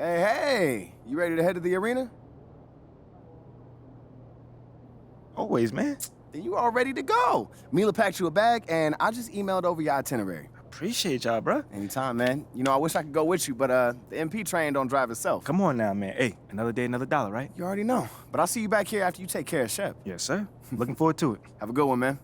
Hey, you ready to head to the arena? Always, man. Then you all ready to go. Mila packed you a bag, and I just emailed over your itinerary. Appreciate y'all, bro. Anytime, man. You know, I wish I could go with you, but the MP train don't drive itself. Come on now, man. Hey, another day, another dollar, right? You already know. But I'll see you back here after you take care of Shep. Yes, sir. Looking forward to it. Have a good one, man.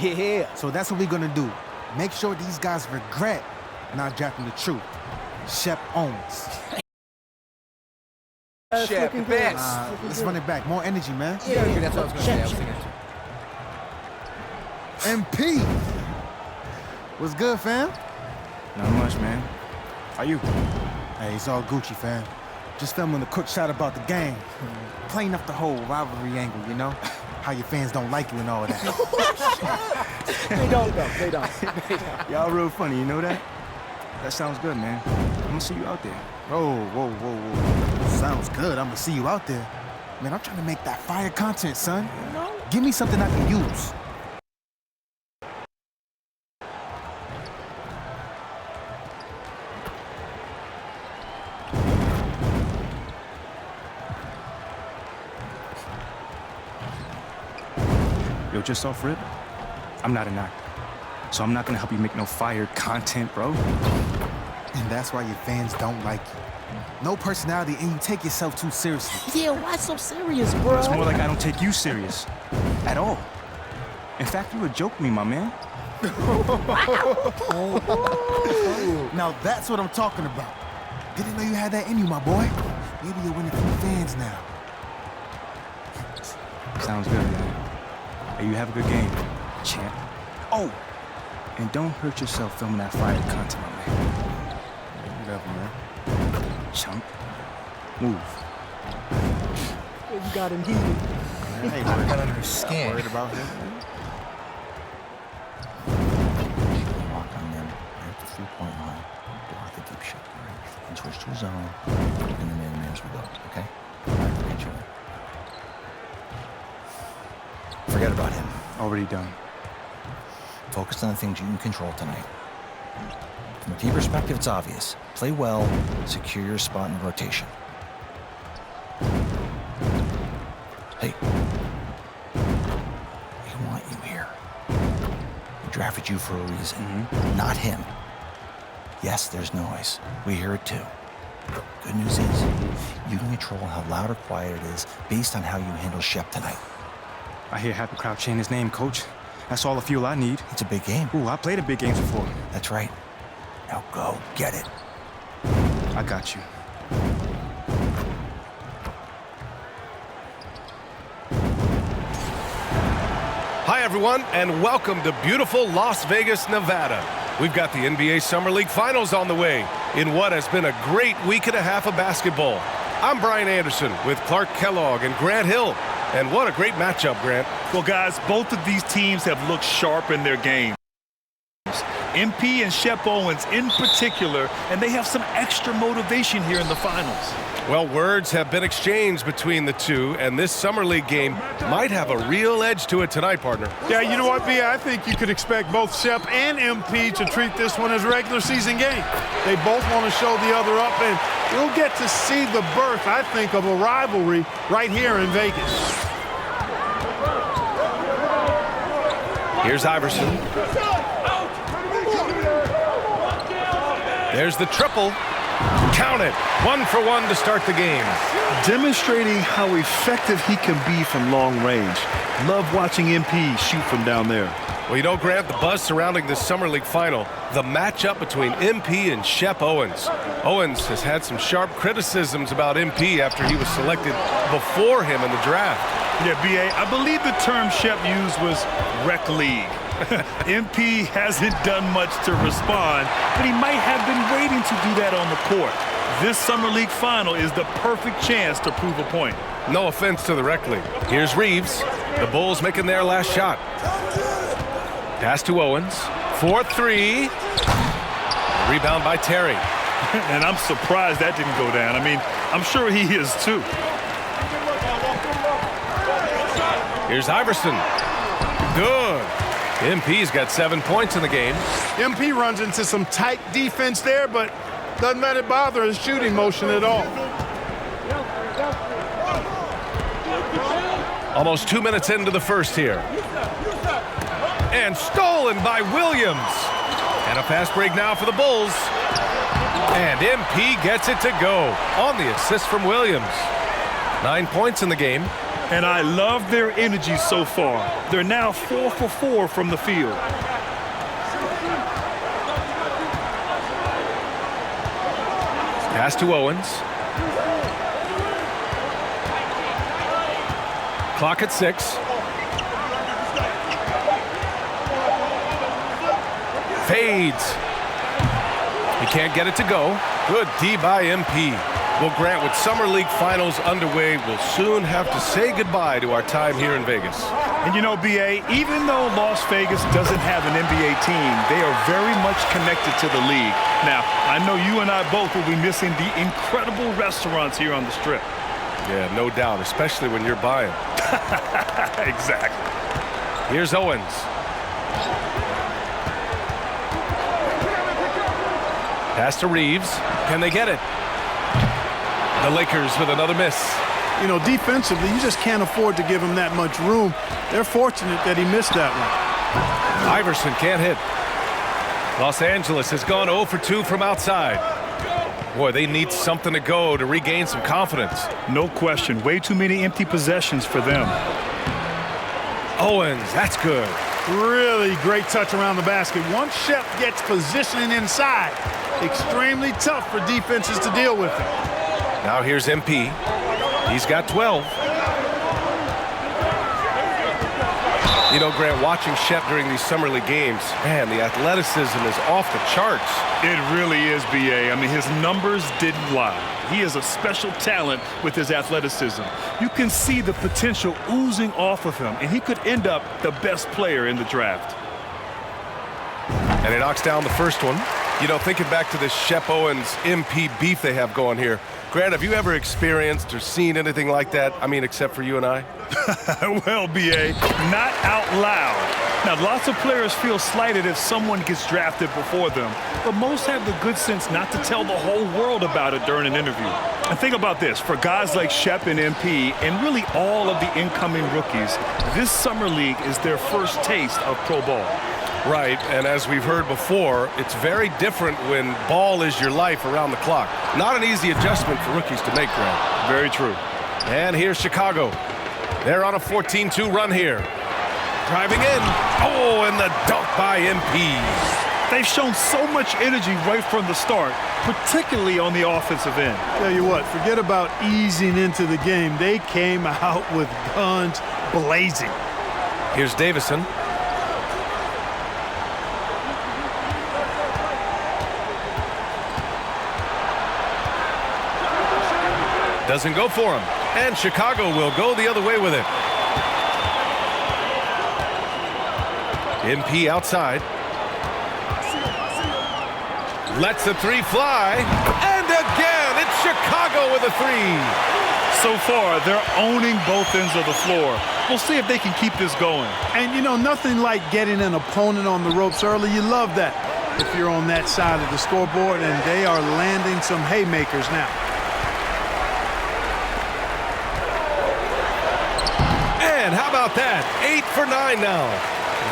Yeah, so that's what we're gonna do. Make sure these guys regret not drafting the truth. Shep Owens. Shep, the best. Let's run it back. More energy, man. Yeah, that's what I was gonna say. I was thinking. MP! What's good, fam? Not much, man. How you? Hey, it's all Gucci, fam. Just filming a quick shot about the game. Playing up the whole rivalry angle, you know? How your fans don't like you and all that. They don't, though. They don't. Y'all real funny, you know that? That sounds good, man. I'm gonna see you out there. Whoa. Sounds good. I'm gonna see you out there. Man, I'm trying to make that fire content, son. Give me something I can use. Yo, just off rip, I'm not an actor. So I'm not gonna help you make no fire content, bro. And that's why your fans don't like you. No personality, and you take yourself too seriously. Yeah, why so serious, bro? It's more like I don't take you serious. At all. In fact, you a joke me, my man. Now that's what I'm talking about. Didn't know you had that in you, my boy. Maybe you're winning from the fans now. Sounds good, man. Hey, you have a good game, champ. Oh, and don't hurt yourself filming that fire content, my man. Whatever, man. Chump. Move. You got him heated. Hey, I got under his skin. Worried about him? Lock on them at the 3-point line. Block the deep shot, all right? And switch to a zone, and then man as we go, okay? All right, get you in. Forget about him. Already done. Focus on the things you can control tonight. From a team perspective, it's obvious. Play well, secure your spot in the rotation. Hey, we want you here. We drafted you for a reason, not him. Yes, there's noise. We hear it too. Good news is, you can control how loud or quiet it is based on how you handle Shep tonight. I hear half the crowd chanting his name, coach. That's all the fuel I need. It's a big game. Ooh, I played in big games before. That's right. Now go get it. I got you. Hi, everyone, and welcome to beautiful Las Vegas, Nevada. We've got the NBA Summer League Finals on the way in what has been a great week and a half of basketball. I'm Brian Anderson with Clark Kellogg and Grant Hill. And what a great matchup, Grant. Well, guys, both of these teams have looked sharp in their games. MP and Shep Owens in particular, and they have some extra motivation here in the finals. Well, words have been exchanged between the two, and this Summer League game might have a real edge to it tonight, partner. Yeah, you know what, B? I think you could expect both Shep and MP to treat this one as a regular season game. They both want to show the other up, and we'll get to see the birth, I think, of a rivalry right here in Vegas. Here's Iverson. There's the triple. Count it. 1 for 1 to start the game. Demonstrating how effective he can be from long range. Love watching MP shoot from down there. Well, you know, Grant, the buzz surrounding this Summer League final, the matchup between MP and Shep Owens. Owens has had some sharp criticisms about MP after he was selected before him in the draft. Yeah, B.A., I believe the term Shep used was rec league. MP hasn't done much to respond, but he might have been waiting to do that on the court. This Summer League final is the perfect chance to prove a point. No offense to the rec league. Here's Reeves. The Bulls making their last shot. Pass to Owens. 4-3. Rebound by Terry. And I'm surprised that didn't go down. I mean, I'm sure he is too. Here's Iverson. Good. MP's got 7 points in the game. MP runs into some tight defense there, but doesn't let it bother his shooting motion at all. Almost 2 minutes into the first here. And stolen by Williams. And a fast break now for the Bulls. And MP gets it to go on the assist from Williams. 9 points in the game. And I love their energy so far. They're now 4 for 4 from the field. Pass to Owens. Clock at 6. Fades. He can't get it to go. Good D by MP. Well, Grant, with Summer League Finals underway, we'll soon have to say goodbye to our time here in Vegas. And you know, B.A., even though Las Vegas doesn't have an NBA team, they are very much connected to the league. Now, I know you and I both will be missing the incredible restaurants here on the Strip. Yeah, no doubt, especially when you're buying. Exactly. Here's Owens. Pass to Reeves. Can they get it? The Lakers with another miss. You know, defensively, you just can't afford to give him that much room. They're fortunate that he missed that one. Iverson can't hit. Los Angeles has gone 0 for 2 from outside. Boy, they need something to go to regain some confidence. No question. Way too many empty possessions for them. Owens, that's good. Really great touch around the basket. Once Shep gets positioning inside, extremely tough for defenses to deal with him. Now here's MP. He's got 12. You know, Grant, watching Shep during these Summer League games, man, the athleticism is off the charts. It really is, B.A. I mean, his numbers didn't lie. He is a special talent with his athleticism. You can see the potential oozing off of him, and he could end up the best player in the draft. And he knocks down the first one. You know, thinking back to this Shep Owens MP beef they have going here, Grant, have you ever experienced or seen anything like that? I mean, except for you and I? Well, B.A., not out loud. Now, lots of players feel slighted if someone gets drafted before them, but most have the good sense not to tell the whole world about it during an interview. And think about this. For guys like Shep and MP, and really all of the incoming rookies, this Summer League is their first taste of pro ball. Right, and as we've heard before, it's very different when ball is your life around the clock. Not an easy adjustment for rookies to make, Grant. Very true. And here's Chicago. They're on a 14-2 run here. Driving in. Oh, and the dunk by MP. They've shown so much energy right from the start, particularly on the offensive end. Tell you what, forget about easing into the game. They came out with guns blazing. Here's Davison. Doesn't go for him. And Chicago will go the other way with it. MP outside. Lets the three fly. And again, it's Chicago with a three. So far, they're owning both ends of the floor. We'll see if they can keep this going. And, you know, nothing like getting an opponent on the ropes early. You love that if you're on that side of the scoreboard, and they are landing some haymakers now. And how about that? 8 for 9 now.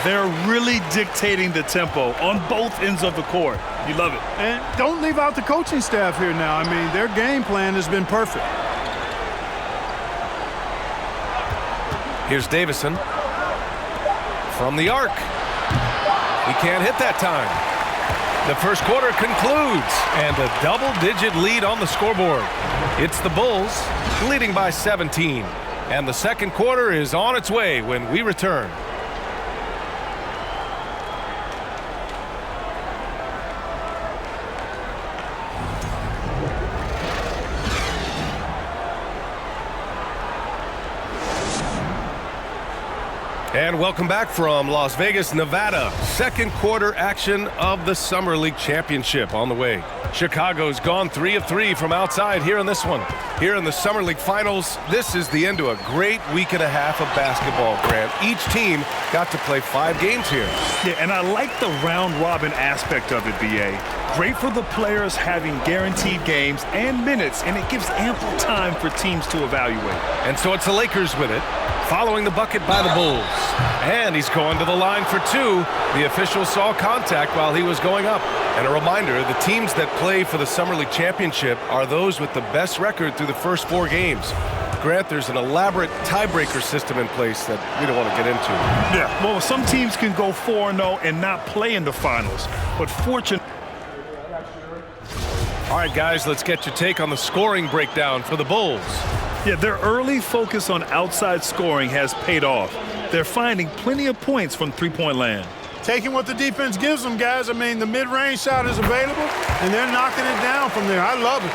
They're really dictating the tempo on both ends of the court. You love it. And don't leave out the coaching staff here now. I mean, their game plan has been perfect. Here's Davison. From the arc. He can't hit that time. The first quarter concludes, and a double-digit lead on the scoreboard. It's the Bulls leading by 17. And the second quarter is on its way when we return. And And welcome back from Las Vegas, Nevada. Second quarter action of the Summer League Championship on the way. Chicago's gone 3 of 3 from outside here in this one. Here in the Summer League Finals, this is the end to a great week and a half of basketball, Grant. Each team got to play 5 games here. Yeah, and I like the round-robin aspect of it, B.A. Great for the players having guaranteed games and minutes, and it gives ample time for teams to evaluate. And so it's the Lakers with it, following the bucket by the Bulls. And he's going to the line for 2. The official saw contact while he was going up. And a reminder, the teams that play for the Summer League Championship are those with the best record through the first 4 games. Grant, there's an elaborate tiebreaker system in place that we don't want to get into. Yeah, well, some teams can go 4-0 and not play in the finals. But fortunately... All right, guys, let's get your take on the scoring breakdown for the Bulls. Yeah, their early focus on outside scoring has paid off. They're finding plenty of points from three-point land. Taking what the defense gives them, guys. I mean, the mid-range shot is available, and they're knocking it down from there. I love it.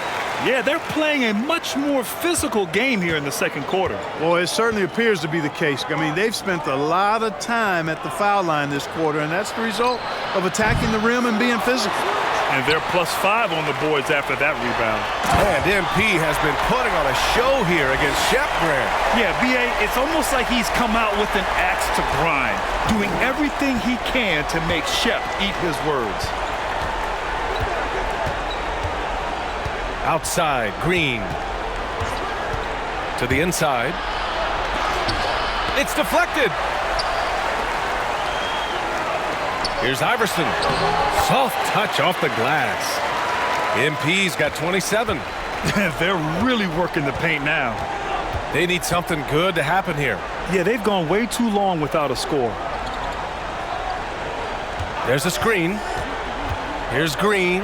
Yeah, they're playing a much more physical game here in the second quarter. Well, it certainly appears to be the case. I mean, they've spent a lot of time at the foul line this quarter, and that's the result of attacking the rim and being physical. And they're +5 on the boards after that rebound. And MP has been putting on a show here against Shep, Grant. Yeah, B.A., it's almost like he's come out with an axe to grind, doing everything he can to make Shep eat his words. Outside, Green. To the inside. It's deflected. Here's Iverson. Soft touch off the glass. MP's got 27. They're really working the paint now. They need something good to happen here. Yeah, they've gone way too long without a score. There's a screen. Here's Green.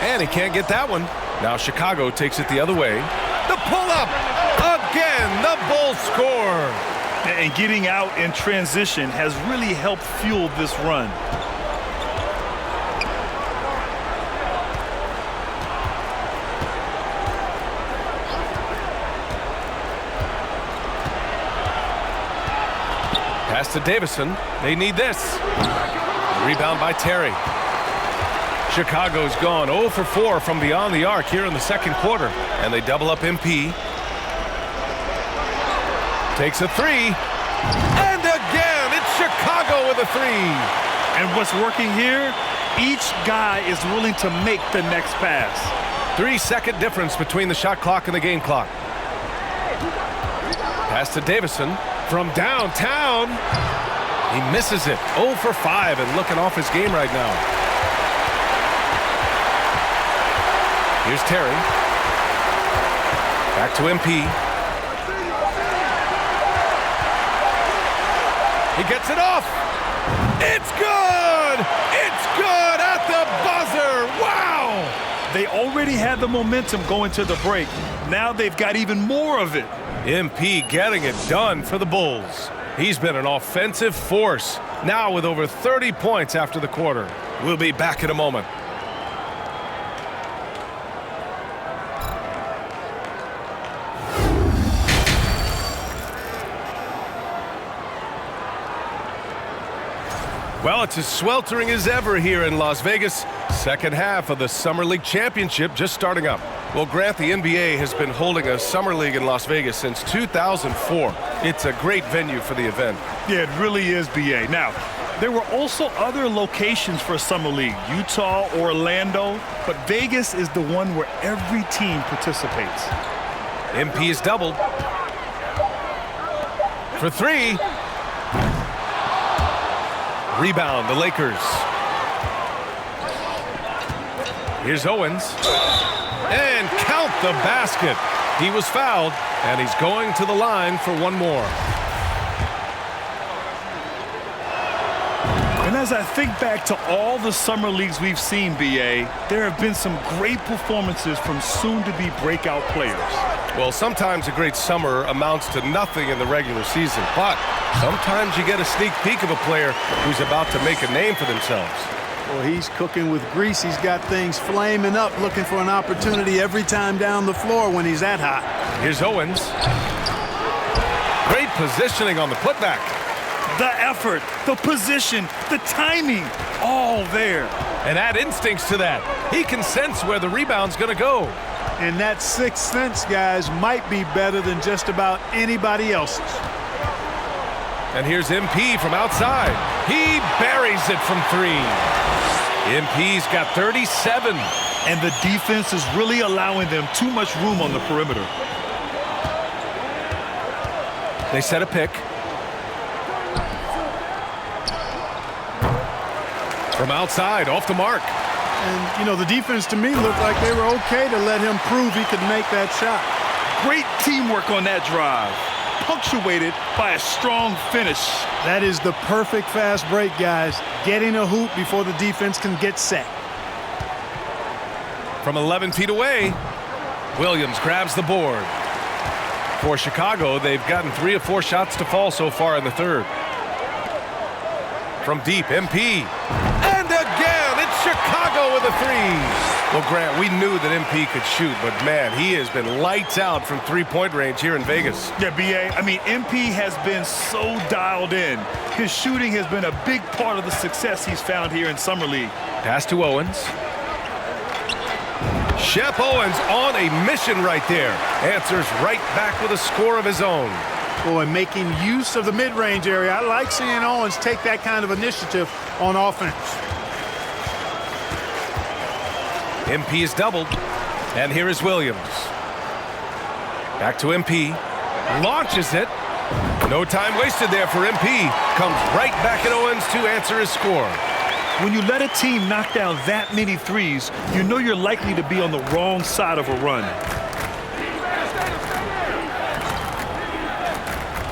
And he can't get that one. Now Chicago takes it the other way. The pull-up. Again, the Bulls score. And getting out in transition has really helped fuel this run. Pass to Davison. They need this. Rebound by Terry. Chicago's gone 0 for 4 from beyond the arc here in the second quarter. And they double up MP. Takes a 3. And again, it's Chicago with a 3. And what's working here, each guy is willing to make the next pass. 3-second difference between the shot clock and the game clock. Pass to Davison from downtown. He misses it. 0 for 5 and looking off his game right now. Here's Terry. Back to MP. He gets it off. It's good! It's good at the buzzer! Wow! They already had the momentum going to the break. Now they've got even more of it. MP getting it done for the Bulls. He's been an offensive force, now with over 30 points after the quarter. We'll be back in a moment. Well, it's as sweltering as ever here in Las Vegas. Second half of the Summer League Championship just starting up. Well, Grant, the NBA has been holding a Summer League in Las Vegas since 2004. It's a great venue for the event. Yeah, it really is, B.A. Now, there were also other locations for Summer League, Utah, Orlando, but Vegas is the one where every team participates. MP is doubled. For 3. Rebound, the Lakers. Here's Owens. And count the basket. He was fouled, and he's going to the line for one more. And as I think back to all the summer leagues we've seen, B.A., there have been some great performances from soon-to-be breakout players. Well, sometimes a great summer amounts to nothing in the regular season, but sometimes you get a sneak peek of a player who's about to make a name for themselves. Well, he's cooking with grease. He's got things flaming up, looking for an opportunity every time down the floor when he's that hot. Here's Owens. Great positioning on the putback. The effort, the position, the timing, all there. And add instincts to that. He can sense where the rebound's going to go. And that sixth sense, guys, might be better than just about anybody else's. And here's MP from outside. He buries it from 3. MP's got 37. And the defense is really allowing them too much room on the perimeter. They set a pick. From outside, off the mark. And, you know, the defense to me looked like they were okay to let him prove he could make that shot. Great teamwork on that drive, punctuated by a strong finish. That is the perfect fast break, guys. Getting a hoop before the defense can get set. From 11 feet away, Williams grabs the board. For Chicago, they've gotten 3 of 4 shots to fall so far in the third. From deep, MP. And again, it's Chicago with a 3. Well, Grant, we knew that MP could shoot, but man, he has been lights out from 3-point range here in Vegas. Yeah, B.A., I mean, MP has been so dialed in. His shooting has been a big part of the success he's found here in Summer League. Pass to Owens. Shep Owens on a mission right there. Answers right back with a score of his own. Boy, making use of the mid-range area. I like seeing Owens take that kind of initiative on offense. MP is doubled. And here is Williams. Back to MP. Launches it. No time wasted there for MP. Comes right back at Owens to answer his score. When you let a team knock down that many threes, you know you're likely to be on the wrong side of a run.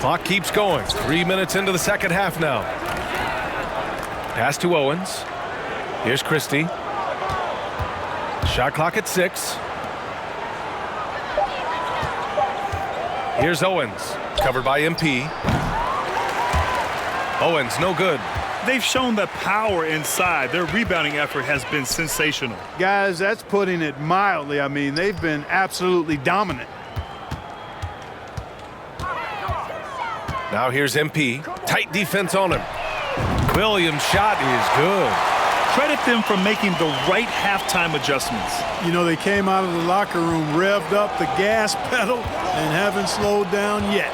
Clock keeps going. 3 minutes into the second half now. Pass to Owens. Here's Christie. Shot clock at 6. Here's Owens. Covered by MP. Owens, no good. They've shown the power inside. Their rebounding effort has been sensational. Guys, that's putting it mildly. I mean, they've been absolutely dominant. Now here's MP. Tight defense on him. Williams' shot is good. Credit them for making the right halftime adjustments. You know, they came out of the locker room, revved up the gas pedal, and haven't slowed down yet.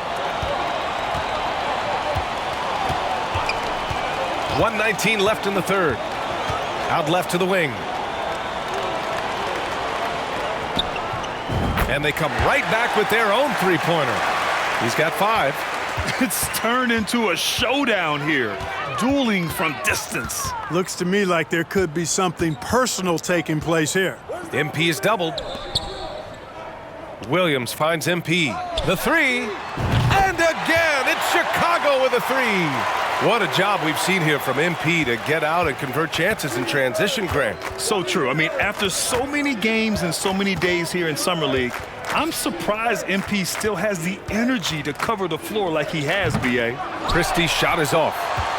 1:19 left in the third. Out left to the wing. And they come right back with their own three-pointer. He's got 5. It's turned into a showdown here. Dueling from distance. Looks to me like there could be something personal taking place here. MP is doubled. Williams finds MP. The 3. And again, it's Chicago with a 3. What a job we've seen here from MP to get out and convert chances in transition, Grant. So true. I mean, after so many games and so many days here in Summer League, I'm surprised MP still has the energy to cover the floor like he has, B.A. Christie's shot is off.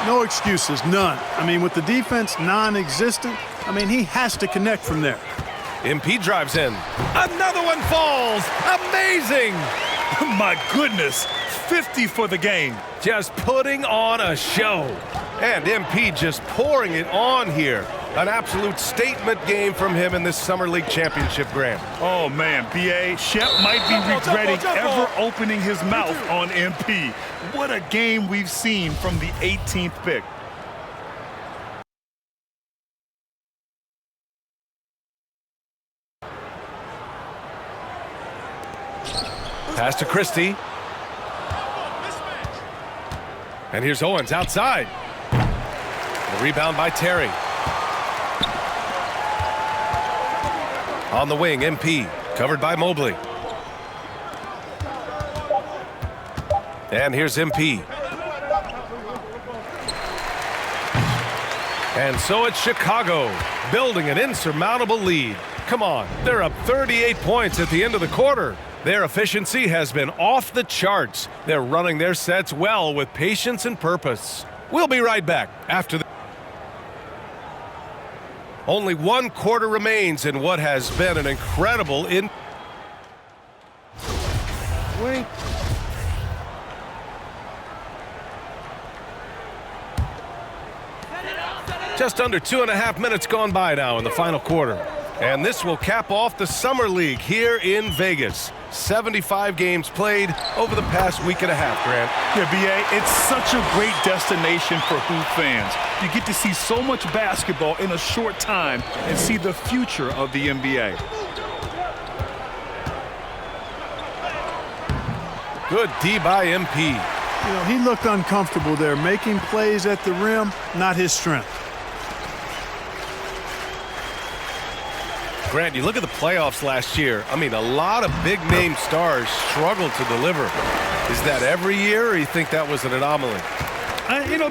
No excuses, none. I mean, with the defense non-existent, I mean, he has to connect from there. MP drives in. Another one falls. Amazing. My goodness. 50 for the game. Just putting on a show. And MP just pouring it on here. An absolute statement game from him in this Summer League Championship, Grant. Oh, man, B.A., Shep might be regretting ever opening his mouth on MP. What a game we've seen from the 18th pick. Pass to Christie. And here's Owens outside. The rebound by Terry. On the wing, MP, covered by Mobley. And here's MP. And so it's Chicago, building an insurmountable lead. Come on, they're up 38 points at the end of the quarter. Their efficiency has been off the charts. They're running their sets well with patience and purpose. We'll be right back after the... Only 1 quarter remains in what has been an incredible Just under 2.5 minutes gone by now in the final quarter. And this will cap off the Summer League here in Vegas. 75 games played over the past week and a half, Grant. Yeah, B.A., it's such a great destination for hoop fans. You get to see so much basketball in a short time and see the future of the NBA. Good D by MP. You know, he looked uncomfortable there. Making plays at the rim, not his strength. Grant, you look at the playoffs last year. I mean, a lot of big-name stars struggled to deliver. Is that every year, or you think that was an anomaly?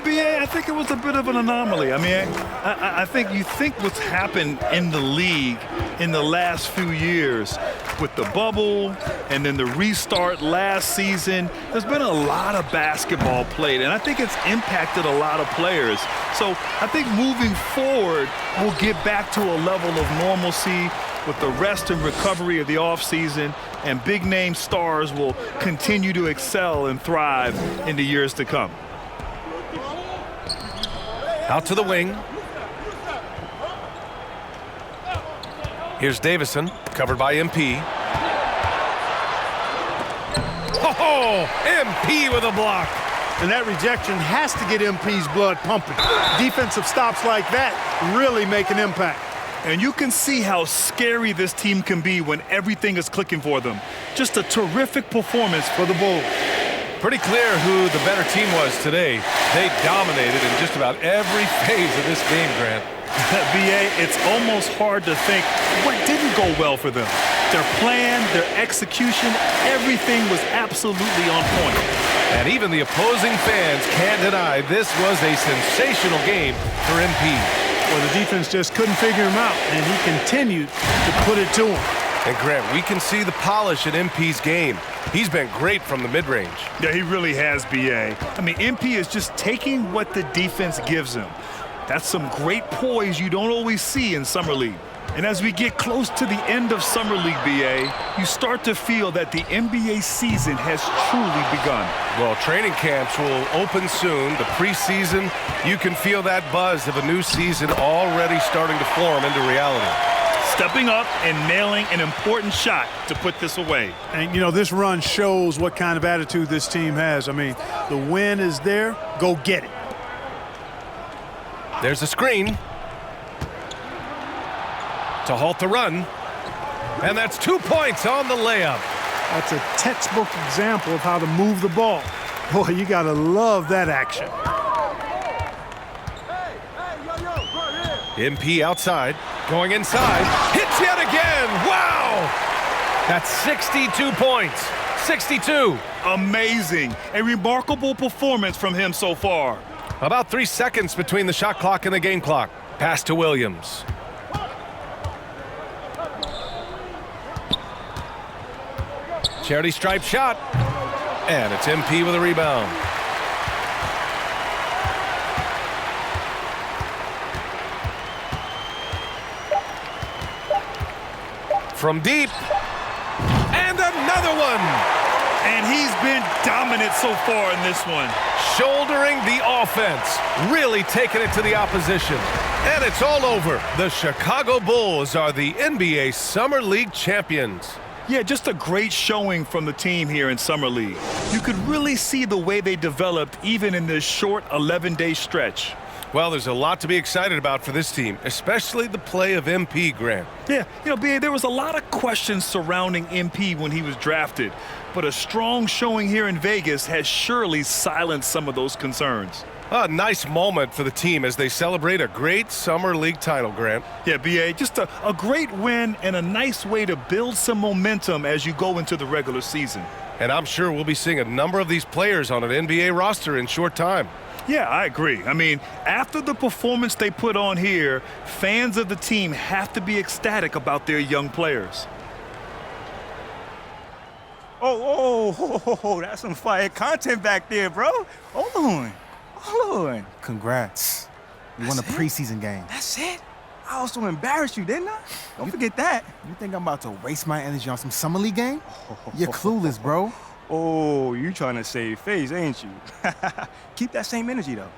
B.A., I think it was a bit of an anomaly. I mean, I think you think what's happened in the league in the last few years with the bubble and then the restart last season, there's been a lot of basketball played, and I think it's impacted a lot of players. So I think moving forward, we'll get back to a level of normalcy with the rest and recovery of the offseason, and big-name stars will continue to excel and thrive in the years to come. Out to the wing. Here's Davison, covered by MP. Oh, MP with a block. And that rejection has to get MP's blood pumping. Defensive stops like that really make an impact. And you can see how scary this team can be when everything is clicking for them. Just a terrific performance for the Bulls. Pretty clear who the better team was today. They dominated in just about every phase of this game, Grant. B.A., it's almost hard to think what didn't go well for them. Their plan, their execution, everything was absolutely on point. And even the opposing fans can't deny this was a sensational game for MP. Well, the defense just couldn't figure him out, and he continued to put it to him. And Grant, we can see the polish in MP's game. He's been great from the mid-range. Yeah, he really has, B.A. I mean, MP is just taking what the defense gives him. That's some great poise you don't always see in Summer League. And as we get close to the end of Summer League, B.A., you start to feel that the NBA season has truly begun. Well, training camps will open soon. The preseason, you can feel that buzz of a new season already starting to form into reality. Stepping up and nailing an important shot to put this away. And, you know, this run shows what kind of attitude this team has. I mean, the win is there. Go get it. There's a screen to halt the run. And that's 2 points on the layup. That's a textbook example of how to move the ball. Boy, you got to love that action. MP outside, going inside, hits yet again. Wow! That's 62 points. 62. Amazing. A remarkable performance from him so far. About 3 seconds between the shot clock and the game clock. Pass to Williams. Charity stripe shot. And it's MP with a rebound. From deep. And another one. And he's been dominant so far in this one. Shouldering the offense, really taking it to the opposition. And it's all over. The Chicago Bulls are the NBA Summer League champions. Yeah, just a great showing from the team here in Summer League. You could really see the way they developed even in this short 11-day stretch. Well, there's a lot to be excited about for this team, especially the play of MP, Grant. Yeah, B.A., there was a lot of questions surrounding MP when he was drafted, but a strong showing here in Vegas has surely silenced some of those concerns. A nice moment for the team as they celebrate a great Summer League title, Grant. Yeah, B.A., just a great win and a nice way to build some momentum as you go into the regular season. And I'm sure we'll be seeing a number of these players on an NBA roster in short time. Yeah, I agree. I mean, after the performance they put on here, fans of the team have to be ecstatic about their young players. Oh, that's some fire content back there, bro. Hold on. Congrats. You won a preseason game. That's it? I also embarrassed you, didn't I? Don't forget that. You think I'm about to waste my energy on some Summer League game? You're clueless, bro. Oh, you trying to save face, ain't you? Keep that same energy, though.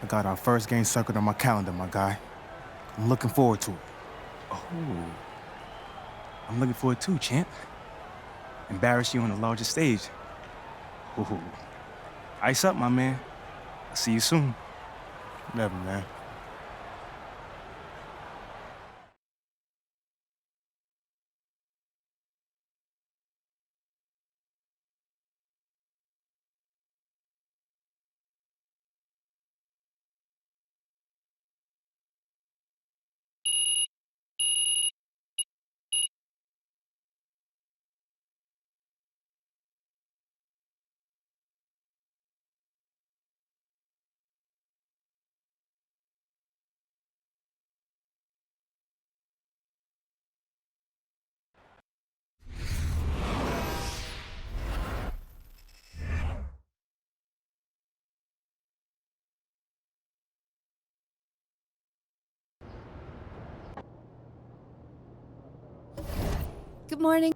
I got our first game circled on my calendar, my guy. I'm looking forward to it. Oh. I'm looking forward too, champ. Embarrass you on the largest stage. Ooh. Ice up, my man. I'll see you soon. Never, man. Good morning.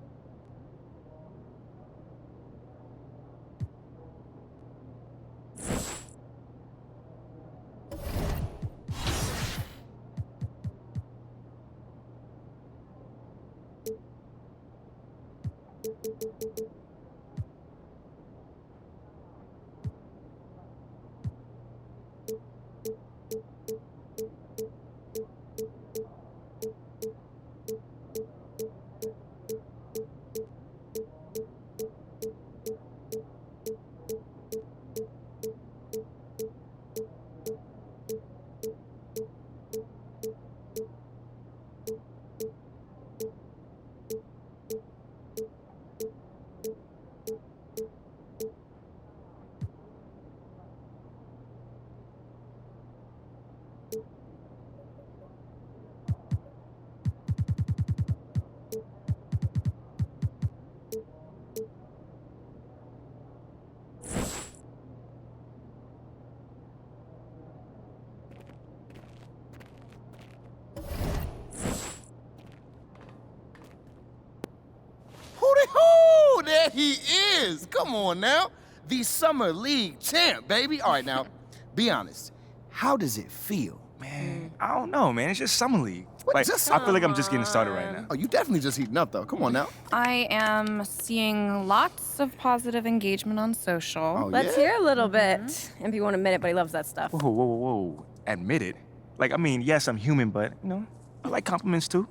Hooty-hoo! There he is! Come on now. The Summer League champ, baby. All right, now, be honest. How does it feel? Man, I don't know, man. It's just Summer League. What, Like, just I feel like I'm just getting started right now. Oh, you definitely just heating up, though. Come on now. I am seeing lots of positive engagement on social. Oh, Let's yeah? hear a little bit. MP won't admit it, but he loves that stuff. Whoa, whoa, whoa, whoa. Admit it. Like, I mean, yes, I'm human, but, you know, I like compliments too.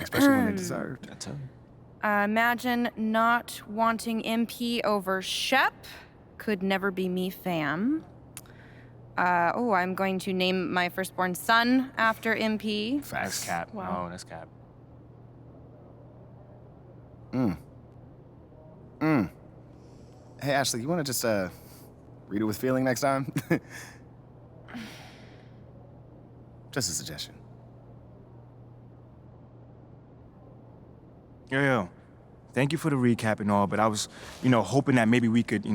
Especially when they're deserved. I tell you. Imagine not wanting MP over Shep. Could never be me, fam. I'm going to name my firstborn son after MP. That's cap. Wow. No, that's cap. Hey, Ashley, you want to just, read it with feeling next time? Just a suggestion. Yo. Thank you for the recap and all, but I was, hoping that maybe we could,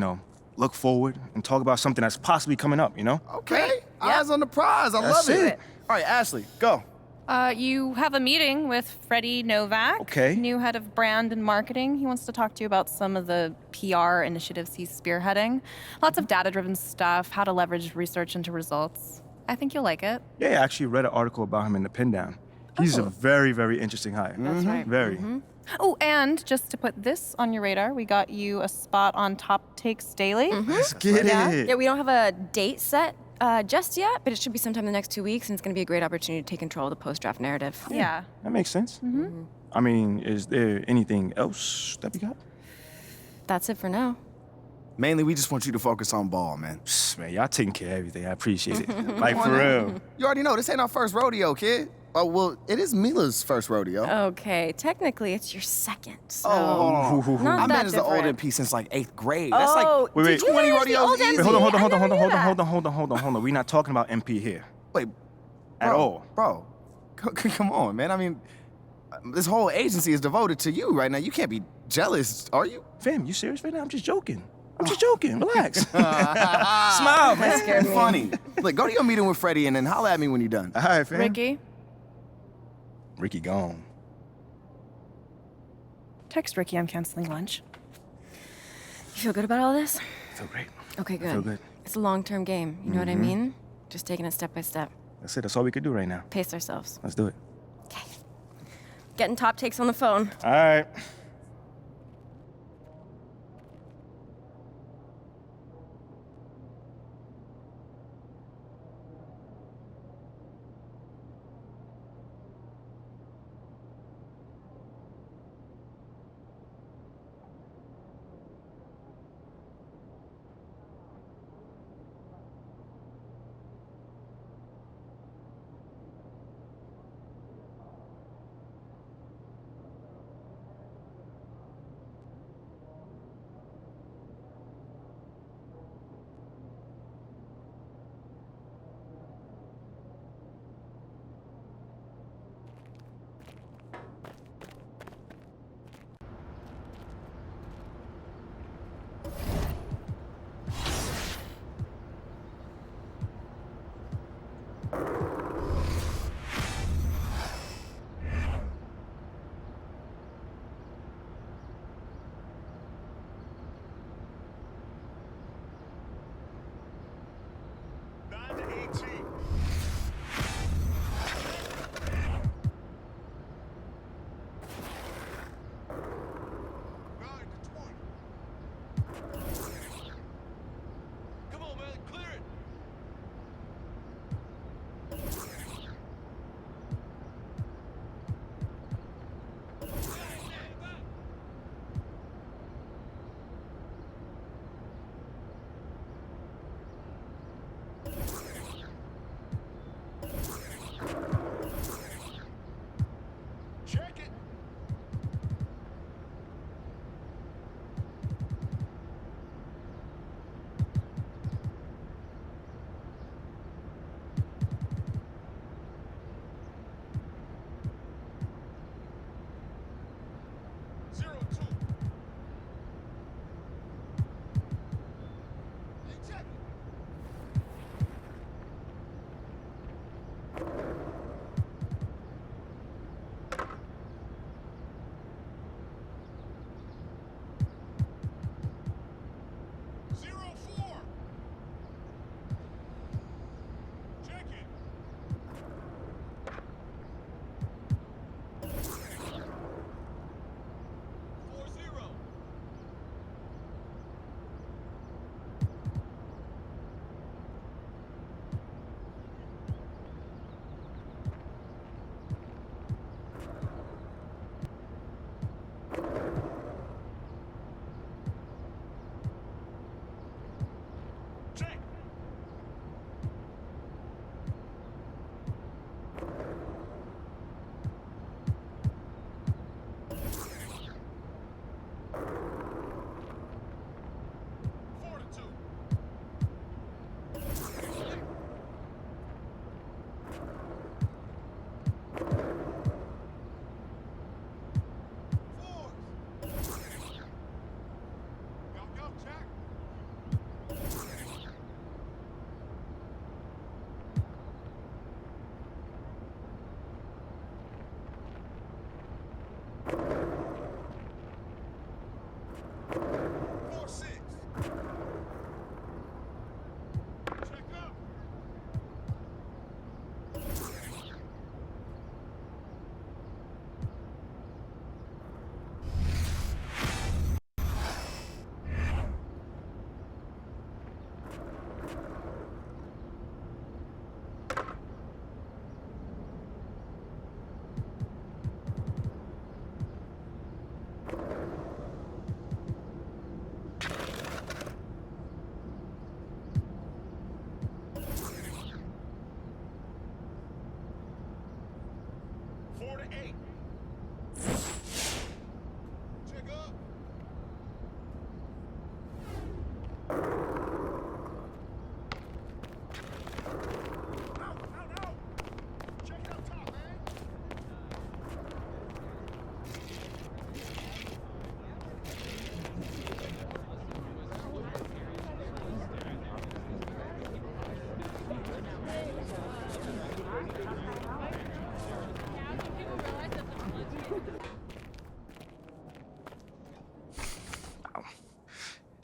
look forward and talk about something that's possibly coming up, Okay. Eyes on the prize. I That's love it. All right, Ashley, go. You have a meeting with Freddie Novak, Okay. new head of brand and marketing. He wants to talk to you about some of the PR initiatives he's spearheading. Lots of data-driven stuff, how to leverage research into results. I think you'll like it. Yeah, I actually read an article about him in the Pin Down. He's a very, very interesting hire. That's right. Very. Oh, and just to put this on your radar, we got you a spot on Top Takes Daily. Let's get it. Yeah, we don't have a date set just yet, but it should be sometime in the next 2 weeks, and it's going to be a great opportunity to take control of the post-draft narrative. Yeah. That makes sense. I mean, is there anything else that we got? That's it for now. Mainly, we just want you to focus on ball, man. Psst, man, y'all taking care of everything. I appreciate it. Like, for real. You already know, this ain't our first rodeo, kid. Oh, well, it is Mila's first rodeo. Okay, technically it's your second, so Oh, not I that managed the old different. MP since like 8th grade. That's Oh, like Wait, did you 20 manage the rodeos old easy. MP? Wait, hold on. I never knew that. Hold on. We're not talking about MP here. Wait, At bro, all. Bro, come on, man. I mean, this whole agency is devoted to you right now. You can't be jealous, are you? Fam, you serious right now? I'm just joking. Relax. Smile, man. scared me. Funny. Look, go to your meeting with Freddie and then holler at me when you're done. All right, fam. Ricky, gone. text Ricky I'm canceling lunch. You feel good about all this? Feel great. Okay, good. feel good. It's a long-term game. You know what I mean? Just taking it step by step. That's it. That's all we could do right now. Pace ourselves. Let's do it. Okay. Getting top takes on the phone. All right.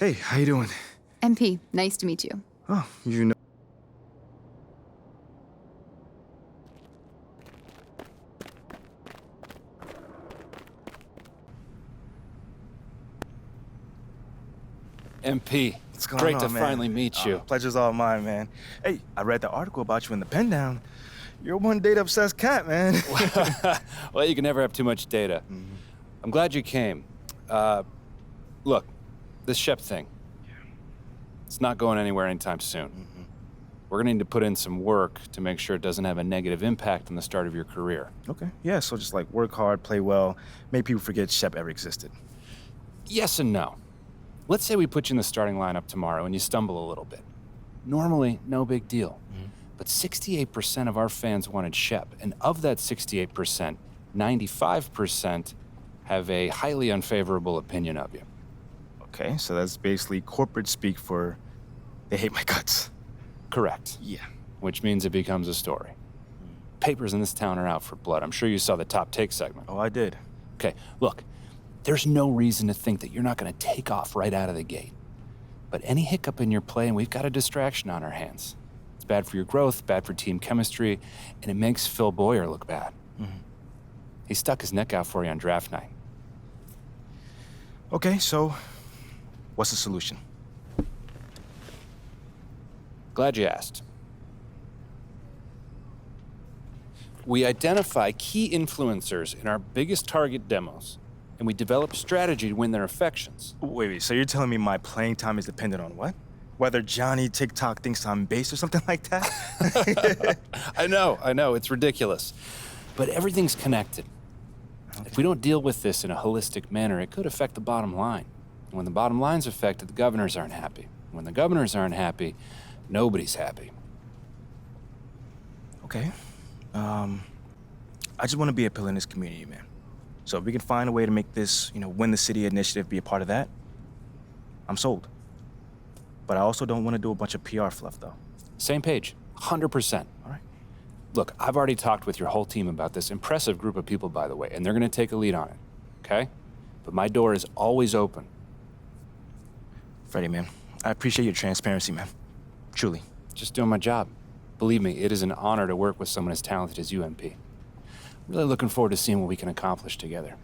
Hey, how you doing? MP, nice to meet you. Oh, you know. MP, What's going great on, to man? finally meet you. Pleasure's all mine, man. Hey, I read the article about you in the pen down. You're one data-obsessed cat, man. Well, you can never have too much data. I'm glad you came. Look, this Shep thing, it's not going anywhere anytime soon. We're gonna need to put in some work to make sure it doesn't have a negative impact on the start of your career. Okay, yeah, so just like work hard, play well, make people forget Shep ever existed. Yes and no. Let's say we put you in the starting lineup tomorrow and you stumble a little bit. Normally, no big deal. But 68% of our fans wanted Shep, and of that 68%, 95% have a highly unfavorable opinion of you. Okay, so that's basically corporate speak for they hate my guts. Correct. Yeah. Which means it becomes a story. Papers in this town are out for blood. I'm sure you saw the top take segment. Oh, I did. Okay, look, there's no reason to think that you're not going to take off right out of the gate. But any hiccup in your play, and we've got a distraction on our hands. It's bad for your growth, bad for team chemistry, and it makes Phil Boyer look bad. He stuck his neck out for you on draft night. Okay, so what's the solution? Glad you asked. We identify key influencers in our biggest target demos, and we develop strategy to win their affections. Wait, so you're telling me my playing time is dependent on what? Whether Johnny TikTok thinks I'm base or something like that? I know, it's ridiculous. But everything's connected. If we don't deal with this in a holistic manner, it could affect the bottom line. And when the bottom line's affected, the governors aren't happy. When the governors aren't happy, nobody's happy. Okay. I just want to be a pillar in this community, man. So if we can find a way to make this, win the city initiative be a part of that, I'm sold. But I also don't want to do a bunch of PR fluff, though. Same page, 100%. All right. Look, I've already talked with your whole team about this impressive group of people, by the way, and they're going to take a lead on it, okay? But my door is always open. Freddie, man, I appreciate your transparency, man. Truly. Just doing my job. Believe me, it is an honor to work with someone as talented as you, MP. I'm really looking forward to seeing what we can accomplish together.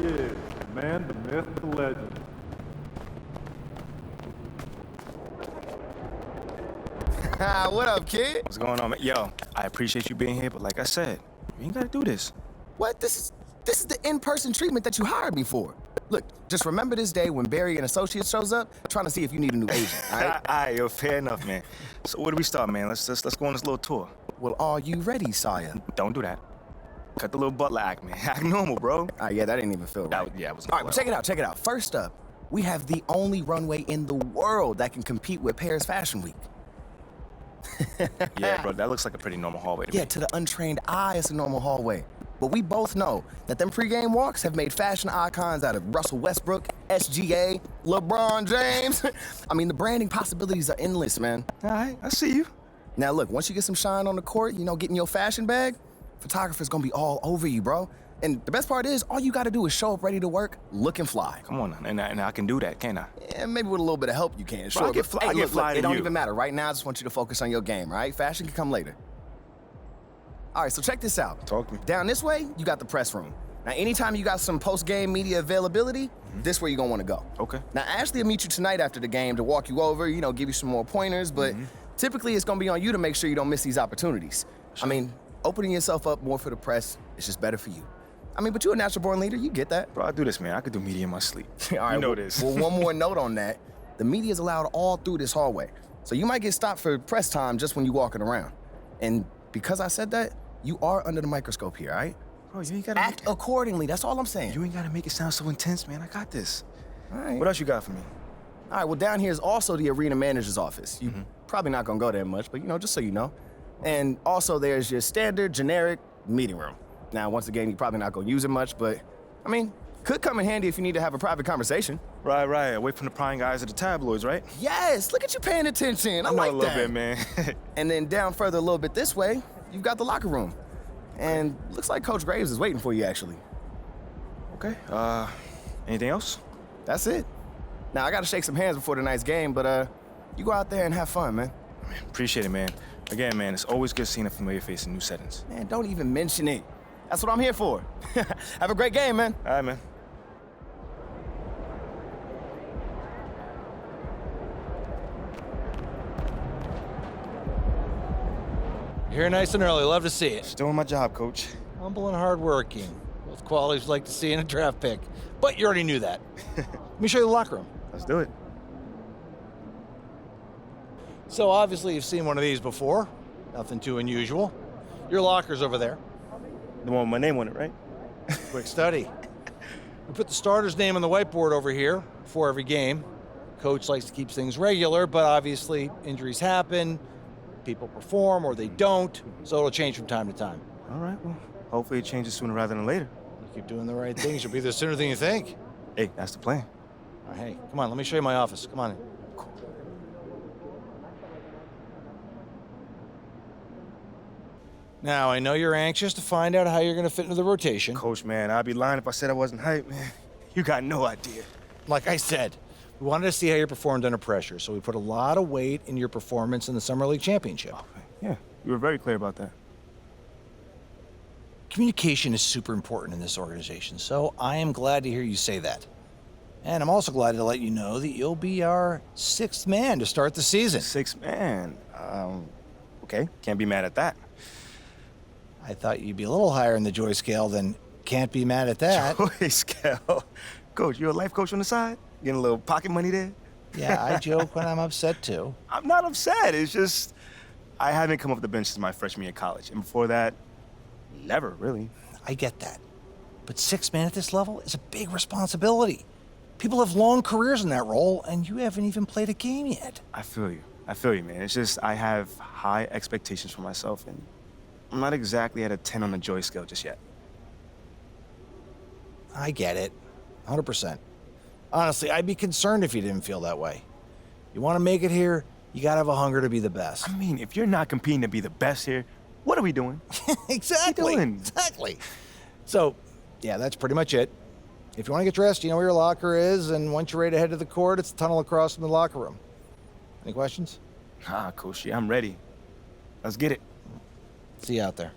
is, the man, the myth, the legend. What up, kid? What's going on, man? Yo, I appreciate you being here, but like I said, you ain't gotta do this. What? This is the in-person treatment that you hired me for. Look, just remember this day when Barry and Associates shows up, trying to see if you need a new agent, all right? All right, yo, fair enough, man. So where do we start, man? Let's go on this little tour. Well, are you ready, Sire? Don't do that. Cut the little butler act, man. Act normal, bro. Yeah, that didn't even feel right. Yeah, it was. All right, well, check it out. First up, we have the only runway in the world that can compete with Paris Fashion Week. Yeah, bro, that looks like a pretty normal hallway to me. Yeah, to the untrained eye, it's a normal hallway. But we both know that them pregame walks have made fashion icons out of Russell Westbrook, SGA, LeBron James. I mean, the branding possibilities are endless, man. All right, I see you. Now, look, once you get some shine on the court, you know, getting your fashion bag, photographer's gonna be all over you, bro. And the best part is, all you gotta do is show up ready to work, looking fly. Come on, and I can do that, can't I? Yeah, maybe with a little bit of help you can, sure. Bro, I get but, fly- hey, I get look, fly to it don't you. even matter. Right now, I just want you to focus on your game, right? Fashion can come later. All right, so check this out. Talk to me. Down this way, you got the press room. Now, anytime you got some post-game media availability, this where you're gonna wanna go. Okay. Now, Ashley will meet you tonight after the game to walk you over, you know, give you some more pointers, but typically it's gonna be on you to make sure you don't miss these opportunities. I mean, opening yourself up more for the press is just better for you. I mean, but you're a natural-born leader, you get that. Bro, I do this, man. I could do media in my sleep. All right, you know well, this. Well, one more note on that. The media is allowed all through this hallway. So you might get stopped for press time just when you're walking around. And because I said that, you are under the microscope here, all right? Bro, you ain't gotta Act accordingly, that's all I'm saying. You ain't gotta make it sound so intense, man. I got this. All right. What else you got for me? All right, well, down here is also the arena manager's office. You probably not gonna go there much, but, you know, just so you know. And also there's your standard, generic meeting room. Now, once again, you're probably not gonna use it much, but, I mean, could come in handy if you need to have a private conversation. Right. Away from the prying eyes of the tabloids, right? Yes, look at you paying attention. I know like a little that. bit, man. And then down further a little bit this way, you've got the locker room. And looks like Coach Graves is waiting for you, actually. Okay. Anything else? That's it. Now, I gotta shake some hands before tonight's game, but you go out there and have fun, man. Appreciate it, man. Again, man, it's always good seeing a familiar face in new settings. Man, don't even mention it. That's what I'm here for. Have a great game, man. All right, man. You're here nice and early. Love to see it. Just doing my job, Coach. Humble and hardworking. Both qualities we'd like to see in a draft pick. But you already knew that. Let me show you the locker room. Let's do it. So obviously you've seen one of these before. Nothing too unusual. Your locker's over there. The one with my name on it, right? Quick study. We put the starter's name on the whiteboard over here before every game. Coach likes to keep things regular, but obviously injuries happen, people perform or they don't, so it'll change from time to time. All right, well, hopefully it changes sooner rather than later. You keep doing the right things, you'll be there sooner than you think. Hey, that's the plan. All right, hey, come on, let me show you my office. Come on in. Now, I know you're anxious to find out how you're going to fit into the rotation. Coach, man, I'd be lying if I said I wasn't hyped, man. You got no idea. Like I said, we wanted to see how you performed under pressure, so we put a lot of weight in your performance in the Summer League Championship. Yeah, you were very clear about that. Communication is super important in this organization, so I am glad to hear you say that. And I'm also glad to let you know that you'll be our 6th man to start the season. 6th man? Okay, can't be mad at that. I thought you'd be a little higher in the joy scale than can't be mad at that. Joy scale? Coach, you a life coach on the side? Getting a little pocket money there? Yeah, I joke when I'm upset too. I'm not upset, it's just I haven't come off the bench since my freshman year of college. And before that, never, really. I get that. But 6th man at this level is a big responsibility. People have long careers in that role, and you haven't even played a game yet. I feel you, man. It's just I have high expectations for myself, and I'm not exactly at a 10 on the joy scale just yet. I get it. 100%. Honestly, I'd be concerned if you didn't feel that way. You want to make it here, you got to have a hunger to be the best. I mean, if you're not competing to be the best here, what are we doing? Exactly. What are we doing? Exactly. So, yeah, that's pretty much it. If you want to get dressed, you know where your locker is, and once you're ready to head to the court, it's the tunnel across from the locker room. Any questions? Coach, yeah, I'm ready. Let's get it. See you out there.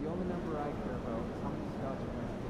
The only number I care about is how many scouts are going to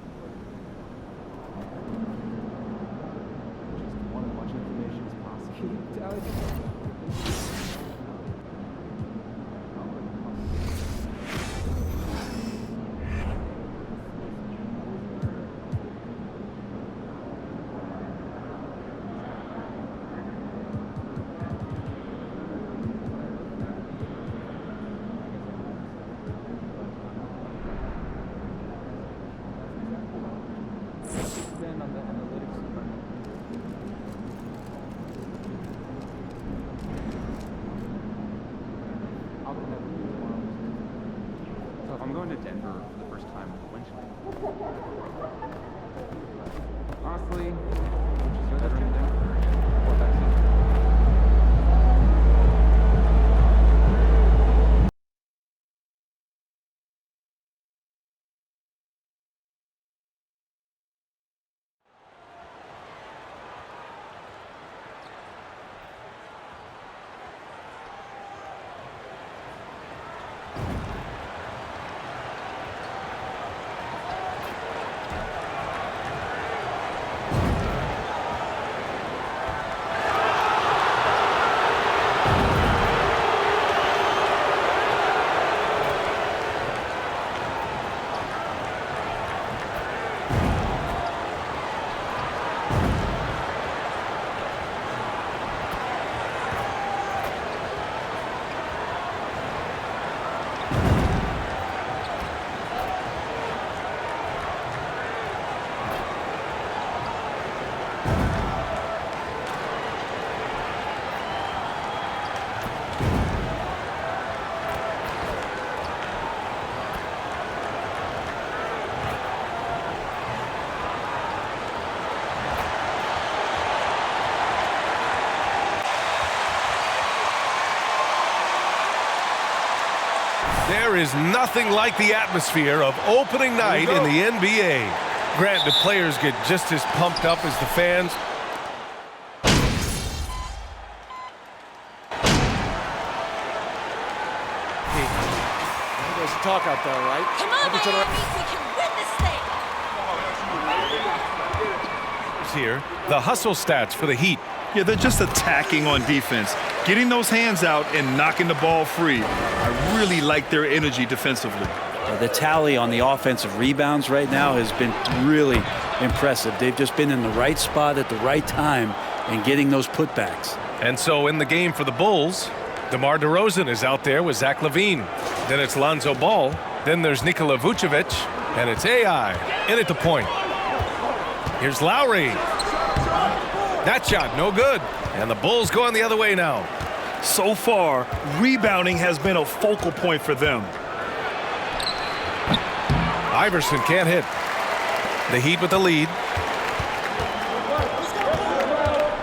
I'm going to Denver for the first time eventually. Honestly, which is better in Denver or vaccine? There is nothing like the atmosphere of opening night in the NBA. Grant, the players get just as pumped up as the fans. There's talk out there, right? Come on, Miami, we can win this thing. Here, the hustle stats for the Heat. Yeah, they're just attacking on defense, getting those hands out and knocking the ball free. I really like their energy defensively. The tally on the offensive rebounds right now has been really impressive. They've just been in the right spot at the right time and getting those putbacks. And so in the game for the Bulls, DeMar DeRozan is out there with Zach LaVine. Then it's Lonzo Ball. Then there's Nikola Vucevic. And it's AI in at the point. Here's Lowry. That shot, no good. And the Bulls going the other way now. So far, rebounding has been a focal point for them. Iverson can't hit. The Heat with the lead.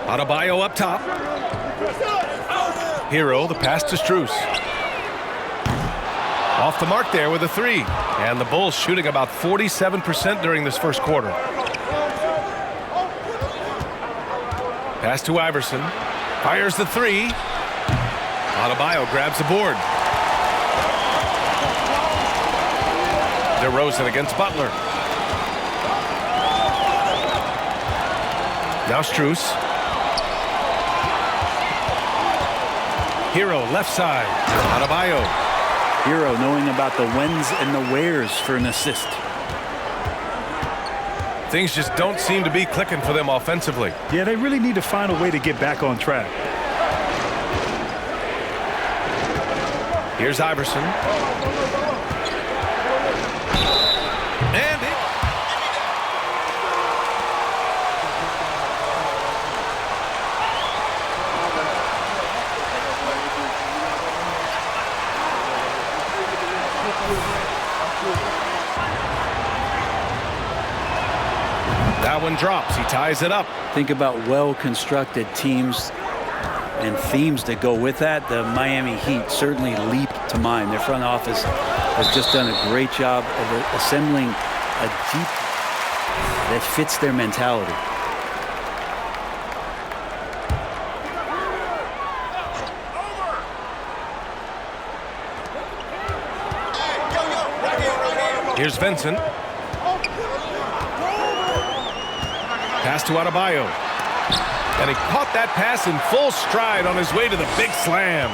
Adebayo up top. Hero, the pass to Strus. Off the mark there with a three. And the Bulls shooting about 47% during this first quarter. Pass to Iverson. Fires the three. Adebayo grabs the board. DeRozan against Butler. Now Strus. Hero left side. Adebayo. Hero knowing about the whens and the wheres for an assist. Things just don't seem to be clicking for them offensively. Yeah, they really need to find a way to get back on track. Here's Iverson. And it. That one drops. He ties it up. Think about well-constructed teams and themes that go with that. The Miami Heat certainly leap to mind. Their front office has just done a great job of assembling a team that fits their mentality. Here's Vincent. Pass to Adebayo. And he caught that pass in full stride on his way to the big slam.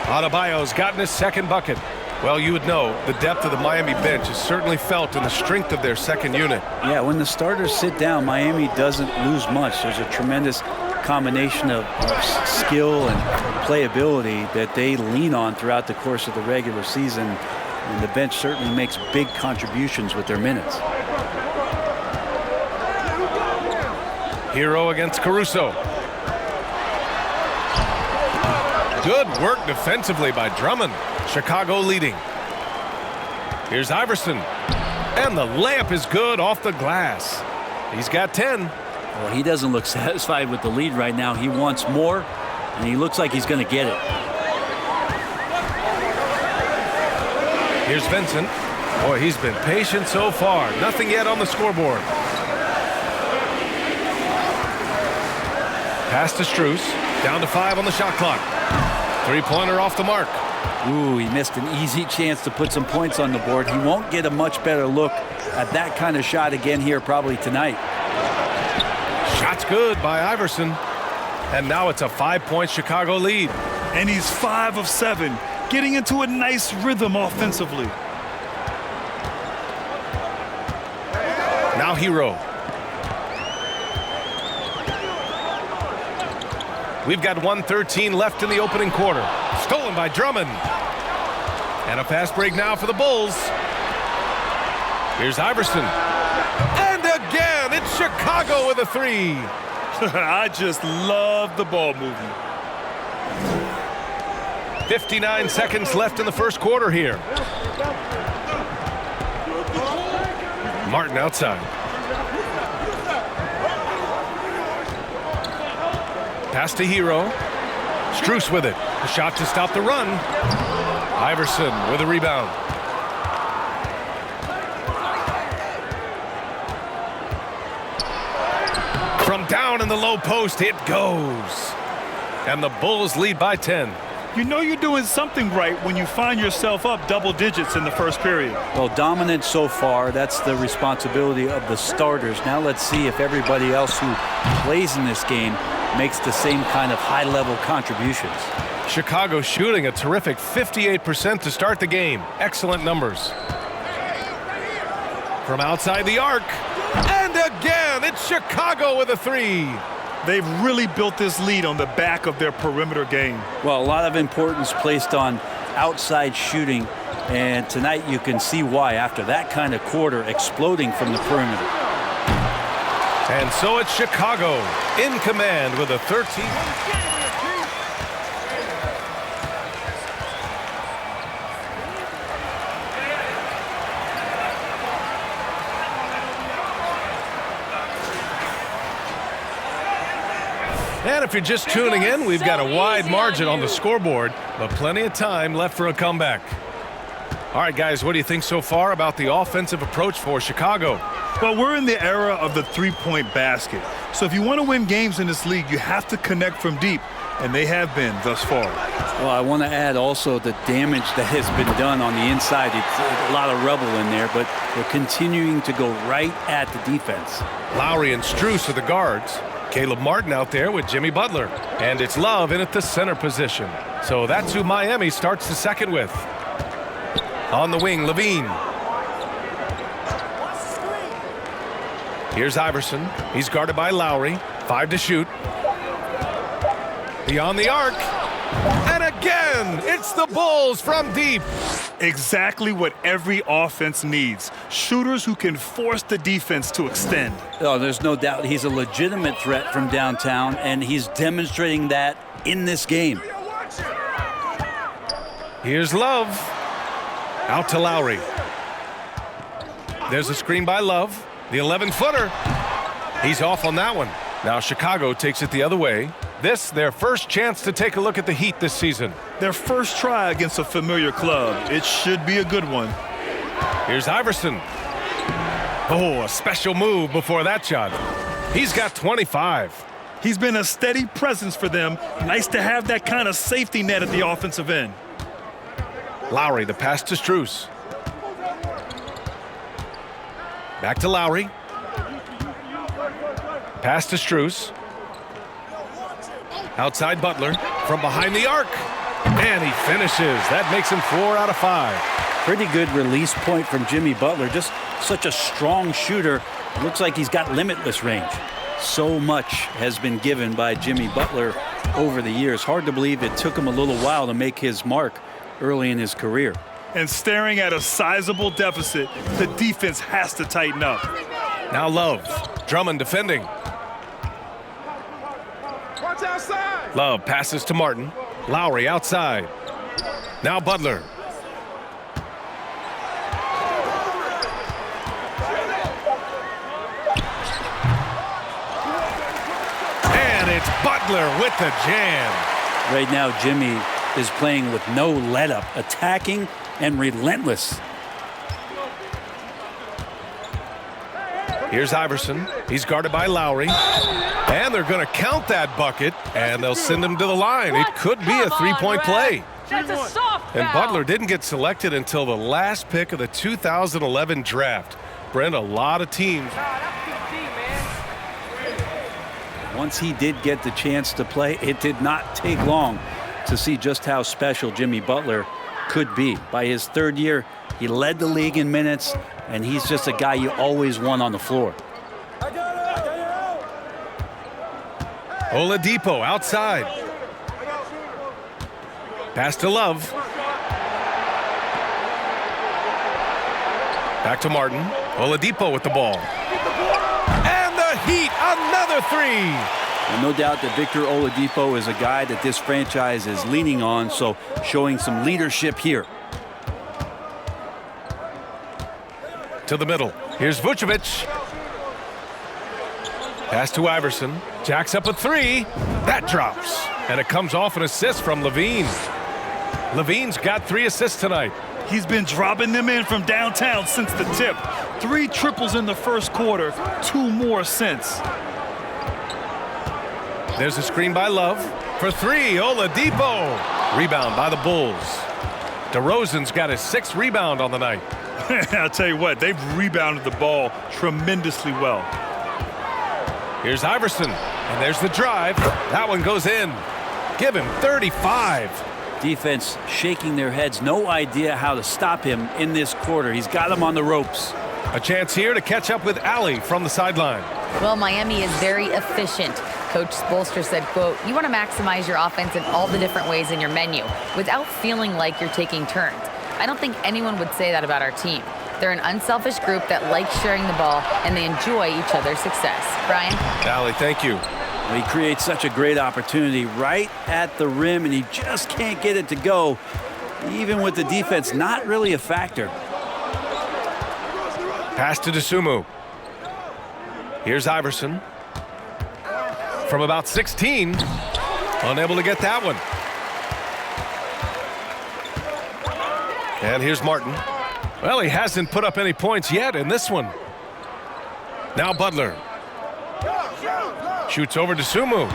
Adebayo's gotten his second bucket. Well, you would know the depth of the Miami bench is certainly felt in the strength of their second unit. Yeah, when the starters sit down, Miami doesn't lose much. There's a tremendous combination of skill and playability that they lean on throughout the course of the regular season. And the bench certainly makes big contributions with their minutes. Hero against Caruso. Good work defensively by Drummond. Chicago leading. Here's Iverson. And the layup is good off the glass. He's got 10. Well, he doesn't look satisfied with the lead right now. He wants more, and he looks like he's going to get it. Here's Vincent. Boy, he's been patient so far. Nothing yet on the scoreboard. Pass to Strus. Down to 5 on the shot clock. Three-pointer off the mark. Ooh, he missed an easy chance to put some points on the board. He won't get a much better look at that kind of shot again here probably tonight. Shot's good by Iverson. And now it's a 5-point Chicago lead. And he's 5 of 7, getting into a nice rhythm offensively. Now Hero. We've got 1:13 left in the opening quarter. Stolen by Drummond. And a fast break now for the Bulls. Here's Iverson. And again, it's Chicago with a 3. I just love the ball movement. 59 seconds left in the first quarter here. Martin outside. Pass to Hero. Strus with it. A shot to stop the run. Iverson with a rebound. From down in the low post, it goes. And the Bulls lead by 10. You know you're doing something right when you find yourself up double digits in the first period. Well, dominant so far. That's the responsibility of the starters. Now let's see if everybody else who plays in this game makes the same kind of high-level contributions. Chicago shooting a terrific 58% to start the game. Excellent numbers. From outside the arc. And again, it's Chicago with a 3. They've really built this lead on the back of their perimeter game. Well, a lot of importance placed on outside shooting, and tonight you can see why after that kind of quarter exploding from the perimeter. And so it's Chicago in command with a 13. And if you're just tuning in, we've got a wide margin on the scoreboard, but plenty of time left for a comeback. All right, guys, what do you think so far about the offensive approach for Chicago? Well, we're in the era of the three-point basket. So if you want to win games in this league, you have to connect from deep, and they have been thus far. Well, I want to add also the damage that has been done on the inside. It's a lot of rubble in there, but they're continuing to go right at the defense. Lowry and Strus are the guards. Caleb Martin out there with Jimmy Butler. And it's Love in at the center position. So that's who Miami starts the second with. On the wing, Levine. Here's Iverson. He's guarded by Lowry. 5 to shoot. Beyond the arc. And again, it's the Bulls from deep. Exactly what every offense needs. Shooters who can force the defense to extend. Oh, there's no doubt he's a legitimate threat from downtown, and he's demonstrating that in this game. Here's Love. Out to Lowry. There's a screen by Love. The 11-footer. He's off on that one. Now Chicago takes it the other way. This, their first chance to take a look at the Heat this season. Their first try against a familiar club. It should be a good one. Here's Iverson. Oh, a special move before that shot. He's got 25. He's been a steady presence for them. Nice to have that kind of safety net at the offensive end. Lowry, the pass to Strus. Back to Lowry. Pass to Strus. Outside Butler from behind the arc. And he finishes. That makes him 4 out of 5. Pretty good release point from Jimmy Butler. Just such a strong shooter. Looks like he's got limitless range. So much has been given by Jimmy Butler over the years. Hard to believe it took him a little while to make his mark early in his career. And staring at a sizable deficit, the defense has to tighten up. Now Love. Drummond defending. Love passes to Martin. Lowry outside. Now Butler. Butler with the jam. Right now, Jimmy is playing with no let-up, attacking and relentless. Here's Iverson. He's guarded by Lowry. And they're going to count that bucket, and they'll send him to the line. It could be a three-point play. That's a soft And foul. Butler didn't get selected until the last pick of the 2011 draft. Brent, a lot of teams. Once he did get the chance to play, it did not take long to see just how special Jimmy Butler could be. By his third year, he led the league in minutes, and he's just a guy you always want on the floor. Oladipo outside. Pass to Love. Back to Martin. Oladipo with the ball. And the Heat, another three. And no doubt that Victor Oladipo is a guy that this franchise is leaning on, so showing some leadership here. To the middle. Here's Vucevic. Pass to Iverson. Jacks up a three. That drops. And it comes off an assist from Levine. Levine's got 3 assists tonight. He's been dropping them in from downtown since the tip. 3 triples in the first quarter, 2 more since. There's a screen by Love. For 3, Oladipo. Rebound by the Bulls. DeRozan's got his 6th rebound on the night. I'll tell you what, they've rebounded the ball tremendously well. Here's Iverson, and there's the drive. That one goes in. Give him 35. Defense shaking their heads, no idea how to stop him in this quarter. He's got him on the ropes. A chance here to catch up with Allie from the sideline. Well, Miami is very efficient. Coach Spoelstra said, quote, "You want to maximize your offense in all the different ways in your menu without feeling like you're taking turns." I don't think anyone would say that about our team. They're an unselfish group that likes sharing the ball, and they enjoy each other's success. Brian? Allie, thank you. He creates such a great opportunity right at the rim, and he just can't get it to go, even with the defense not really a factor. Pass to DeSumo. Here's Iverson. From about 16. Unable to get that one. And here's Martin. Well, he hasn't put up any points yet in this one. Now Butler. Shoots over to Sumu.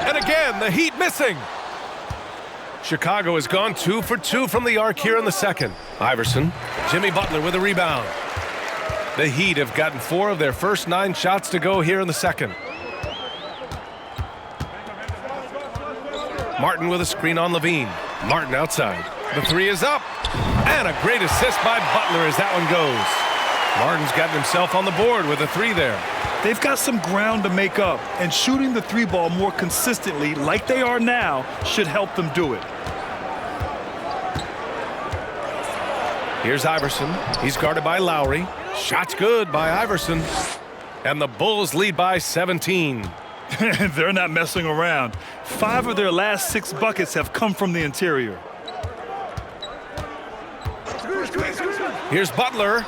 And again, the Heat missing. Chicago has gone 2 for 2 from the arc here in the second. Iverson. Jimmy Butler with a rebound. The Heat have gotten 4 of their first 9 shots to go here in the second. Martin with a screen on Levine. Martin outside. The 3 is up. And a great assist by Butler as that one goes. Martin's gotten himself on the board with a 3 there. They've got some ground to make up, and shooting the 3 ball more consistently, like they are now, should help them do it. Here's Iverson. He's guarded by Lowry. Shot's good by Iverson. And the Bulls lead by 17. They're not messing around. 5 of their last 6 buckets have come from the interior. Here's Butler.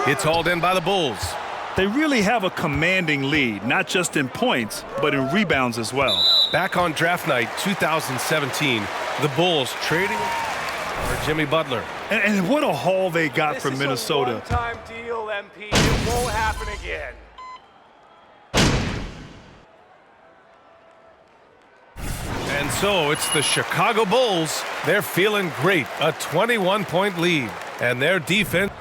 It's hauled in by the Bulls. They really have a commanding lead, not just in points, but in rebounds as well. Back on draft night 2017, the Bulls trading for Jimmy Butler. And what a haul they got from Minnesota. This is a one-time deal, MP. It won't happen again. And so it's the Chicago Bulls. They're feeling great. A 21-point lead. And their defense.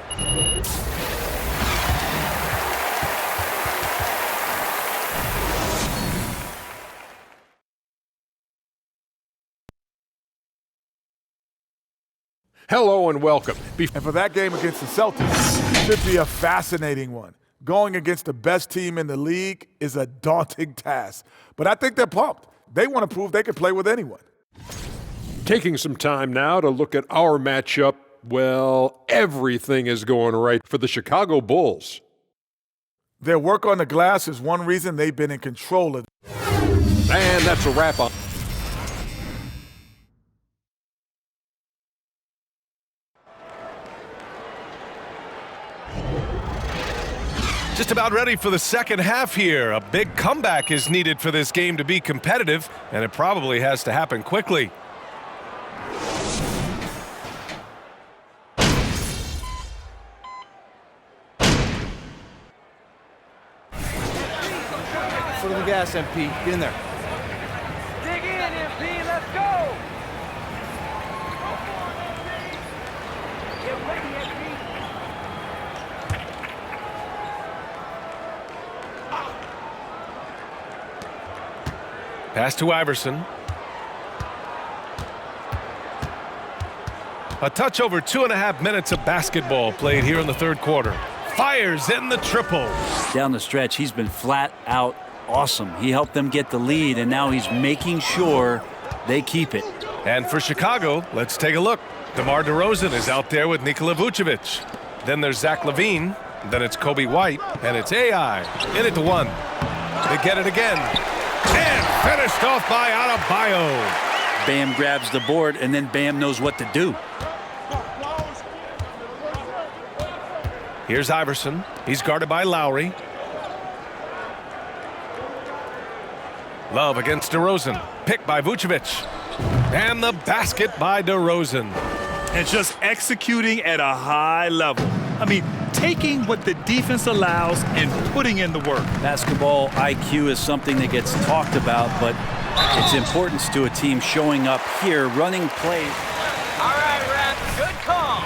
Hello and welcome. And for that game against the Celtics, should be a fascinating one. Going against the best team in the league is a daunting task. But I think they're pumped. They want to prove they can play with anyone. Taking some time now to look at our matchup. Well, everything is going right for the Chicago Bulls. Their work on the glass is one reason they've been in control of. And that's a wrap on. Just about ready for the second half here. A big comeback is needed for this game to be competitive, and it probably has to happen quickly. Foot on the gas, MP. Get in there. Dig in, MP. Let's go. Get ready, MP. Pass to Iverson. A touch over 2.5 minutes of basketball played here in the third quarter. Fires in the triple. Down the stretch, he's been flat out awesome. He helped them get the lead, and now he's making sure they keep it. And for Chicago, let's take a look. DeMar DeRozan is out there with Nikola Vucevic. Then there's Zach LaVine. Then it's Kobe White. And it's AI. In it to one. They get it again. And finished off by Adebayo. Bam grabs the board, and then Bam knows what to do. Here's Iverson. He's guarded by Lowry. Love against DeRozan. Picked by Vucevic. And the basket by DeRozan. And just executing at a high level. I mean, taking what the defense allows and putting in the work. Basketball IQ is something that gets talked about, but its importance to a team showing up here, running plays. All right, Ref. Good call.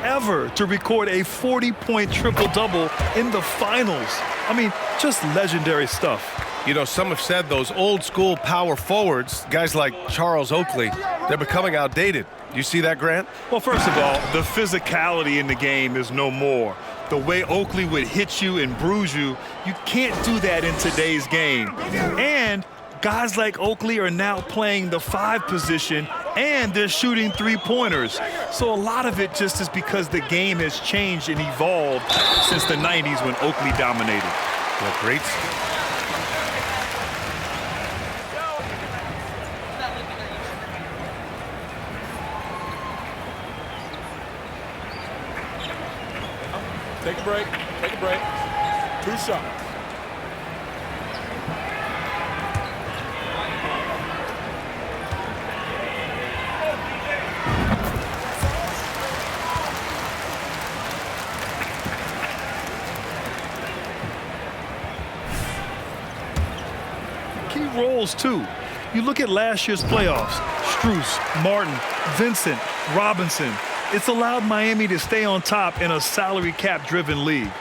Ever to record a 40-point triple-double in the finals. I mean, just legendary stuff. You know, some have said those old school power forwards, guys like Charles Oakley, they're becoming outdated. Do you see that, Grant? Well, first of all, the physicality in the game is no more. The way Oakley would hit you and bruise you, you can't do that in today's game. And guys like Oakley are now playing the 5 position, and they're shooting 3-pointers. So a lot of it just is because the game has changed and evolved since the 90s when Oakley dominated. Well, great. Take a break. Take a break. 2 shots. Key roles, too. You look at last year's playoffs. Strus, Martin, Vincent, Robinson. It's allowed Miami to stay on top in a salary cap-driven league.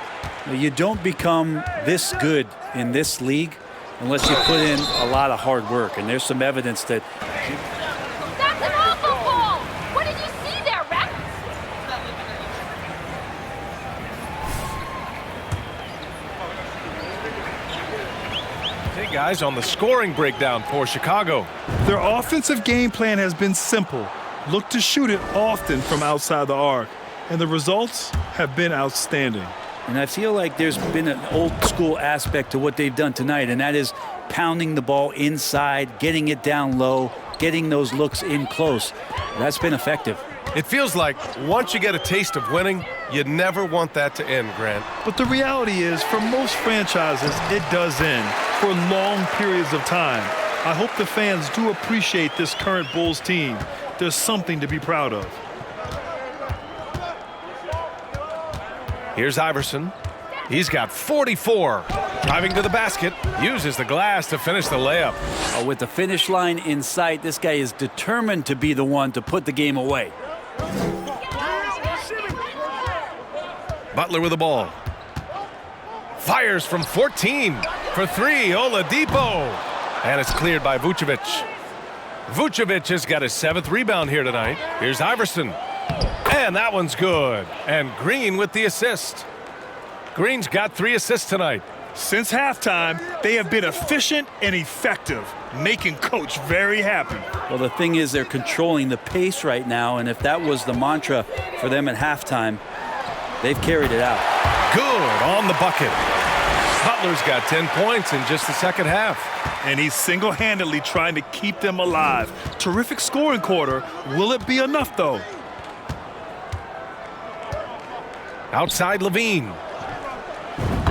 You don't become this good in this league unless you put in a lot of hard work. And there's some evidence that... That's an awful ball! What did you see there, Rex? Hey, guys, on the scoring breakdown for Chicago. Their offensive game plan has been simple. Look to shoot it often from outside the arc. And the results have been outstanding. And I feel like there's been an old school aspect to what they've done tonight, and that is pounding the ball inside, getting it down low, getting those looks in close. That's been effective. It feels like once you get a taste of winning, you never want that to end, Grant. But the reality is, for most franchises, it does end for long periods of time. I hope the fans do appreciate this current Bulls team. There's something to be proud of. Here's Iverson. He's got 44. Driving to the basket, uses the glass to finish the layup. With the finish line in sight, this guy is determined to be the one to put the game away. Butler with the ball. Fires from 14 for 3. Oladipo. And it's cleared by Vucevic. Vucevic has got his 7th rebound here tonight. Here's Iverson. And that one's good. And Green with the assist. Green's got 3 assists tonight. Since halftime, they have been efficient and effective. making Coach very happy. Well, the thing is they're controlling the pace right now, and if that was the mantra for them at halftime, they've carried it out. Good on the bucket. Butler's got 10 points in just the second half. And he's single-handedly trying to keep them alive. Terrific scoring quarter. Will it be enough, though? Outside Levine.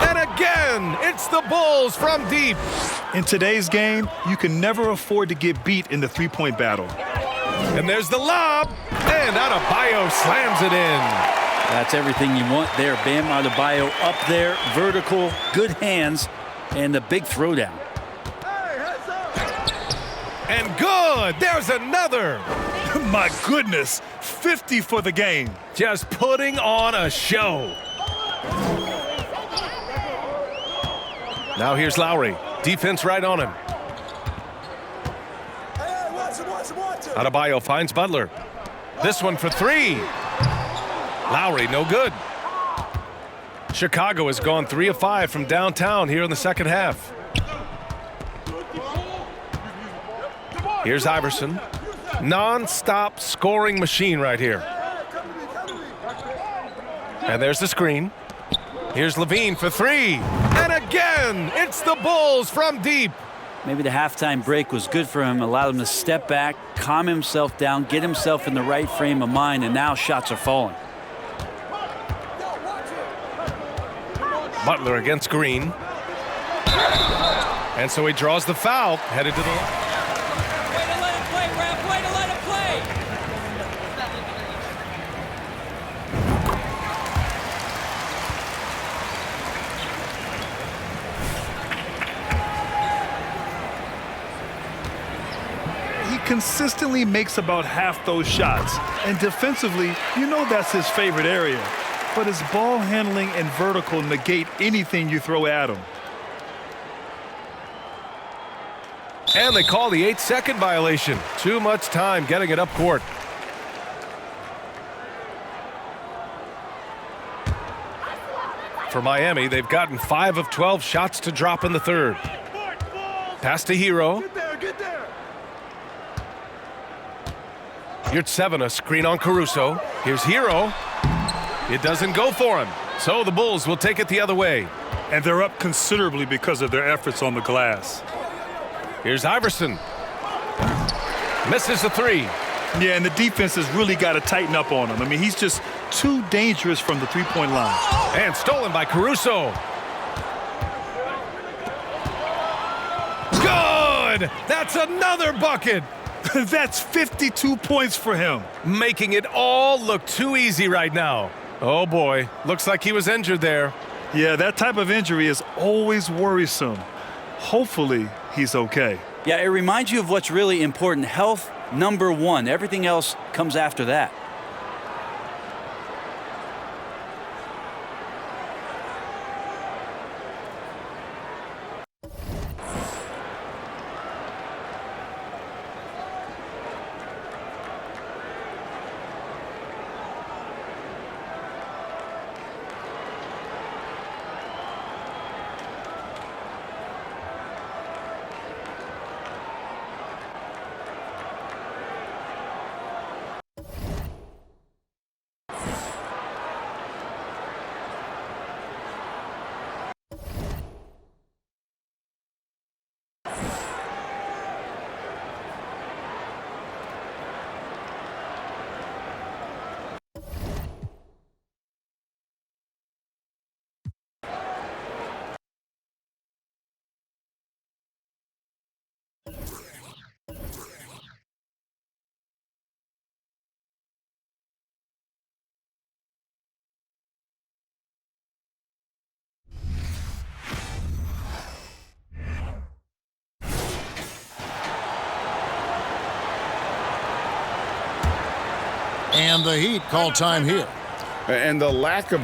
And again, it's the Bulls from deep. In today's game, you can never afford to get beat in the three-point battle. And there's the lob. And Adebayo slams it in. That's everything you want there. Bam Adebayo up there, vertical, good hands, and the big throwdown. And good. There's another. My goodness, 50 for the game. Just putting on a show. Now here's Lowry. Defense right on him. Adebayo finds Butler. This one for three. Lowry, no good. Chicago has gone 3 of 5 from downtown here in the second half. Here's Iverson. Non-stop scoring machine right here. And there's the screen. Here's Levine for three. And again, it's the Bulls from deep. Maybe the halftime break was good for him, allowed him to step back, calm himself down, get himself in the right frame of mind, and now shots are falling. Butler against Green. And so he draws the foul, headed to the line. Way to let him play, ref. Way to let him He consistently makes about half those shots. And defensively, you know that's his favorite area. But his ball handling and vertical negate anything you throw at him. And they call the 8-second violation. Too much time getting it up court. For Miami, they've gotten 5 of 12 shots to drop in the third. Pass to Hero. Yurtsevena screen on Caruso. Here's Hero. It doesn't go for him. So the Bulls will take it the other way. And they're up considerably because of their efforts on the glass. Here's Iverson. Misses the three. Yeah, and the defense has really got to tighten up on him. I mean, he's just too dangerous from the three-point line. And stolen by Caruso. Good! That's another bucket. That's 52 points for him. Making it all look too easy right now. Oh boy, looks like he was injured there. Yeah, that type of injury is always worrisome. Hopefully, he's okay. Yeah, it reminds you of what's really important. Health, number one. Everything else comes after that. And the Heat call time here. And the lack of...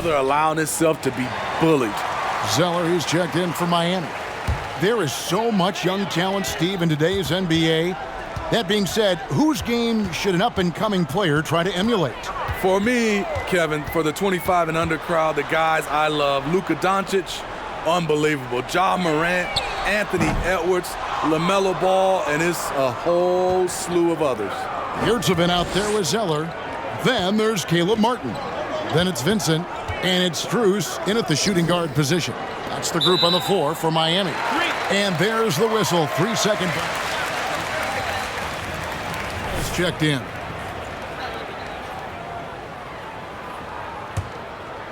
They're allowing itself to be bullied. Zeller, who's checked in for Miami. There is so much young talent, Steve, in today's NBA. That being said, whose game should an up-and-coming player try to emulate? For me, Kevin, for the 25 and under crowd, the guys I love, Luka Doncic, unbelievable. Ja Morant, Anthony Edwards, LaMelo Ball, and it's a whole slew of others. Yurtsevin out there with Zeller. Then there's Caleb Martin. Then it's Vincent, and it's Strus in at the shooting guard position. That's the group on the floor for Miami. And there's the whistle, 3-second. It's checked in.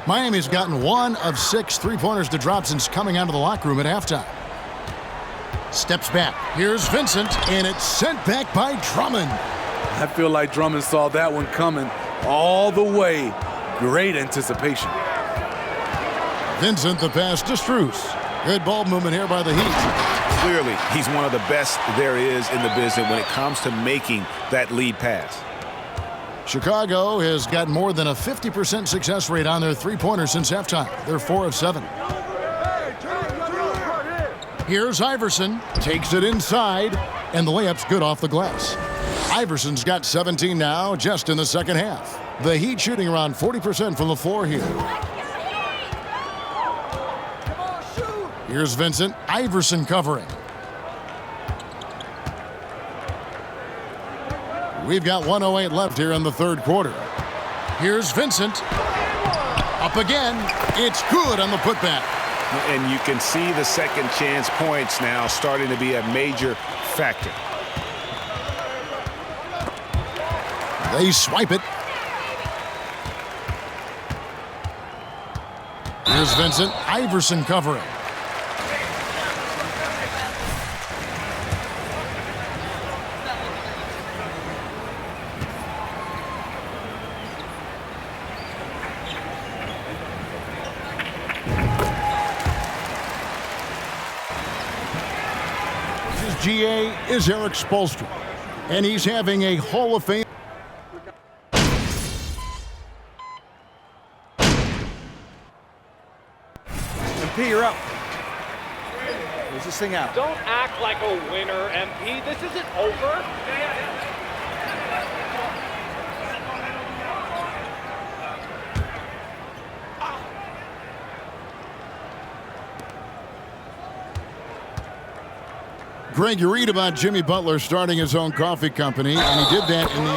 Miami's gotten 1 of 6 three-pointers to drop since coming out of the locker room at halftime. Steps back. Here's Vincent, and it's sent back by Drummond. I feel like Drummond saw that one coming all the way. Great anticipation. Vincent, the pass to Strus. Good ball movement here by the Heat. Clearly, he's one of the best there is in the business when it comes to making that lead pass. Chicago has got more than a 50% success rate on their three-pointers since halftime. They're 4 of 7. Here's Iverson. Takes it inside, and the layup's good off the glass. Iverson's got 17 now, just in the second half. The Heat shooting around 40% from the floor here. Here's Vincent. Iverson covering. We've got 1:08 left here in the third quarter. Here's Vincent. Up again. It's good on the putback. And you can see the second chance points now starting to be a major factor. They swipe it. Here's Vincent. Iverson covering. GA is Eric Spoelstra, and he's having a Hall of Fame. MP, you're up. Close this thing out. Don't act like a winner, MP. This isn't over. Greg, you read about Jimmy Butler starting his own coffee company, and he did that in the...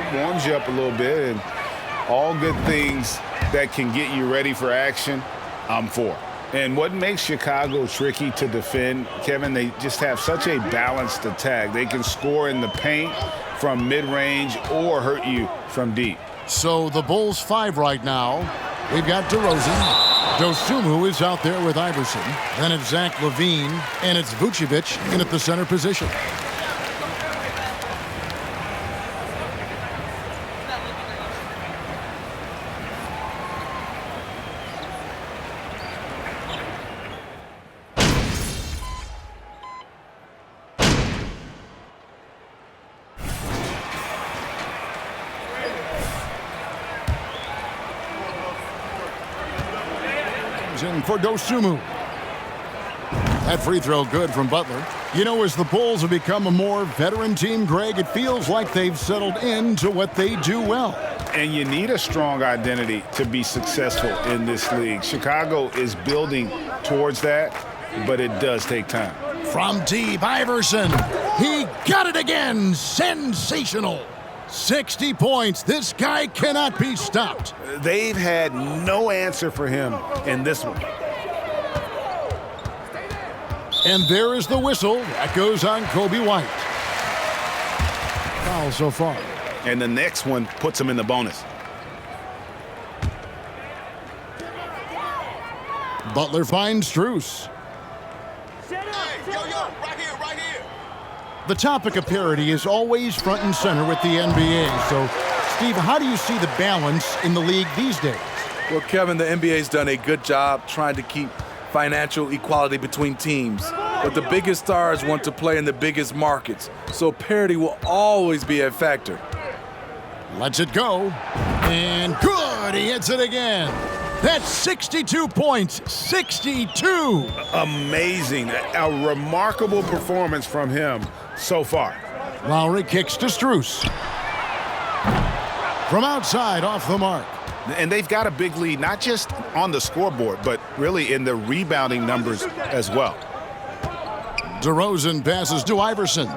It warms you up a little bit, and all good things that can get you ready for action, I'm for. And what makes Chicago tricky to defend, Kevin, they just have such a balanced attack. They can score in the paint from mid-range or hurt you from deep. So the Bulls 5 right now. We've got DeRozan. Dosunmu is out there with Iverson. Then it's Zach LaVine, and it's Vucevic in at the center position. In for Dosunmu. That free throw good from Butler. You know, as the Bulls have become a more veteran team, Greg, it feels like they've settled into what they do well. And you need a strong identity to be successful in this league. Chicago is building towards that, but it does take time. From deep, Iverson. He got it again. Sensational. 60 points. This guy cannot be stopped. They've had no answer for him in this one. And there is the whistle. That goes on Kobe White. Foul so far. And the next one puts him in the bonus. Butler finds Strus. The topic of parity is always front and center with the NBA. So, Steve, how do you see the balance in the league these days? Well, Kevin, the NBA's done a good job trying to keep financial equality between teams. But the biggest stars want to play in the biggest markets. So parity will always be a factor. Lets it go. And good. He hits it again. That's 62 points. 62. Amazing. A remarkable performance from him so far. Lowry kicks to Strus. From outside, off the mark. And they've got a big lead, not just on the scoreboard, but really in the rebounding numbers as well. DeRozan passes to Iverson.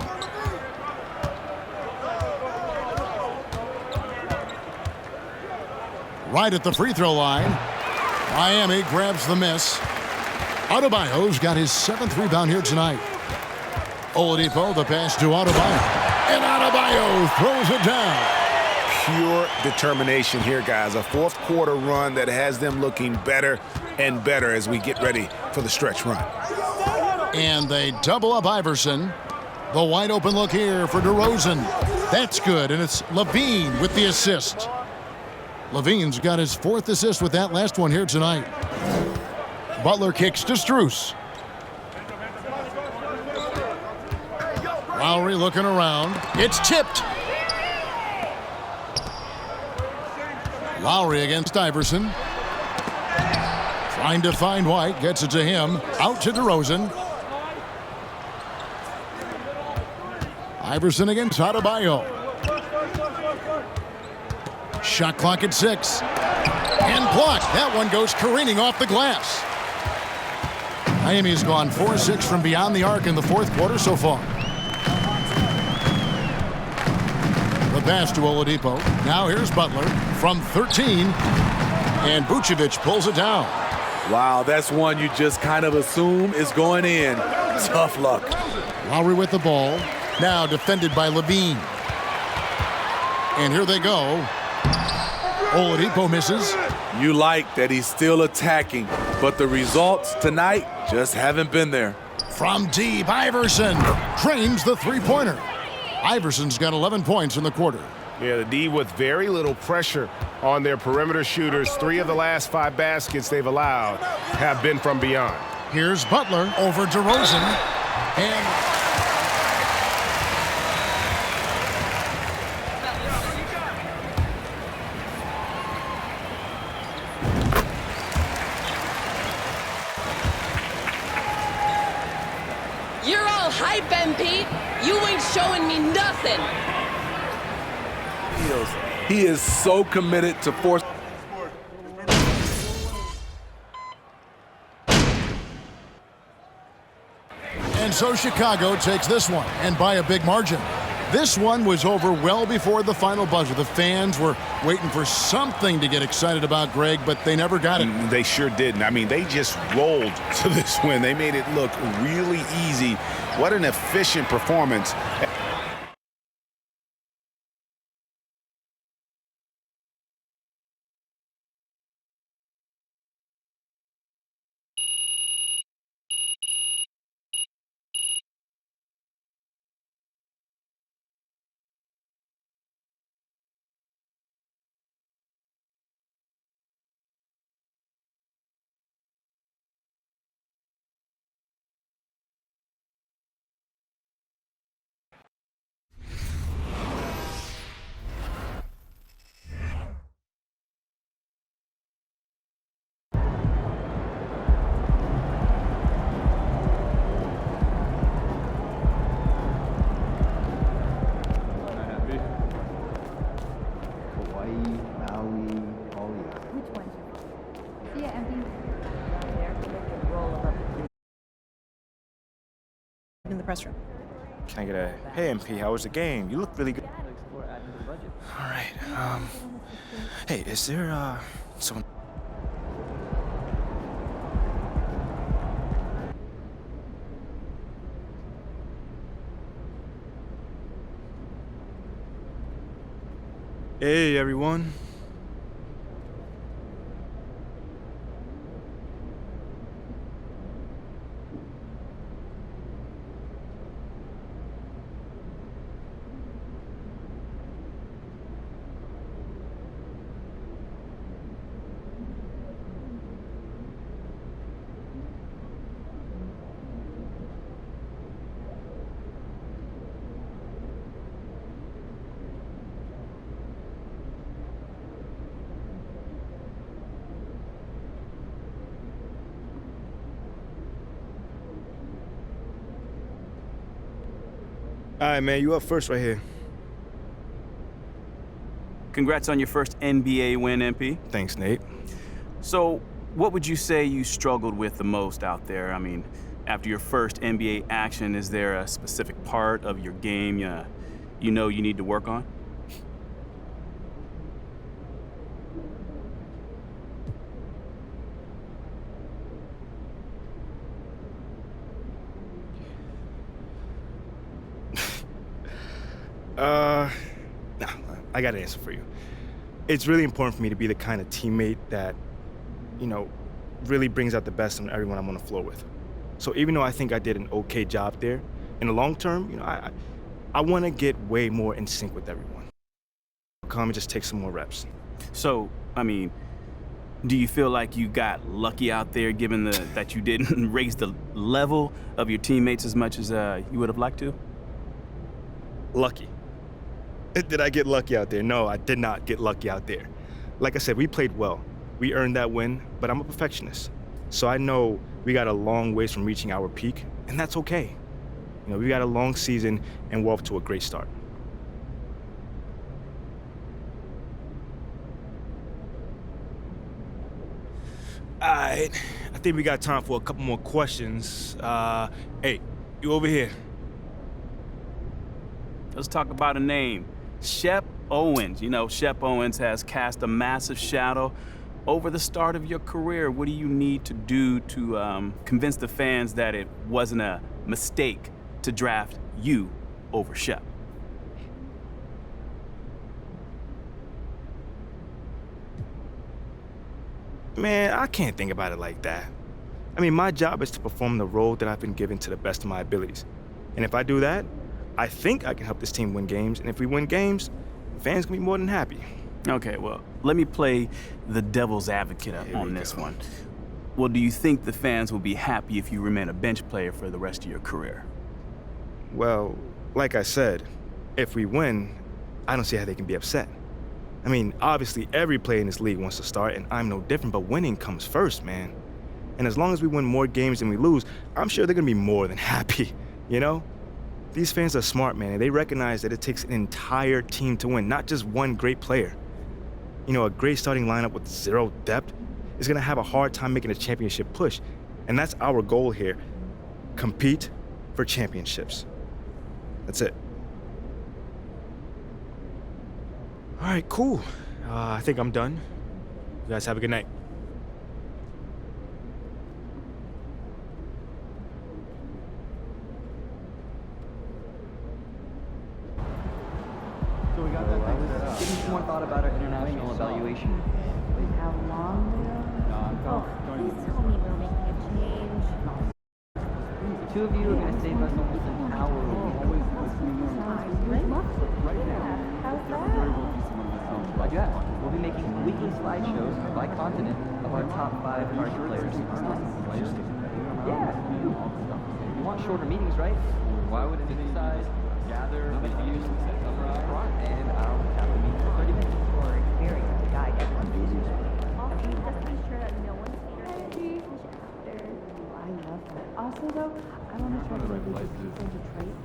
Right at the free throw line. Miami grabs the miss. Adebayo's got his 7th rebound here tonight. Oladipo, the pass to Adebayo. And Adebayo throws it down. Pure determination here, guys. A fourth quarter run that has them looking better and better as we get ready for the stretch run. And they double up Iverson. The wide open look here for DeRozan. That's good, and it's Levine with the assist. Levine's got his 4th assist with that last one here tonight. Butler kicks to Strus. Lowry looking around. It's tipped. Lowry against Iverson. Trying to find White. Gets it to him. Out to DeRozan. Iverson against Adebayo. Shot clock at 6. And blocked. That one goes careening off the glass. Miami's gone 4-6 from beyond the arc in the 4th quarter so far. The pass to Oladipo. Now here's Butler from 13. And Vucevic pulls it down. Wow, that's one you just kind of assume is going in. Tough luck. Lowry with the ball. Now defended by Levine. And here they go. Oladipo misses. You like that he's still attacking, but the results tonight just haven't been there. From deep, Iverson drains the three-pointer. Iverson's got 11 points in the quarter. Yeah, the D with very little pressure on their perimeter shooters. 3 of the last 5 baskets they've allowed have been from beyond. Here's Butler over DeRozan. And you're all hype, MP. You ain't showing me nothing. He is so committed to force. And so Chicago takes this one, and by a big margin. This one was over well before the final buzzer. The fans were waiting for something to get excited about, Greg, but they never got it. They sure didn't. I mean, they just rolled to this win. They made it look really easy. What an efficient performance. In the press room. Can I get a hey MP? How was the game? You look really good. All right. Hey, is there someone? Hey everyone. All right, man, you up first right here. Congrats on your first NBA win, MP. Thanks, Nate. So, what would you say you struggled with the most out there? I mean, after your first NBA action, is there a specific part of your game you know you need to work on? Nah, I got an answer for you. It's really important for me to be the kind of teammate that, really brings out the best in everyone I'm on the floor with. So even though I think I did an okay job there, in the long term, I want to get way more in sync with everyone. Come and just take some more reps. So, I mean, do you feel like you got lucky out there given that you didn't raise the level of your teammates as much as you would have liked to? Lucky. Did I get lucky out there? No, I did not get lucky out there. Like I said, we played well. We earned that win, but I'm a perfectionist. So I know we got a long ways from reaching our peak, and that's okay. We got a long season, and we're off to a great start. All right, I think we got time for a couple more questions. Hey, you over here. Let's talk about a name. Shep Owens. Shep Owens has cast a massive shadow over the start of your career. What do you need to do to convince the fans that it wasn't a mistake to draft you over Shep? Man, I can't think about it like that. I mean, my job is to perform the role that I've been given to the best of my abilities. And if I do that, I think I can help this team win games. And if we win games, fans can be more than happy. Okay, well, let me play the devil's advocate on this one. Well, do you think the fans will be happy if you remain a bench player for the rest of your career? Well, like I said, if we win, I don't see how they can be upset. I mean, obviously, every player in this league wants to start, and I'm no different, but winning comes first, man. And as long as we win more games than we lose, I'm sure they're gonna be more than happy, These fans are smart, man, and they recognize that it takes an entire team to win, not just one great player. A great starting lineup with zero depth is gonna have a hard time making a championship push. And that's our goal here. Compete for championships. That's it. All right, cool. I think I'm done. You guys have a good night. So we got that thing set up. Give me some more thought about our international evaluation. How long ago? Please tell me we're making a change. The two of you are going to save us almost an hour a week. Right now. How's that? Glad you asked. We'll be making weekly slideshows by continent of our top 5 target players. Yeah. You want shorter meetings, right? Why would it decide, gather, interviews, summarize, and I'll have the meeting for 30 minutes. For experience to guide everyone. Also, just be sure that no one's here. I love that. Also, though, I want to try to make these people in Detroit.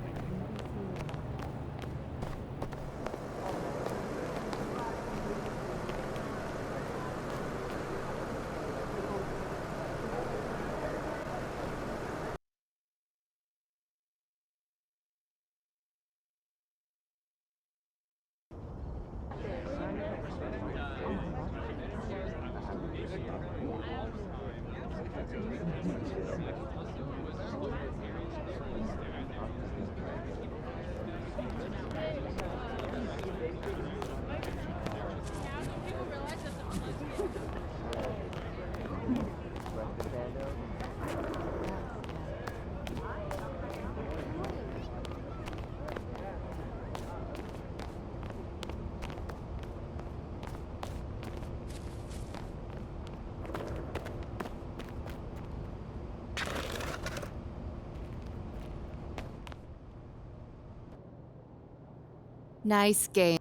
Nice game.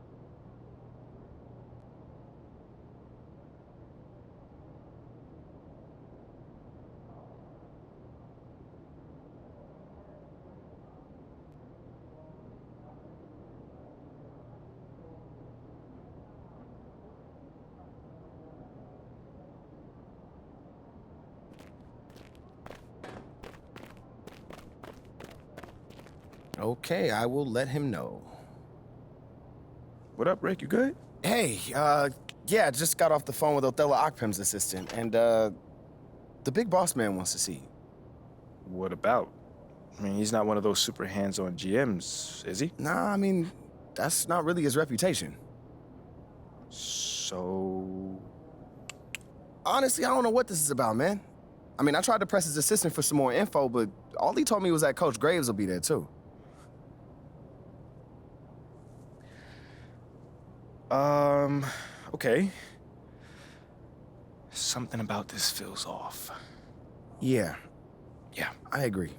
Okay, I will let him know. What up, Rick? You good? Hey, yeah, just got off the phone with Othello Akpem's assistant, and, the big boss man wants to see you. What about? I mean, he's not one of those super hands-on GMs, is he? Nah, I mean, that's not really his reputation. So... Honestly, I don't know what this is about, man. I mean, I tried to press his assistant for some more info, but all he told me was that Coach Graves will be there, too. Okay. Something about this feels off. Yeah. Yeah. I agree.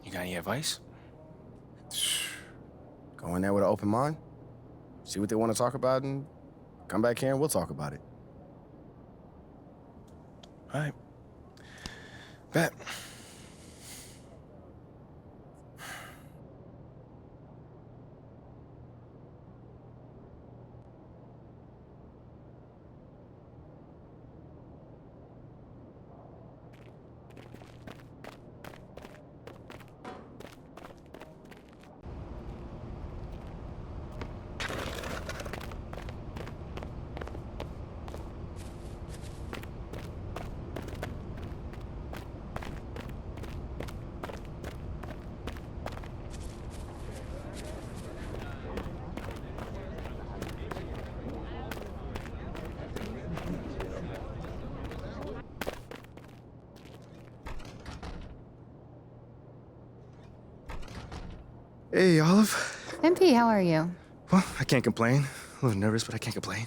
You got any advice? Go in there with an open mind, see what they want to talk about, and come back here and we'll talk about it. All right. Bet. Hey, Olive. MP, how are you? Well, I can't complain. A little nervous, but I can't complain.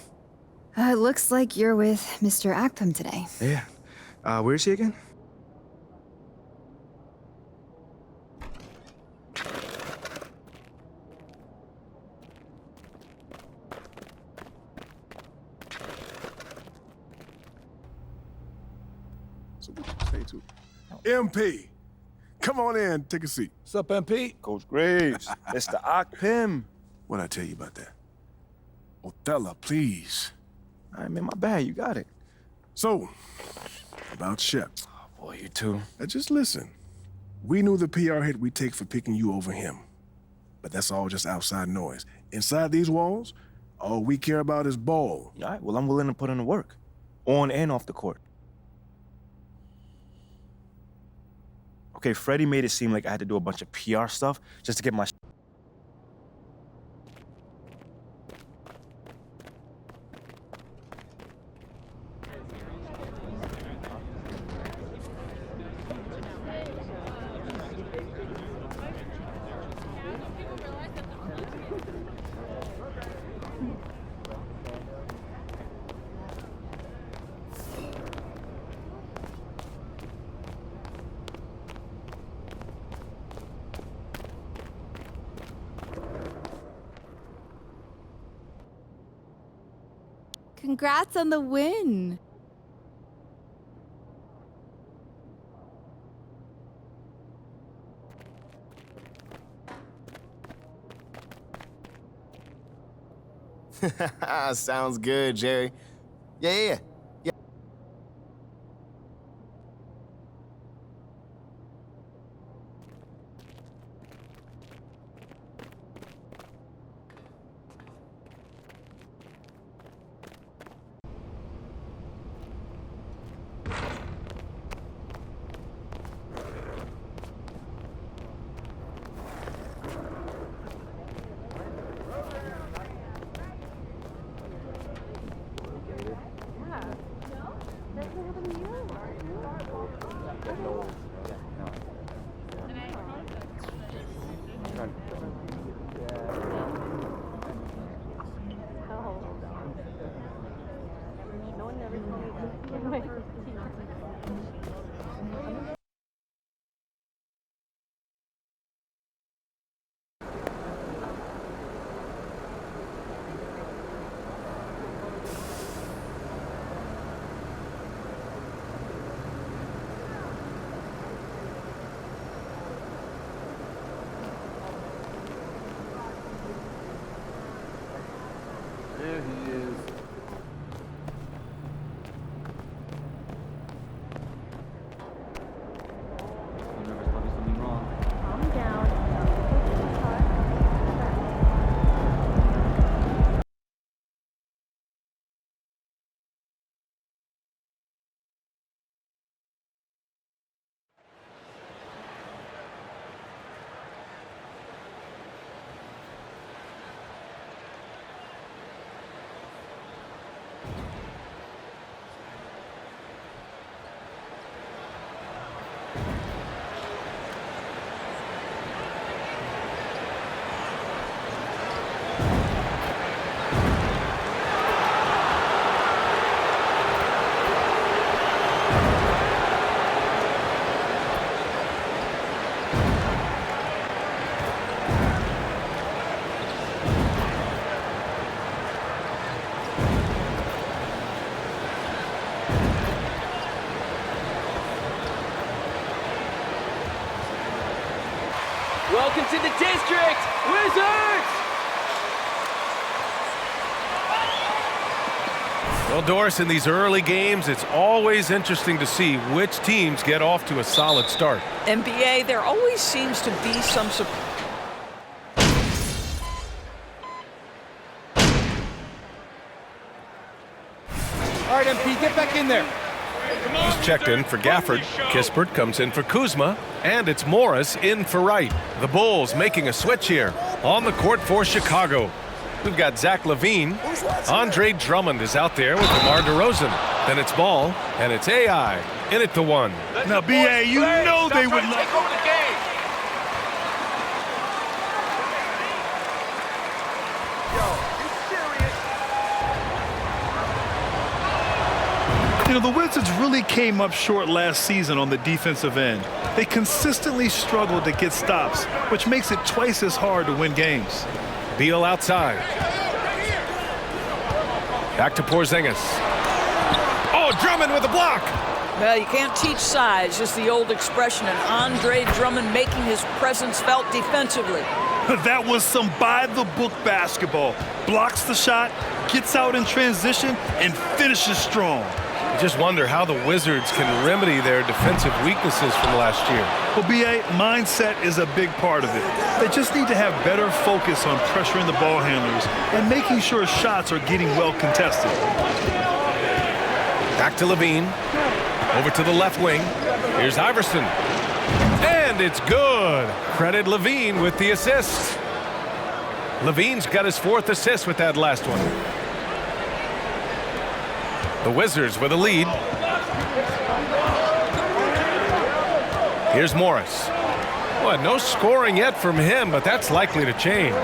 It looks like you're with Mr. Akpem today. Yeah. Where is he again? So what you say to MP? Come on in, take a seat. What's up, MP? Coach Graves, Mr. Akpem. What'd I tell you about that? Othello, please. I'm in my bag, you got it. So, about Shep. Oh, boy, you too. Now just listen. We knew the PR hit we'd take for picking you over him. But that's all just outside noise. Inside these walls, all we care about is ball. All right, well, I'm willing to put in the work. On and off the court. Okay, Freddie made it seem like I had to do a bunch of PR stuff just to get my Congrats on the win. Sounds good, Jerry. Yeah. There he is. Welcome to the district, Wizards! Well, Doris, in these early games, it's always interesting to see which teams get off to a solid start. NBA, there always seems to be some surprise. All right, MP, get back in there. He's checked in for Gafford. Kispert comes in for Kuzma. And it's Morris in for Wright. The Bulls making a switch here. On the court for Chicago. We've got Zach LaVine. Andre Drummond is out there with DeMar DeRozan. Then it's Ball, and it's AI in at the one. Now, BA, you know they would take over the game. You know, the Wizards really came up short last season on the defensive end. They consistently struggled to get stops, which makes it twice as hard to win games. Beal outside. Back to Porzingis. Oh, Drummond with a block. Well, you can't teach size, just the old expression, and Andre Drummond making his presence felt defensively. That was some by-the-book basketball. Blocks the shot, gets out in transition, and finishes strong. I just wonder how the Wizards can remedy their defensive weaknesses from last year. Well, BA, mindset is a big part of it. They just need to have better focus on pressuring the ball handlers and making sure shots are getting well contested. Back to LaVine. Over to the left wing. Here's Iverson. And it's good. Credit LaVine with the assist. LaVine's got his 4th assist with that last one. The Wizards with a lead. Here's Morris. Well, no scoring yet from him, but that's likely to change.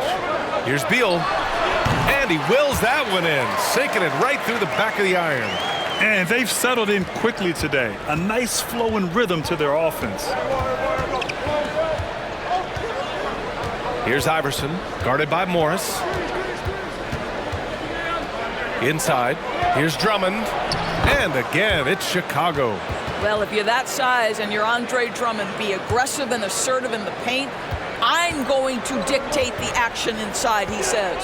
Here's Beal. And he wills that one in, sinking it right through the back of the iron. And they've settled in quickly today. A nice flow and rhythm to their offense. Here's Iverson, guarded by Morris. Inside, here's Drummond. And again, it's Chicago. Well, if you're that size and you're Andre Drummond, be aggressive and assertive in the paint. I'm going to dictate the action inside, he says.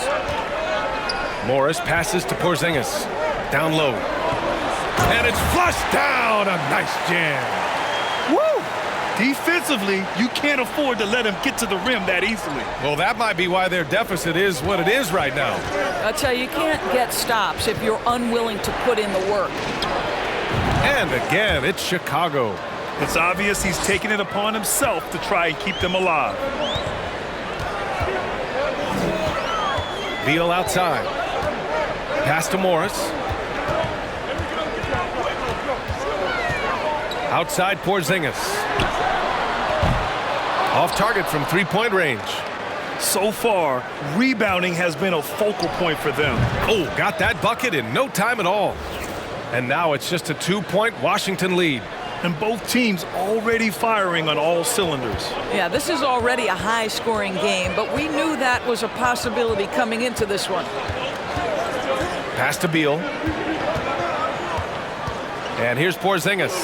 Morris passes to Porzingis. Down low. And it's flushed down. A nice jam. Woo! Defensively, you can't afford to let him get to the rim that easily. Well, that might be why their deficit is what it is right now. I tell you, you can't get stops if you're unwilling to put in the work. And again, it's Chicago. It's obvious he's taking it upon himself to try and keep them alive. Beal outside. Pass to Morris. Outside Porzingis. Off target from three-point range. So far, rebounding has been a focal point for them. Oh, got that bucket in no time at all. And now it's just a 2-point Washington lead. And both teams already firing on all cylinders. Yeah, this is already a high-scoring game, but we knew that was a possibility coming into this one. Pass to Beal. And here's Porzingis.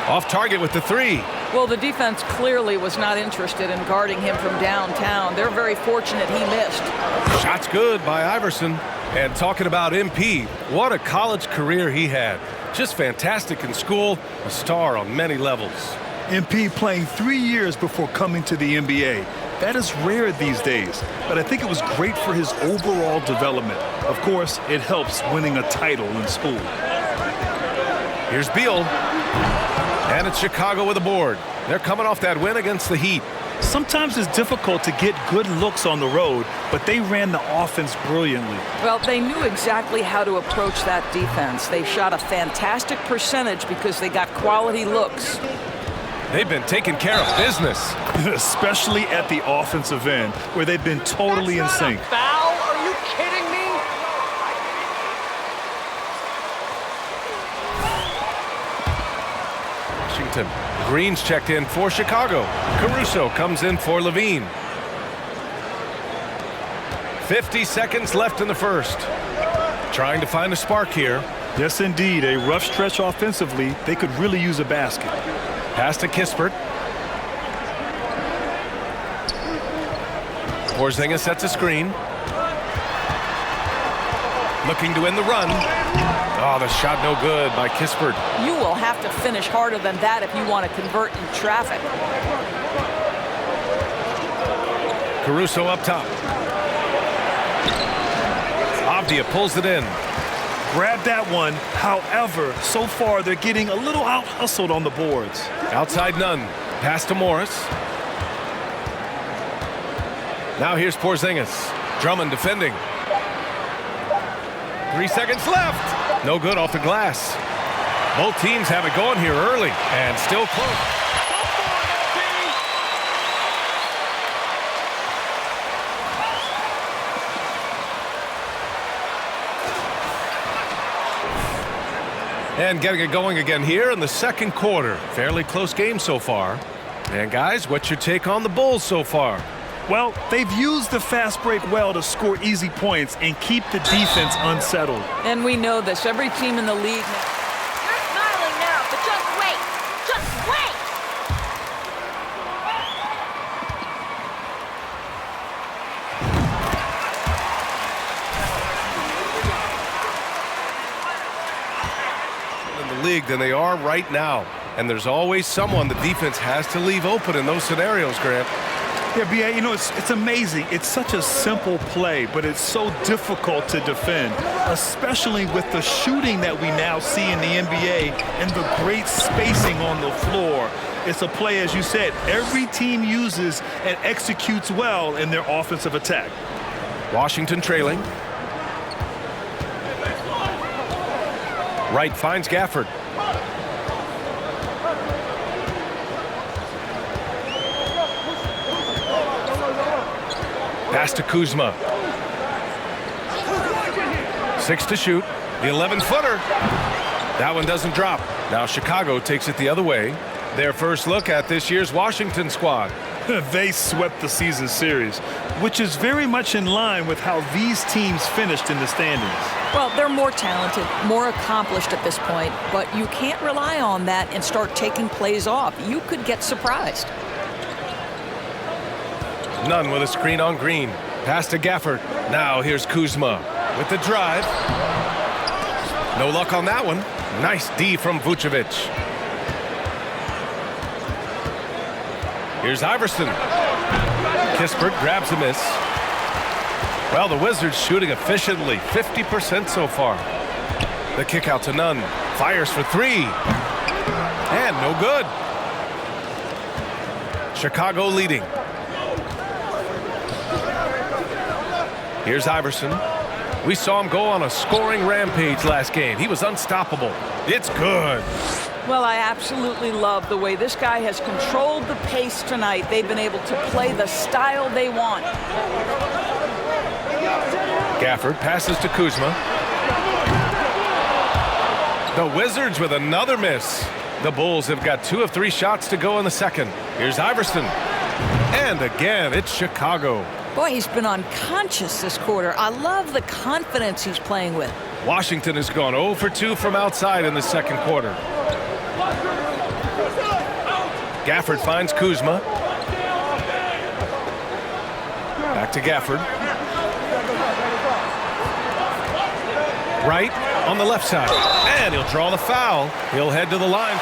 Off target with the three. Well, the defense clearly was not interested in guarding him from downtown. They're very fortunate he missed. Shot's good by Iverson. And talking about MP, what a college career he had. Just fantastic in school, a star on many levels. MP playing 3 years before coming to the NBA. That is rare these days, but I think it was great for his overall development. Of course, it helps winning a title in school. Here's Beal. And it's Chicago with a board. They're coming off that win against the Heat. Sometimes it's difficult to get good looks on the road, but they ran the offense brilliantly. Well, they knew exactly how to approach that defense. They shot a fantastic percentage because they got quality looks. They've been taking care of business. Especially at the offensive end, where they've been totally in sync. Foul? Are you kidding me? Washington. Green's checked in for Chicago. Caruso comes in for LaVine. 50 seconds left in the first. Trying to find a spark here. Yes, indeed. A rough stretch offensively. They could really use a basket. Pass to Kispert. Porzingis sets a screen. Looking to win the run. Oh, the shot no good by Kispert. You will have to finish harder than that if you want to convert in traffic. Caruso up top. Avdia pulls it in. Grab that one. However, so far they're getting a little out-hustled on the boards. Outside Nunn. Pass to Morris. Now here's Porzingis. Drummond defending. 3 seconds left. No good off the glass. Both teams have it going here early and still close. And getting it going again here in the second quarter. Fairly close game so far. And guys, what's your take on the Bulls so far? Well, they've used the fast break well to score easy points and keep the defense unsettled. And we know this. Every team in the league. You're smiling now, but just wait. Just wait. In the league than they are right now. And there's always someone the defense has to leave open in those scenarios, Grant. Yeah, B.A., you know, it's amazing. It's such a simple play, but it's so difficult to defend, especially with the shooting that we now see in the NBA and the great spacing on the floor. It's a play, as you said, every team uses and executes well in their offensive attack. Washington trailing. Wright finds Gafford. Pass to Kuzma. 6 to shoot. The 11-footer. That one doesn't drop. Now Chicago takes it the other way. Their first look at this year's Washington squad. They swept the season series, which is very much in line with how these teams finished in the standings. Well, they're more talented, more accomplished at this point, but you can't rely on that and start taking plays off. You could get surprised. Nunn with a screen on Green. Pass to Gafford. Now here's Kuzma with the drive. No luck on that one. Nice D from Vucevic. Here's Iverson. Kispert grabs a miss. Well, the Wizards shooting efficiently. 50% so far. The kick out to Nunn. Fires for 3. And no good. Chicago leading. Here's Iverson. We saw him go on a scoring rampage last game. He was unstoppable. It's good. Well, I absolutely love the way this guy has controlled the pace tonight. They've been able to play the style they want. Gafford passes to Kuzma. The Wizards with another miss. The Bulls have got 2 of 3 shots to go in the second. Here's Iverson. And again, it's Chicago. Boy, he's been unconscious this quarter. I love the confidence he's playing with. Washington has gone 0 for 2 from outside in the second quarter. Gafford finds Kuzma. Back to Gafford. Wright on the left side. And he'll draw the foul. He'll head to the line.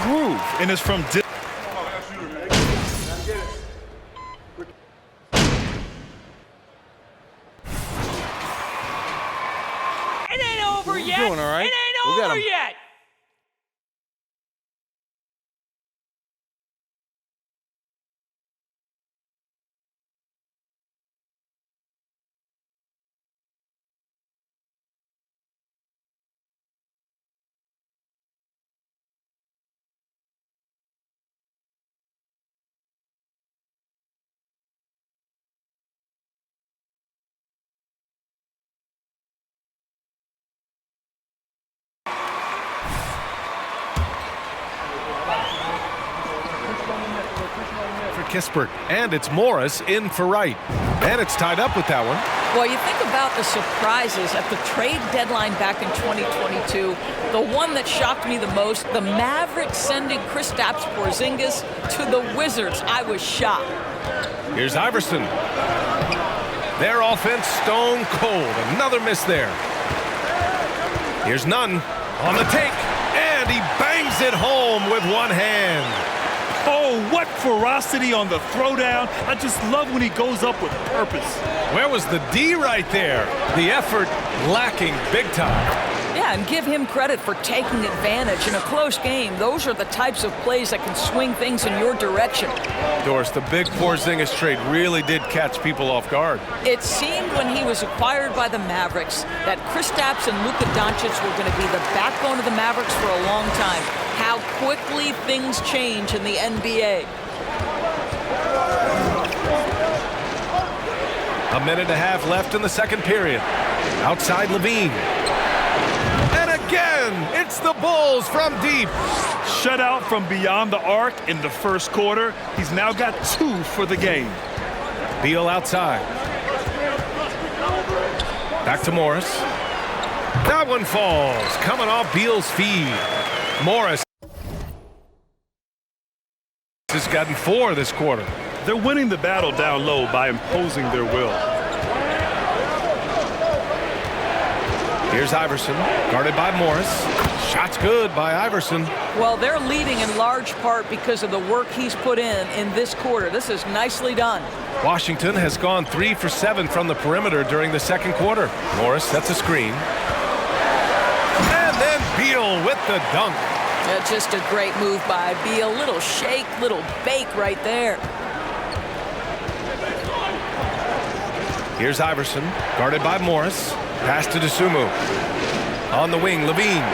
Groove, and it's from It ain't over yet. Doing all right. It ain't over yet. Kispert, and it's Morris in for right. And it's tied up with that one. Well, you think about the surprises at the trade deadline back in 2022. The one that shocked me the most, the Mavericks sending Kristaps Porzingis to the Wizards. I was shocked. Here's Iverson. Their offense stone cold. Another miss there. Here's Nunn on the take, and he bangs it home with one hand. Oh, what ferocity on the throwdown. I just love when he goes up with purpose. Where was the D right there? The effort lacking big time. Yeah, and give him credit for taking advantage in a close game. Those are the types of plays that can swing things in your direction. Doris, the big Porzingis trade really did catch people off guard. It seemed when he was acquired by the Mavericks that Kristaps and Luka Doncic were going to be the backbone of the Mavericks for a long time. How quickly things change in the NBA. A minute and a half left in the second period. Outside Levine. And again, it's the Bulls from deep. Shut out from beyond the arc in the first quarter. He's now got 2 for the game. Beal outside. Back to Morris. That one falls, coming off Beal's feed. Morris has gotten 4 this quarter. They're winning the battle down low by imposing their will. Here's Iverson, guarded by Morris. Shot's good by Iverson. Well, they're leading in large part because of the work he's put in this quarter. This is nicely done. Washington has gone 3 for 7 from the perimeter during the second quarter. Morris sets a screen. And then Beal with the dunk. Yeah, just a great move by Beal. Little shake, little bake right there. Here's Iverson, guarded by Morris. Pass to Dosunmu. On the wing, Levine.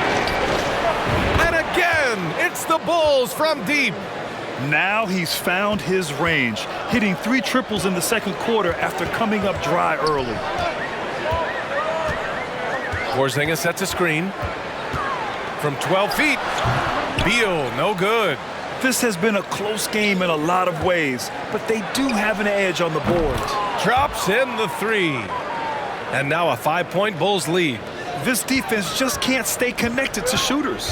And again, it's the Bulls from deep. Now he's found his range, hitting 3 triples in the second quarter after coming up dry early. Porzingis sets a screen. From 12 feet. Beal, no good. This has been a close game in a lot of ways, but they do have an edge on the boards. Drops in the 3. And now a 5-point Bulls lead. This defense just can't stay connected to shooters.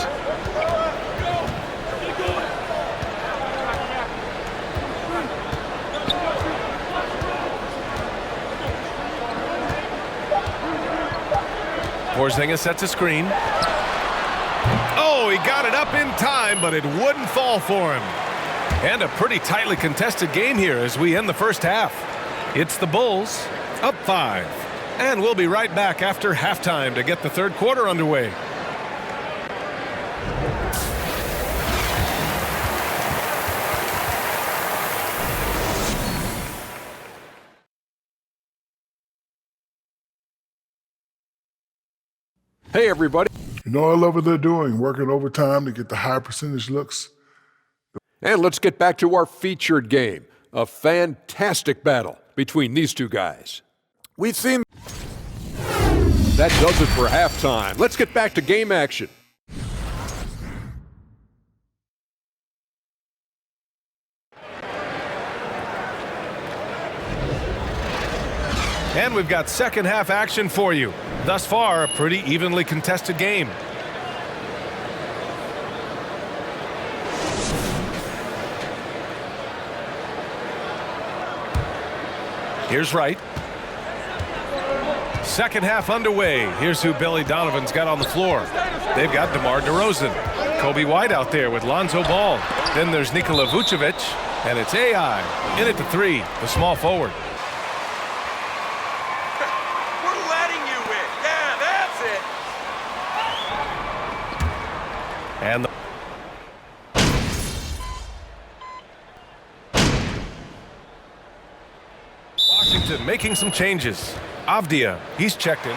Porzingis sets a screen. Oh, he got it up in time, but it wouldn't fall for him. And a pretty tightly contested game here as we end the first half. It's the Bulls up 5. And we'll be right back after halftime to get the third quarter underway. Hey, everybody. You know, I love what they're doing, working overtime to get the high percentage looks. And let's get back to our featured game. A fantastic battle between these two guys. We've seen. That does it for halftime. Let's get back to game action. And we've got second half action for you. Thus far, a pretty evenly contested game. Here's Wright. Second half underway. Here's who Billy Donovan's got on the floor. They've got DeMar DeRozan. Kobe White out there with Lonzo Ball. Then there's Nikola Vucevic. And it's AI in at the 3, the small forward. We're letting you in. Yeah, that's it. And Washington making some changes. Avdia, he's checked in.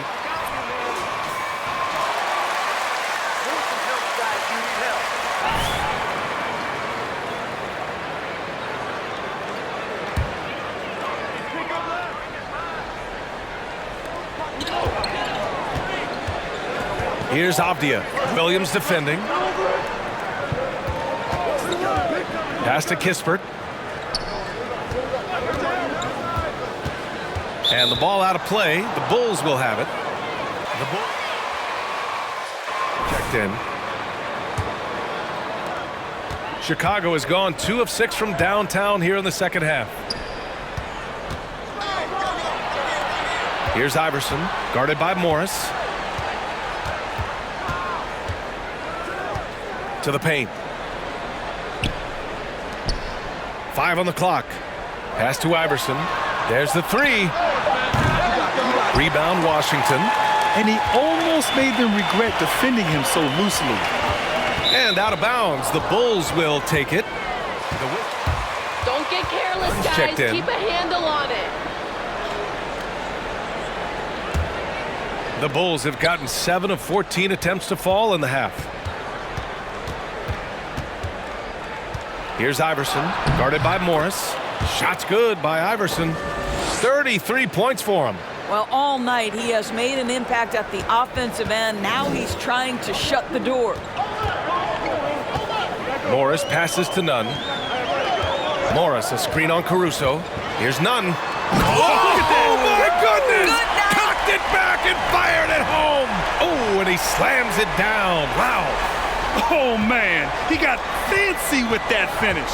Here's Avdia. Williams defending. Pass to Kispert. And the ball out of play. The Bulls will have it. The Bulls checked in. Chicago has gone 2 of 6 from downtown here in the second half. Here's Iverson, guarded by Morris. To the paint. 5 on the clock. Pass to Iverson. There's the 3. Rebound, Washington. And he almost made them regret defending him so loosely. And out of bounds. The Bulls will take it. Don't get careless, guys. Checked in. Keep a handle on it. The Bulls have gotten 7 of 14 attempts to fall in the half. Here's Iverson, guarded by Morris. Shot's good by Iverson. 33 points for him. Well, all night he has made an impact at the offensive end. Now he's trying to shut the door. Morris passes to Nunn. Morris, a screen on Caruso. Here's Nunn. Oh my goodness! Cocked it back and fired it home. Oh, and he slams it down. Wow. Oh, man. He got fancy with that finish.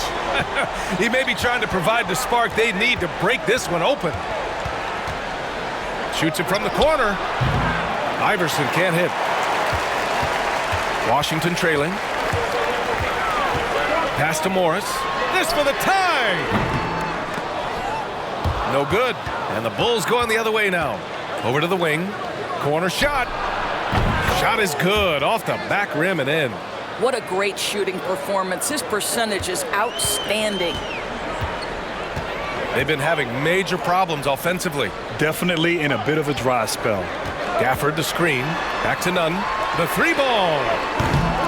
He may be trying to provide the spark they need to break this one open. Shoots it from the corner. Iverson can't hit. Washington trailing. Pass to Morris. This for the tie. No good. And the Bulls going the other way now. Over to the wing. Corner shot. Shot is good. Off the back rim and in. What a great shooting performance. His percentage is outstanding. They've been having major problems offensively. Definitely in a bit of a dry spell. Gafford the screen. Back to Nunn. The 3-ball.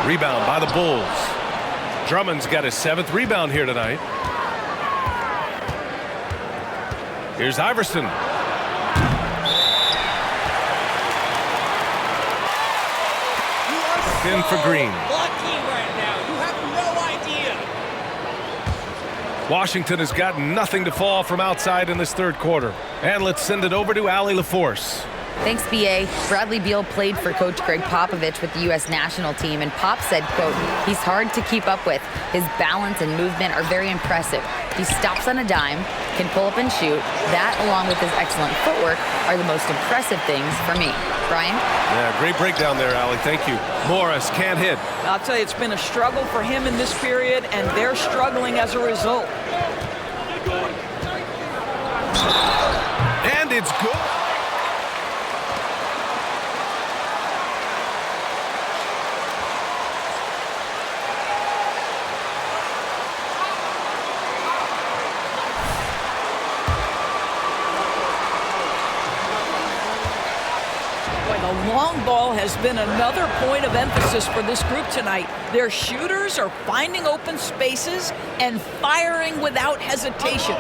Rebound by the Bulls. Drummond's got his 7th rebound here tonight. Here's Iverson. In for Green. Washington has gotten nothing to fall from outside in this third quarter. And let's send it over to Allie LaForce. Thanks, B.A. Bradley Beal played for Coach Greg Popovich with the U.S. national team, and Pop said, quote, he's hard to keep up with. His balance and movement are very impressive. He stops on a dime, can pull up and shoot. That, along with his excellent footwork, are the most impressive things for me. Brian? Yeah, great breakdown there, Allie. Thank you. Morris can't hit. I'll tell you, it's been a struggle for him in this period, and they're struggling as a result. And it's good. The long ball has been another point of emphasis for this group tonight. Their shooters are finding open spaces and firing without hesitation.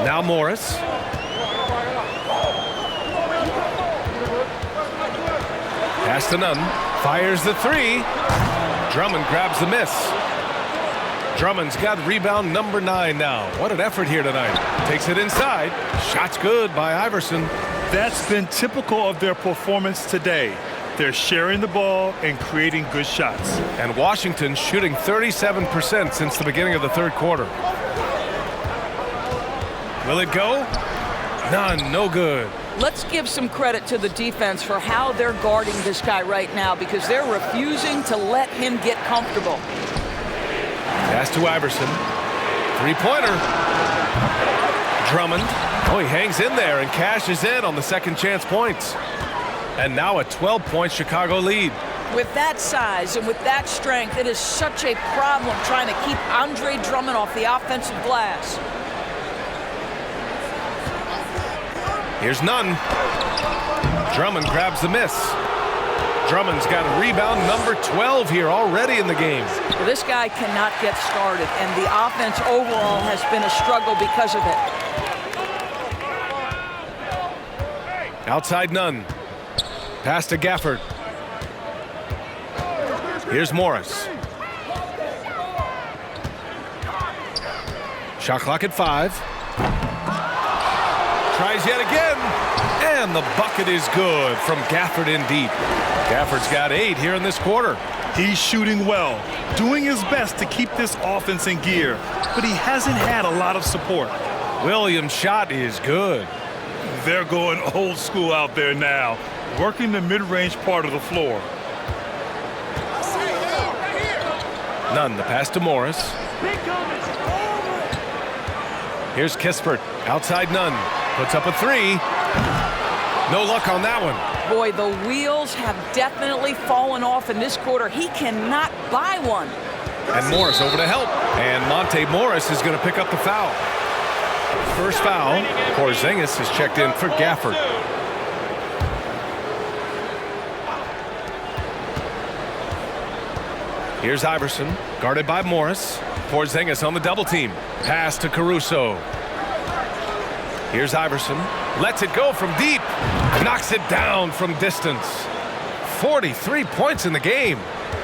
Now Morris. Pass to Nunn. Fires the 3. Drummond grabs the miss. Drummond's got rebound number 9 now. What an effort here tonight. Takes it inside. Shot's good by Iverson. That's been typical of their performance today. They're sharing the ball and creating good shots. And Washington shooting 37% since the beginning of the third quarter. Will it go? None. No good. Let's give some credit to the defense for how they're guarding this guy right now, because they're refusing to let him get comfortable. Pass to Iverson. 3-pointer. Drummond. Oh, he hangs in there and cashes in on the second chance points. And now a 12-point Chicago lead. With that size and with that strength, it is such a problem trying to keep Andre Drummond off the offensive glass. Here's Nunn. Drummond grabs the miss. Drummond's got a rebound number 12 here already in the game. Well, this guy cannot get started, and the offense overall has been a struggle because of it. Outside Nunn. Pass to Gafford. Here's Morris. Shot clock at 5. Tries yet again. And the bucket is good from Gafford in deep. Gafford's got 8 here in this quarter. He's shooting well, doing his best to keep this offense in gear, but he hasn't had a lot of support. Williams' shot is good. They're going old school out there now, working the mid-range part of the floor. Nunn, the pass to Morris. Here's Kispert, outside Nunn. Puts up a 3. No luck on that one. Boy, the wheels have definitely fallen off in this quarter. He cannot buy one. And Morris over to help. And Monte Morris is going to pick up the foul. First foul. Porzingis is checked in for Gafford. Here's Iverson, guarded by Morris. Porzingis on the double team. Pass to Caruso. Here's Iverson. Lets it go from deep. Knocks it down from distance. 43 points in the game.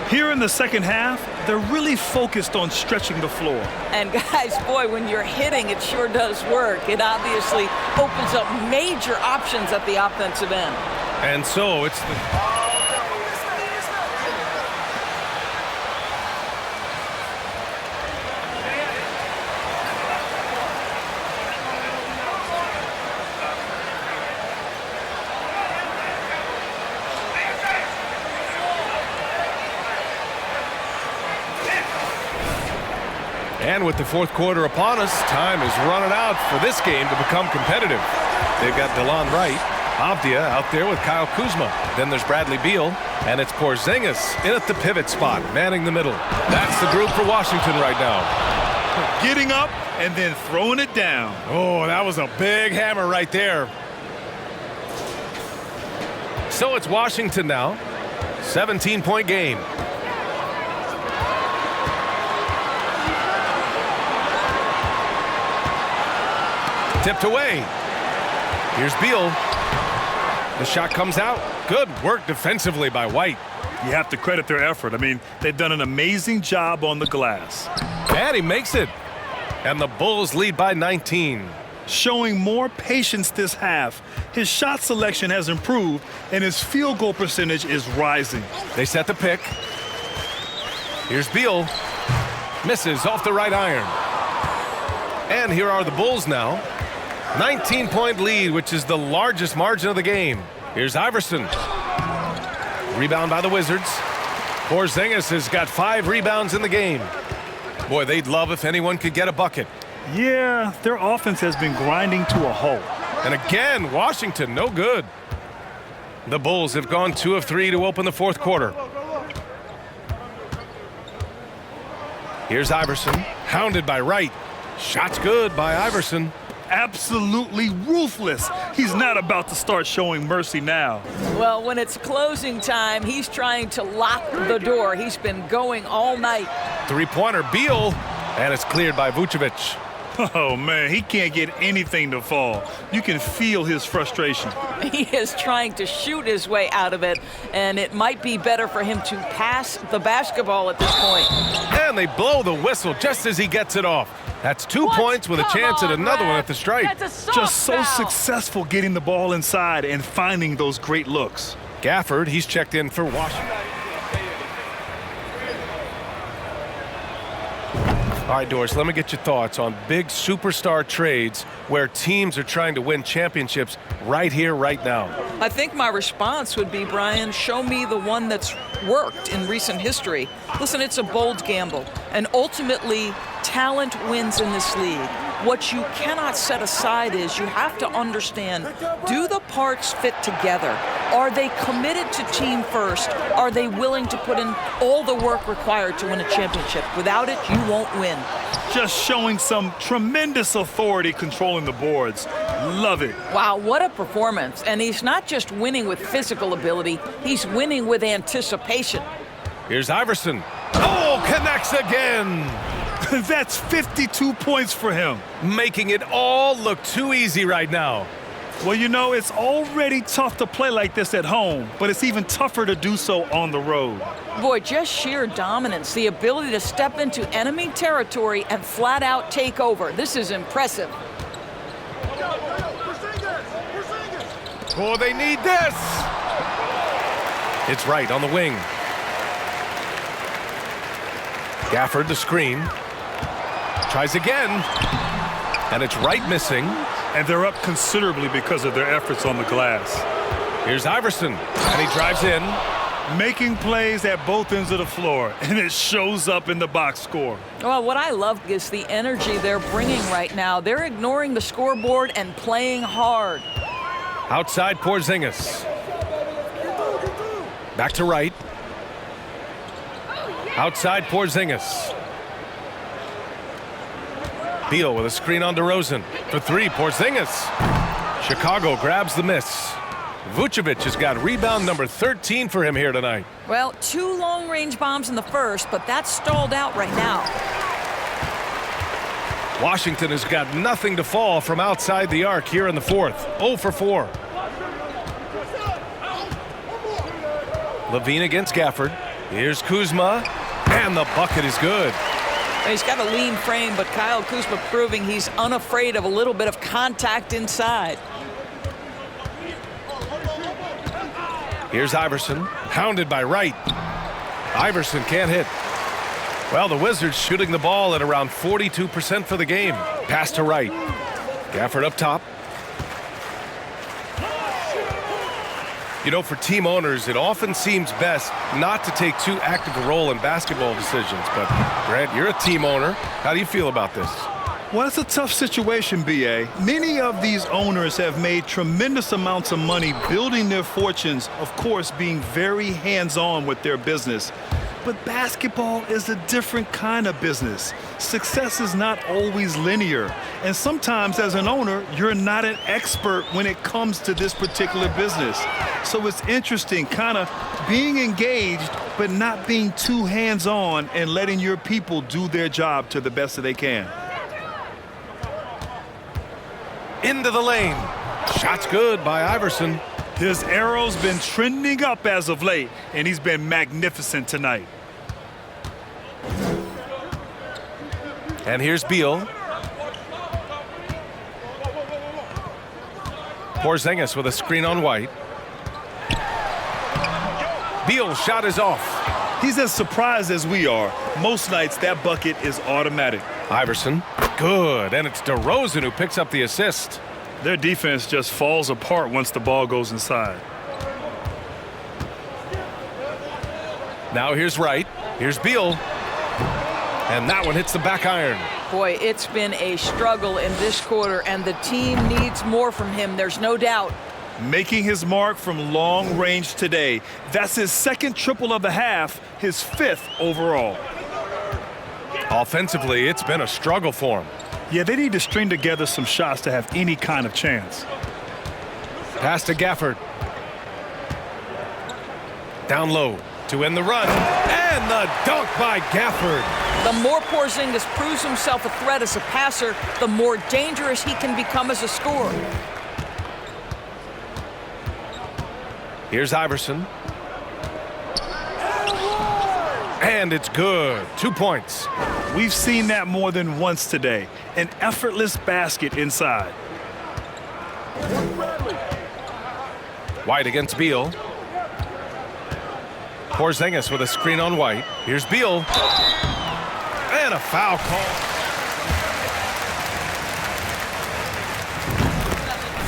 Here in the second half, they're really focused on stretching the floor. And guys, boy, when you're hitting, it sure does work. It obviously opens up major options at the offensive end. And so it's the... And with the fourth quarter upon us, time is running out for this game to become competitive. They've got DeLon Wright, Avdia out there with Kyle Kuzma. Then there's Bradley Beal, and it's Porzingis in at the pivot spot, manning the middle. That's the group for Washington right now. Getting up and then throwing it down. Oh, that was a big hammer right there. So it's Washington now. 17-point game. Tipped away. Here's Beal. The shot comes out. Good work defensively by White. You have to credit their effort. I mean, they've done an amazing job on the glass. And he makes it. And the Bulls lead by 19. Showing more patience this half. His shot selection has improved, and his field goal percentage is rising. They set the pick. Here's Beal. Misses off the right iron. And here are the Bulls now. 19-point lead, which is the largest margin of the game. Here's Iverson. Rebound by the Wizards. Porzingis has got 5 rebounds in the game. Boy, they'd love if anyone could get a bucket. Yeah, their offense has been grinding to a halt. And again, Washington, no good. The Bulls have gone 2 of 3 to open the fourth quarter. Here's Iverson, hounded by Wright. Shot's good by Iverson. Absolutely ruthless. He's not about to start showing mercy now. Well, when it's closing time, he's trying to lock the door. He's been going all night. Three-pointer, Beal, and it's cleared by Vucevic. Oh, man, he can't get anything to fall. You can feel his frustration. He is trying to shoot his way out of it, and it might be better for him to pass the basketball at this point. And they blow the whistle just as he gets it off. That's 2 points with a chance at another one at the stripe. Just so successful getting the ball inside and finding those great looks. Gafford, he's checked in for Washington. All right, Doris, let me get your thoughts on big superstar trades where teams are trying to win championships right here, right now. I think my response would be, Brian, show me the one that's worked in recent history. Listen, it's a bold gamble, and ultimately, talent wins in this league. What you cannot set aside is you have to understand, do the parts fit together? Are they committed to team first? Are they willing to put in all the work required to win a championship? Without it, you won't win. Just showing some tremendous authority controlling the boards. Love it. Wow, what a performance. And he's not just winning with physical ability, he's winning with anticipation. Here's Iverson. Oh, connects again. That's 52 points for him. Making it all look too easy right now. Well, you know, it's already tough to play like this at home, but it's even tougher to do so on the road. Boy, just sheer dominance, the ability to step into enemy territory and flat out take over. This is impressive. Oh, they need this. It's Wright on the wing. Gafford the screen. Tries again. And it's Wright missing. And they're up considerably because of their efforts on the glass. Here's Iverson, and he drives in. Making plays at both ends of the floor, and it shows up in the box score. Well, what I love is the energy they're bringing right now. They're ignoring the scoreboard and playing hard. Outside Porzingis. Back to Wright. Outside Porzingis. Beal with a screen on DeRozan. For three, Porzingis. Chicago grabs the miss. Vucevic has got rebound number 13 for him here tonight. Well, 2 long-range bombs in the first, but that's stalled out right now. Washington has got nothing to fall from outside the arc here in the fourth. 0 for 4. Levine against Gafford. Here's Kuzma, and the bucket is good. He's got a lean frame, but Kyle Kuzma proving he's unafraid of a little bit of contact inside. Here's Iverson, hounded by Wright. Iverson can't hit. Well, the Wizards shooting the ball at around 42% for the game. Pass to Wright. Gafford up top. You know, for team owners, it often seems best not to take too active a role in basketball decisions. But, Grant, you're a team owner. How do you feel about this? Well, it's a tough situation, B.A. Many of these owners have made tremendous amounts of money building their fortunes, of course, being very hands-on with their business. But basketball is a different kind of business. Success is not always linear. And sometimes as an owner, you're not an expert when it comes to this particular business. So it's interesting kind of being engaged, but not being too hands-on and letting your people do their job to the best that they can. Into the lane. Shot's good by Iverson. His arrow's been trending up as of late, and he's been magnificent tonight. And here's Beal. Porzingis with a screen on White. Beal's shot is off. He's as surprised as we are. Most nights, that bucket is automatic. Iverson, good. And it's DeRozan who picks up the assist. Their defense just falls apart once the ball goes inside. Now here's Wright. Here's Beal. And that one hits the back iron. Boy, it's been a struggle in this quarter, and the team needs more from him, there's no doubt. Making his mark from long range today. That's his second triple of the half, his 5th overall. Offensively, it's been a struggle for him. Yeah, they need to string together some shots to have any kind of chance. Pass to Gafford. Down low to end the run. And the dunk by Gafford. The more Porzingis proves himself a threat as a passer, the more dangerous he can become as a scorer. Here's Iverson. And it's good. 2 points. We've seen that more than once today. An effortless basket inside. White against Beal. Porzingis with a screen on White. Here's Beal. And a foul call.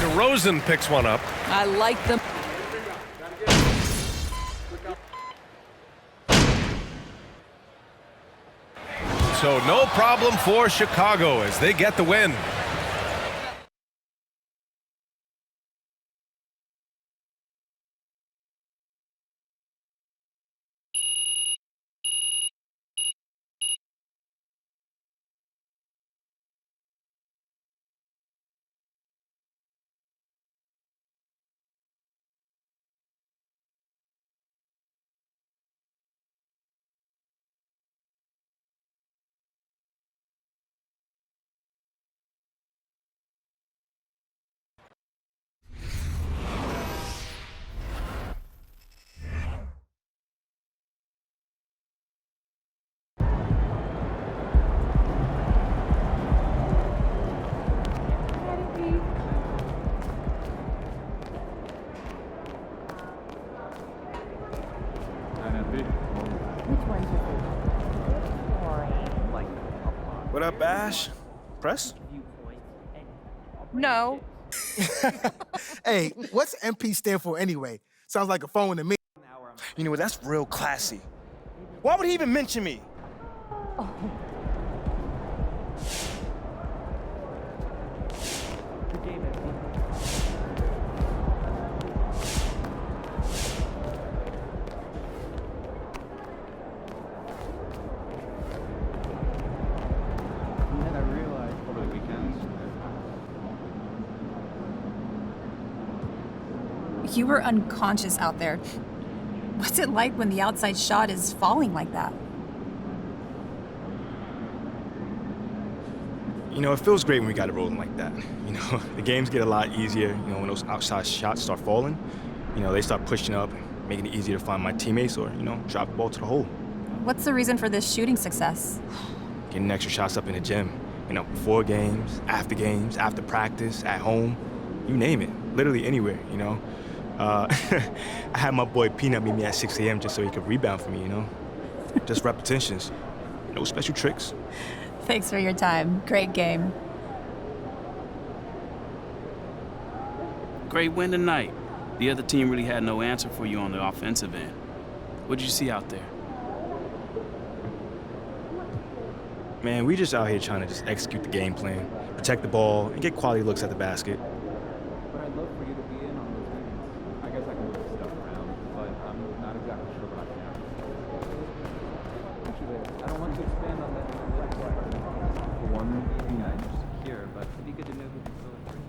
DeRozan picks one up. I like them. So no problem for Chicago as they get the win. What up, Ash? Press? No. Hey, what's MP stand for anyway? Sounds like a phone to me. You know what? That's real classy. Why would he even mention me? I realized over the weekends. You were unconscious out there. What's it like when the outside shot is falling like that? You know, it feels great when we got it rolling like that. You know, the games get a lot easier, you know, when those outside shots start falling. You know, they start pushing up, making it easier to find my teammates or, you know, drop the ball to the hole. What's the reason for this shooting success? Getting extra shots up in the gym. You know, before games, after practice, at home, you name it. Literally anywhere, you know. I had my boy Peanut meet me at 6 a.m. just so he could rebound for me, you know. Just repetitions. No special tricks. Thanks for your time. Great game. Great win tonight. The other team really had no answer for you on the offensive end. What did you see out there? Man, we just out here trying to just execute the game plan, protect the ball, and get quality looks at the basket. But I'd love for you to be in on those meetings. I guess I can move stuff around, but I'm not exactly sure what I can. Actually, I don't want to expand on that. For one, being secure, but it'd be good to know who can fill it for you.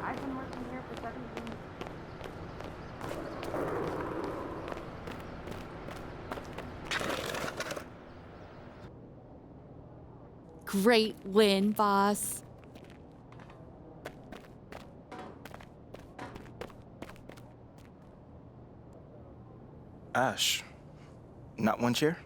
I've been working here for 17 years. Great win, boss. Ash, not one chair?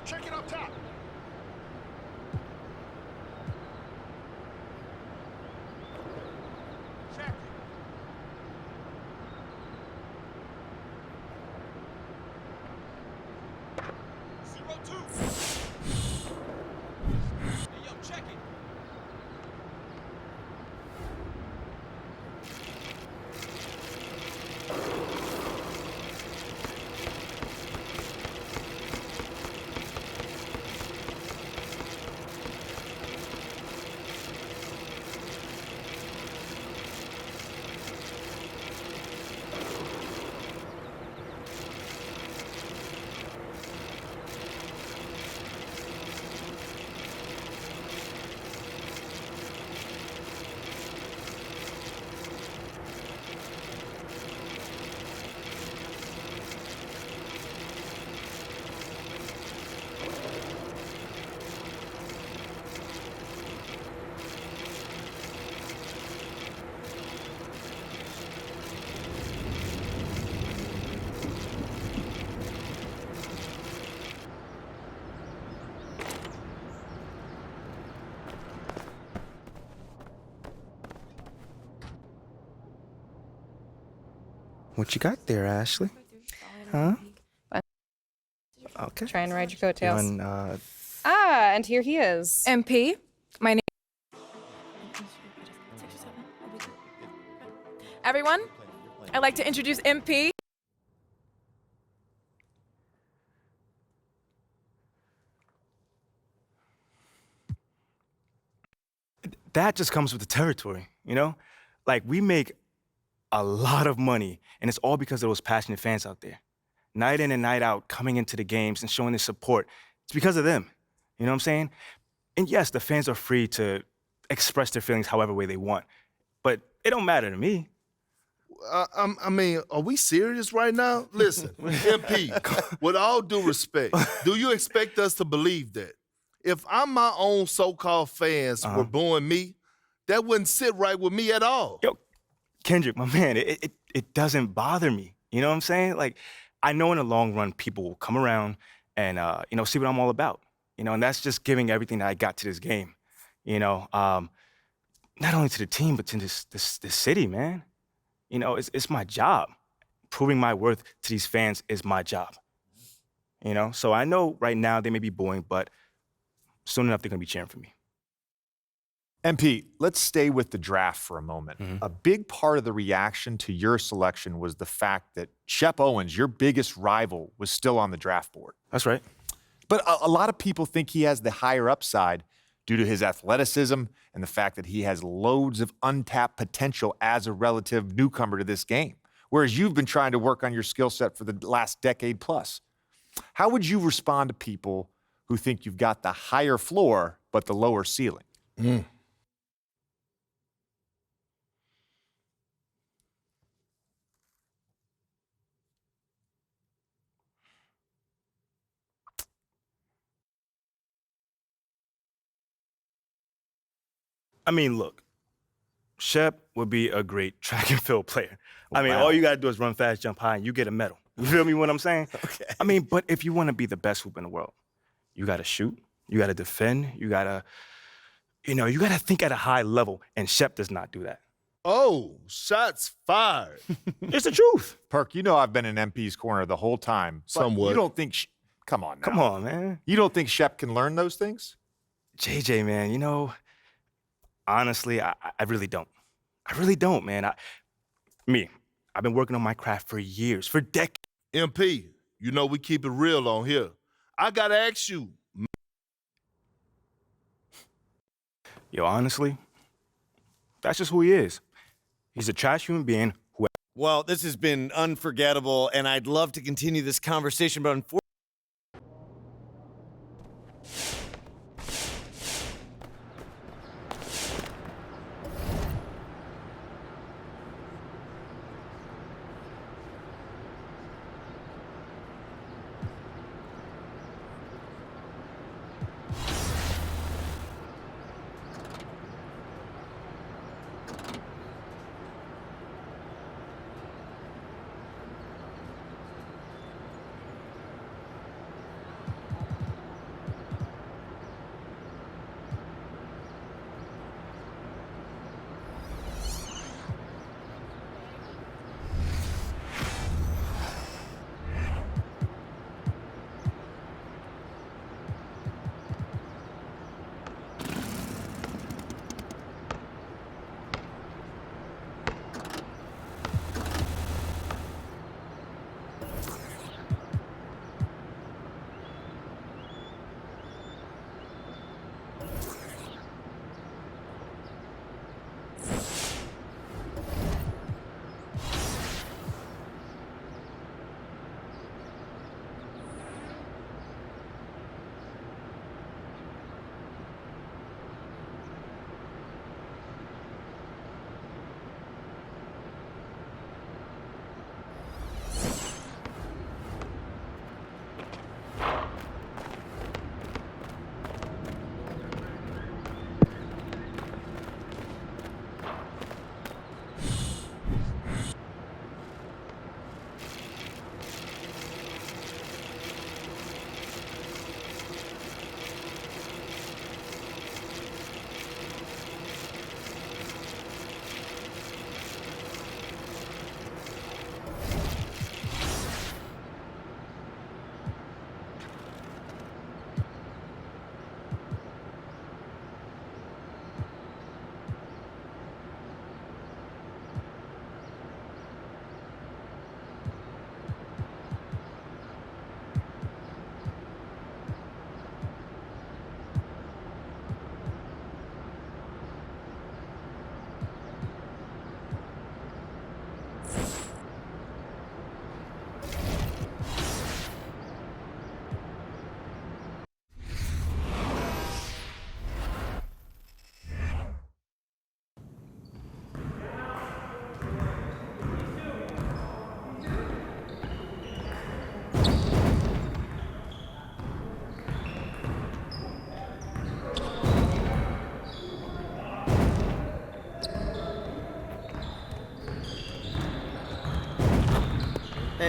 check it up top. Check it. 0-2. Hey, yo, check it. What you got there, Ashley? Huh? Okay. Trying to ride your coattails. You on, and here he is. MP, my name. Everyone, I'd like to introduce MP. that just comes with the territory, you know? Like, we make a lot of money, and it's all because of those passionate fans out there. Night in and night out, coming into the games and showing their support. It's because of them. You know what I'm saying? And yes, the fans are free to express their feelings however way they want, but it don't matter to me. I mean, are we serious right now? Listen, MP, with all due respect, do you expect us to believe that? If I'm my own so-called fans were booing me, that wouldn't sit right with me at all. Yo, Kendrick, my man, it doesn't bother me. You know what I'm saying? Like, I know in the long run, people will come around and, you know, see what I'm all about. You know, and that's just giving everything that I got to this game. You know, not only to the team, but to this city, man. You know, it's my job. Proving my worth to these fans is my job. You know, so I know right now they may be booing, but soon enough they're gonna be cheering for me. MP, let's stay with the draft for a moment. A big part of the reaction to your selection was the fact that Shep Owens, your biggest rival, was still on the draft board. That's right. But a lot of people think he has the higher upside due to his athleticism and the fact that he has loads of untapped potential as a relative newcomer to this game, whereas you've been trying to work on your skill set for the last decade plus. How would you respond to people who think you've got the higher floor but the lower ceiling? I mean, look, Shep would be a great track and field player. I mean, all you gotta do is run fast, jump high, and you get a medal. You feel me what I'm saying? Okay. I mean, but if you wanna be the best hoop in the world, you gotta shoot, you gotta defend, you gotta think at a high level, and Shep does not do that. Oh, shots fired. It's the truth. Perk, you know I've been in MP's corner the whole time. Somewhat. You don't think, come on now. Come on, man. You don't think Shep can learn those things? JJ, man, you know, honestly, I really don't. I really don't, man. I've been working on my craft for years, for decades. MP, you know we keep it real on here. I gotta ask you. Yo, honestly, that's just who he is. He's a trash human being who... Well, this has been unforgettable, and I'd love to continue this conversation, but unfortunately...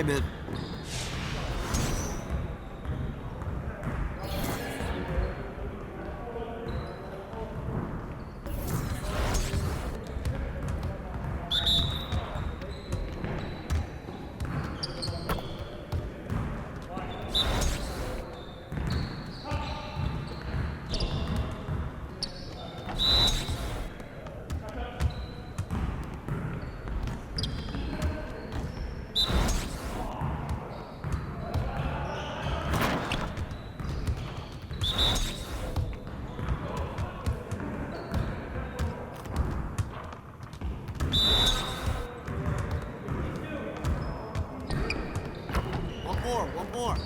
Okay, man. One more.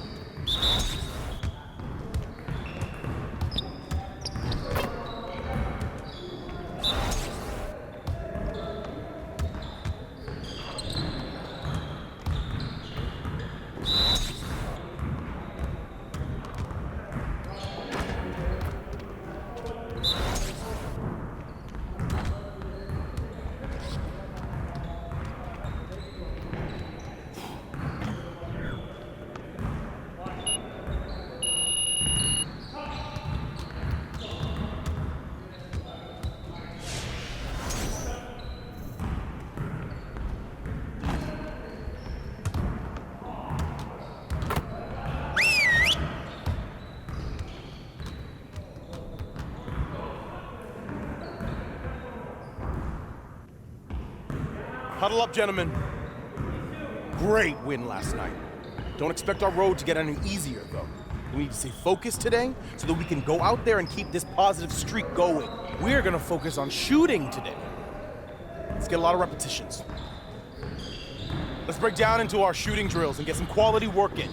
Huddle up, gentlemen. Great win last night. Don't expect our road to get any easier, though. We need to stay focused today so that we can go out there and keep this positive streak going. We're gonna focus on shooting today. Let's get a lot of repetitions. Let's break down into our shooting drills and get some quality work in.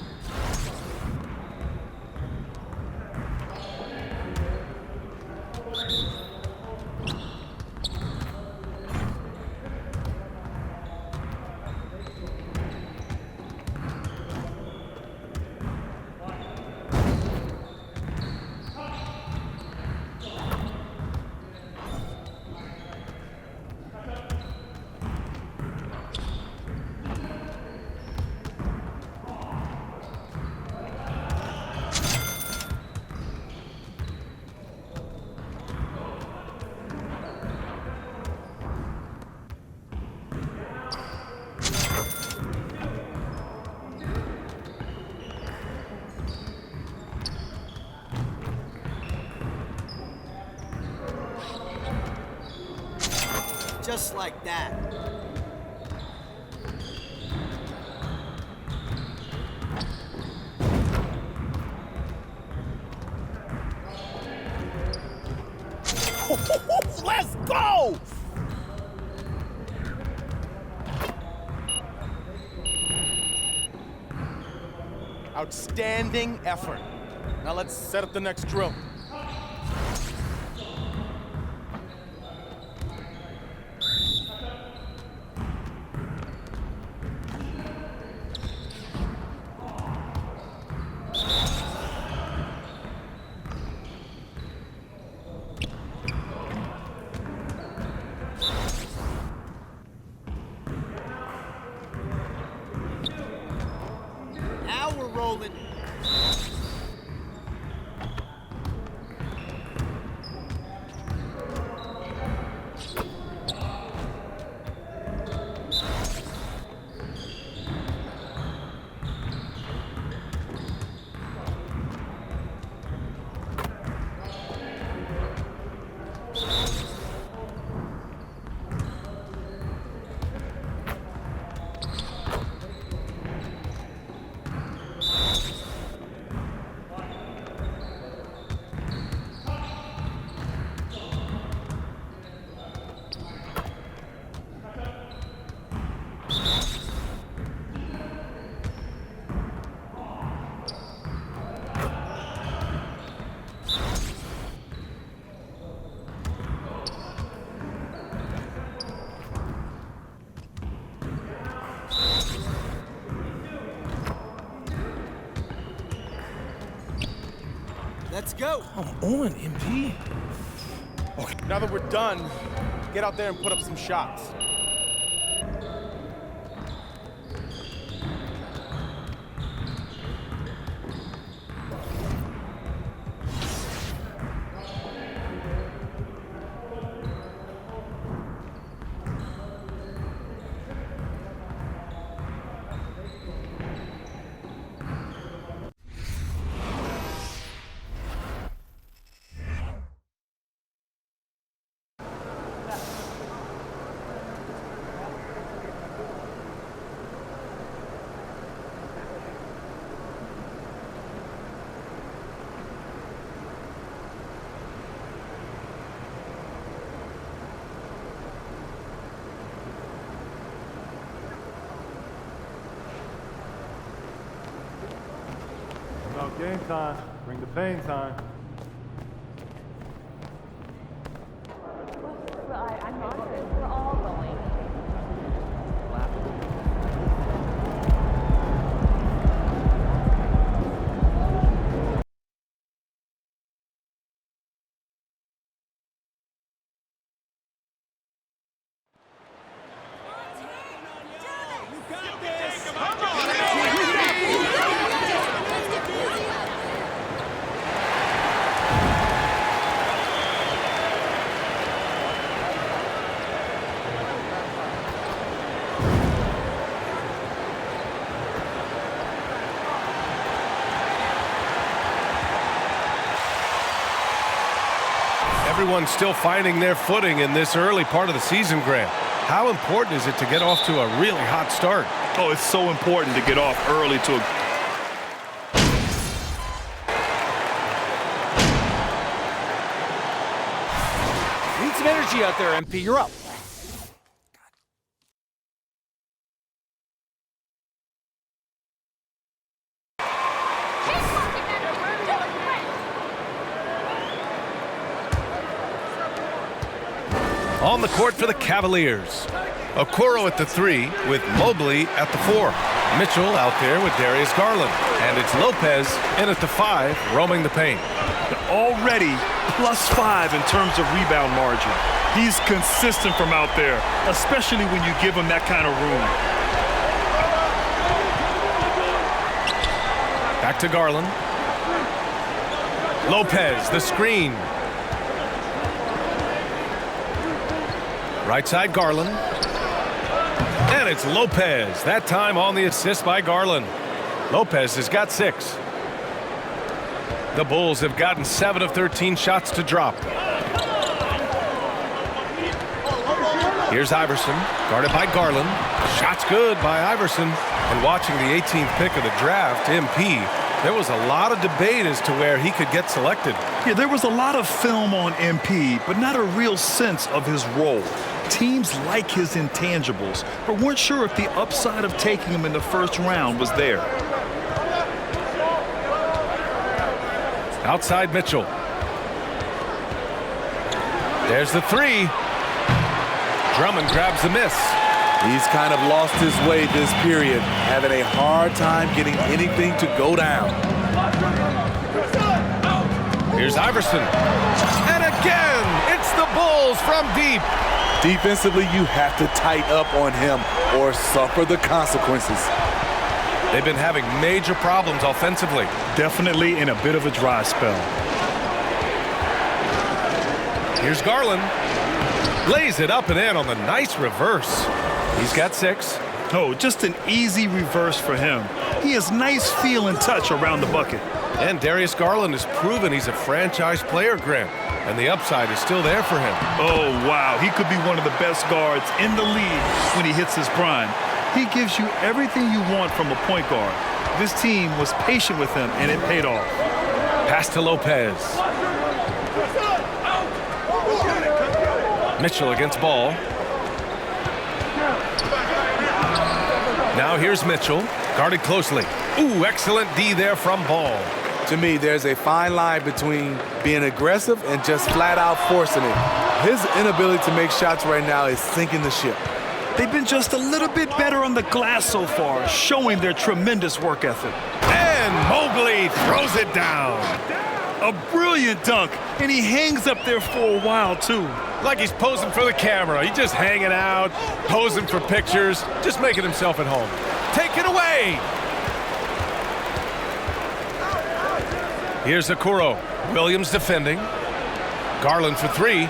Just like that. Let's go! Outstanding effort. Now let's set up the next drill. Now we're rolling. Let's go. Come on, MP. Okay, now that we're done, get out there and put up some shots. Game time. Bring the pain time. I'm not good. We're all going. Everyone's still finding their footing in this early part of the season, Grant. How important is it to get off to a really hot start? Oh, it's so important to get off early to a Need some energy out there, MP. You're up. On the court for the Cavaliers. Okoro at the 3 with Mobley at the 4. Mitchell out there with Darius Garland. And it's Lopez in at the 5, roaming the paint. already +5 in terms of rebound margin. He's consistent from out there, especially when you give him that kind of room. Back to Garland. Lopez, the screen. Right side, Garland. And it's Lopez, that time on the assist by Garland. Lopez has got 6. The Bulls have gotten 7 of 13 shots to drop. Here's Iverson, guarded by Garland. Shot's good by Iverson. And watching the 18th pick of the draft, MP, there was a lot of debate as to where he could get selected. Yeah, there was a lot of film on MP, but not a real sense of his role. Teams like his intangibles, but weren't sure if the upside of taking him in the first round was there. Outside Mitchell. There's the 3. Drummond grabs the miss. He's kind of lost his way this period, having a hard time getting anything to go down. Here's Iverson. And again, it's the Bulls from deep. Defensively, you have to tighten up on him or suffer the consequences. They've been having major problems offensively. Definitely in a bit of a dry spell. Here's Garland. Lays it up and in on the nice reverse. He's got 6. Oh, just an easy reverse for him. He has nice feel and touch around the bucket. And Darius Garland has proven he's a franchise player, Grant. And the upside is still there for him. Oh, wow. He could be one of the best guards in the league when he hits his prime. He gives you everything you want from a point guard. This team was patient with him, and it paid off. Pass to Lopez. Mitchell against Ball. Now here's Mitchell, guarded closely. Ooh, excellent D there from Ball. To me, there's a fine line between being aggressive and just flat out forcing it. His inability to make shots right now is sinking the ship. They've been just a little bit better on the glass so far, showing their tremendous work ethic. And Mobley throws it down. A brilliant dunk, and he hangs up there for a while, too. Like he's posing for the camera. He's just hanging out, posing for pictures, just making himself at home. Take it away. Here's Okoro. Williams defending. Garland for 3.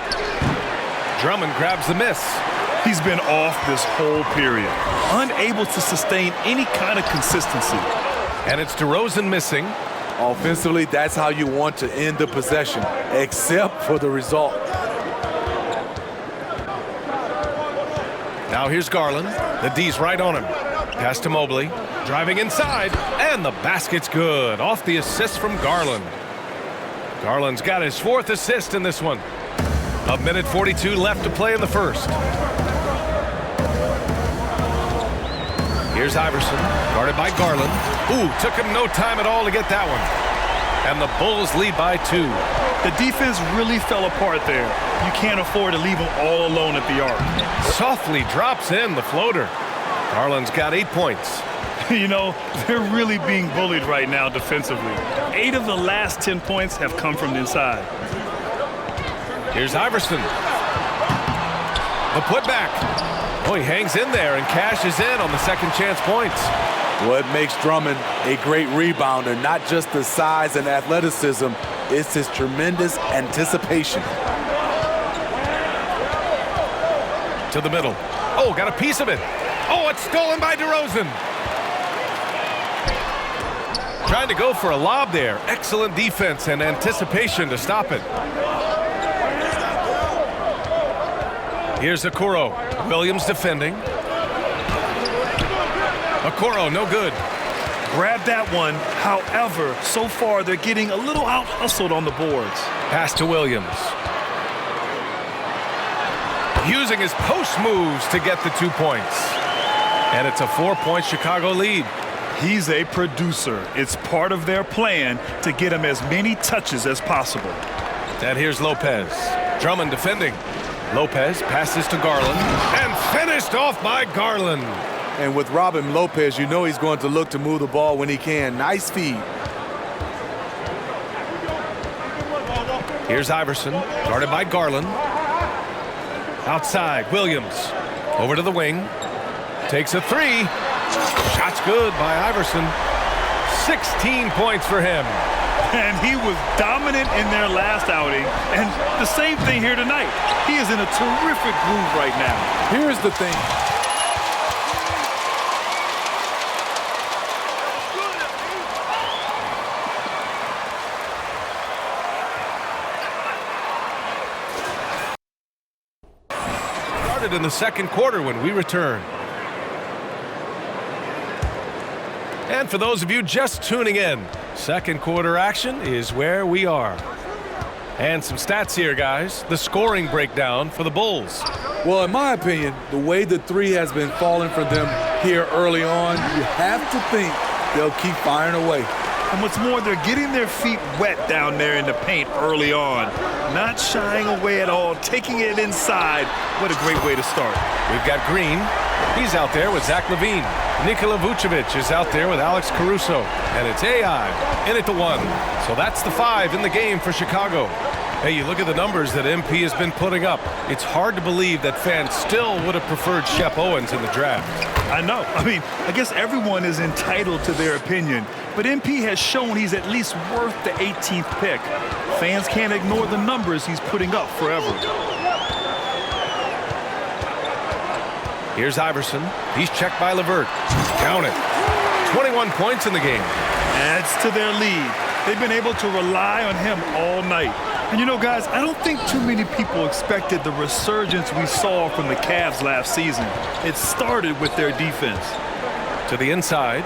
Drummond grabs the miss. He's been off this whole period, unable to sustain any kind of consistency. And it's DeRozan missing. Offensively, that's how you want to end the possession, except for the result. Now here's Garland. The D's right on him. Pass to Mobley. Driving inside. And the basket's good. Off the assist from Garland. Garland's got his 4th assist in this one. 1:42 left to play in the first. Here's Iverson, guarded by Garland. Ooh, took him no time at all to get that one. and the Bulls lead by 2. The defense really fell apart there. You can't afford to leave them all alone at the arc. Softly drops in the floater. Garland's got 8 points. You know, they're really being bullied right now defensively. 8 of the last 10 points have come from inside. Here's Iverson. The putback. Oh, he hangs in there and cashes in on the second chance points. What makes Drummond a great rebounder, not just the size and athleticism, it's his tremendous anticipation. To the middle. Oh, got a piece of it. Oh, it's stolen by DeRozan. Trying to go for a lob there. Excellent defense and anticipation to stop it. Here's Okoro. Williams defending. Okoro, no good. Grab that one. However, so far they're getting a little out-hustled on the boards. Pass to Williams. Using his post moves to get the 2 points. And it's a 4-point Chicago lead. He's a producer. It's part of their plan to get him as many touches as possible. And here's Lopez. Drummond defending. Lopez passes to Garland and finished off by Garland. And with Robin Lopez, you know he's going to look to move the ball when he can. Nice feed. Here's Iverson, guarded by Garland. Outside, Williams. Over to the wing. Takes a 3. Shot's good by Iverson. 16 points for him. And he was dominant in their last outing. And the same thing here tonight. He is in a terrific groove right now. Here's the thing. Started in the second quarter when we return. And for those of you just tuning in, second quarter action is where we are. And some stats here, guys. The scoring breakdown for the Bulls. Well, in my opinion, the way the 3 has been falling for them here early on, you have to think they'll keep firing away. And what's more, they're getting their feet wet down there in the paint early on. Not shying away at all, taking it inside. What a great way to start. We've got Green. He's out there with Zach LaVine. Nikola Vucevic is out there with Alex Caruso. And it's AI in at the 1. So that's the 5 in the game for Chicago. Hey, you look at the numbers that MP has been putting up. It's hard to believe that fans still would have preferred Shep Owens in the draft. I know. I mean, I guess everyone is entitled to their opinion. But MP has shown he's at least worth the 18th pick. Fans can't ignore the numbers he's putting up forever. Here's Iverson. He's checked by LeVert. Count it. 21 points in the game. Adds to their lead. They've been able to rely on him all night. And you know, guys, I don't think too many people expected the resurgence we saw from the Cavs last season. It started with their defense. To the inside.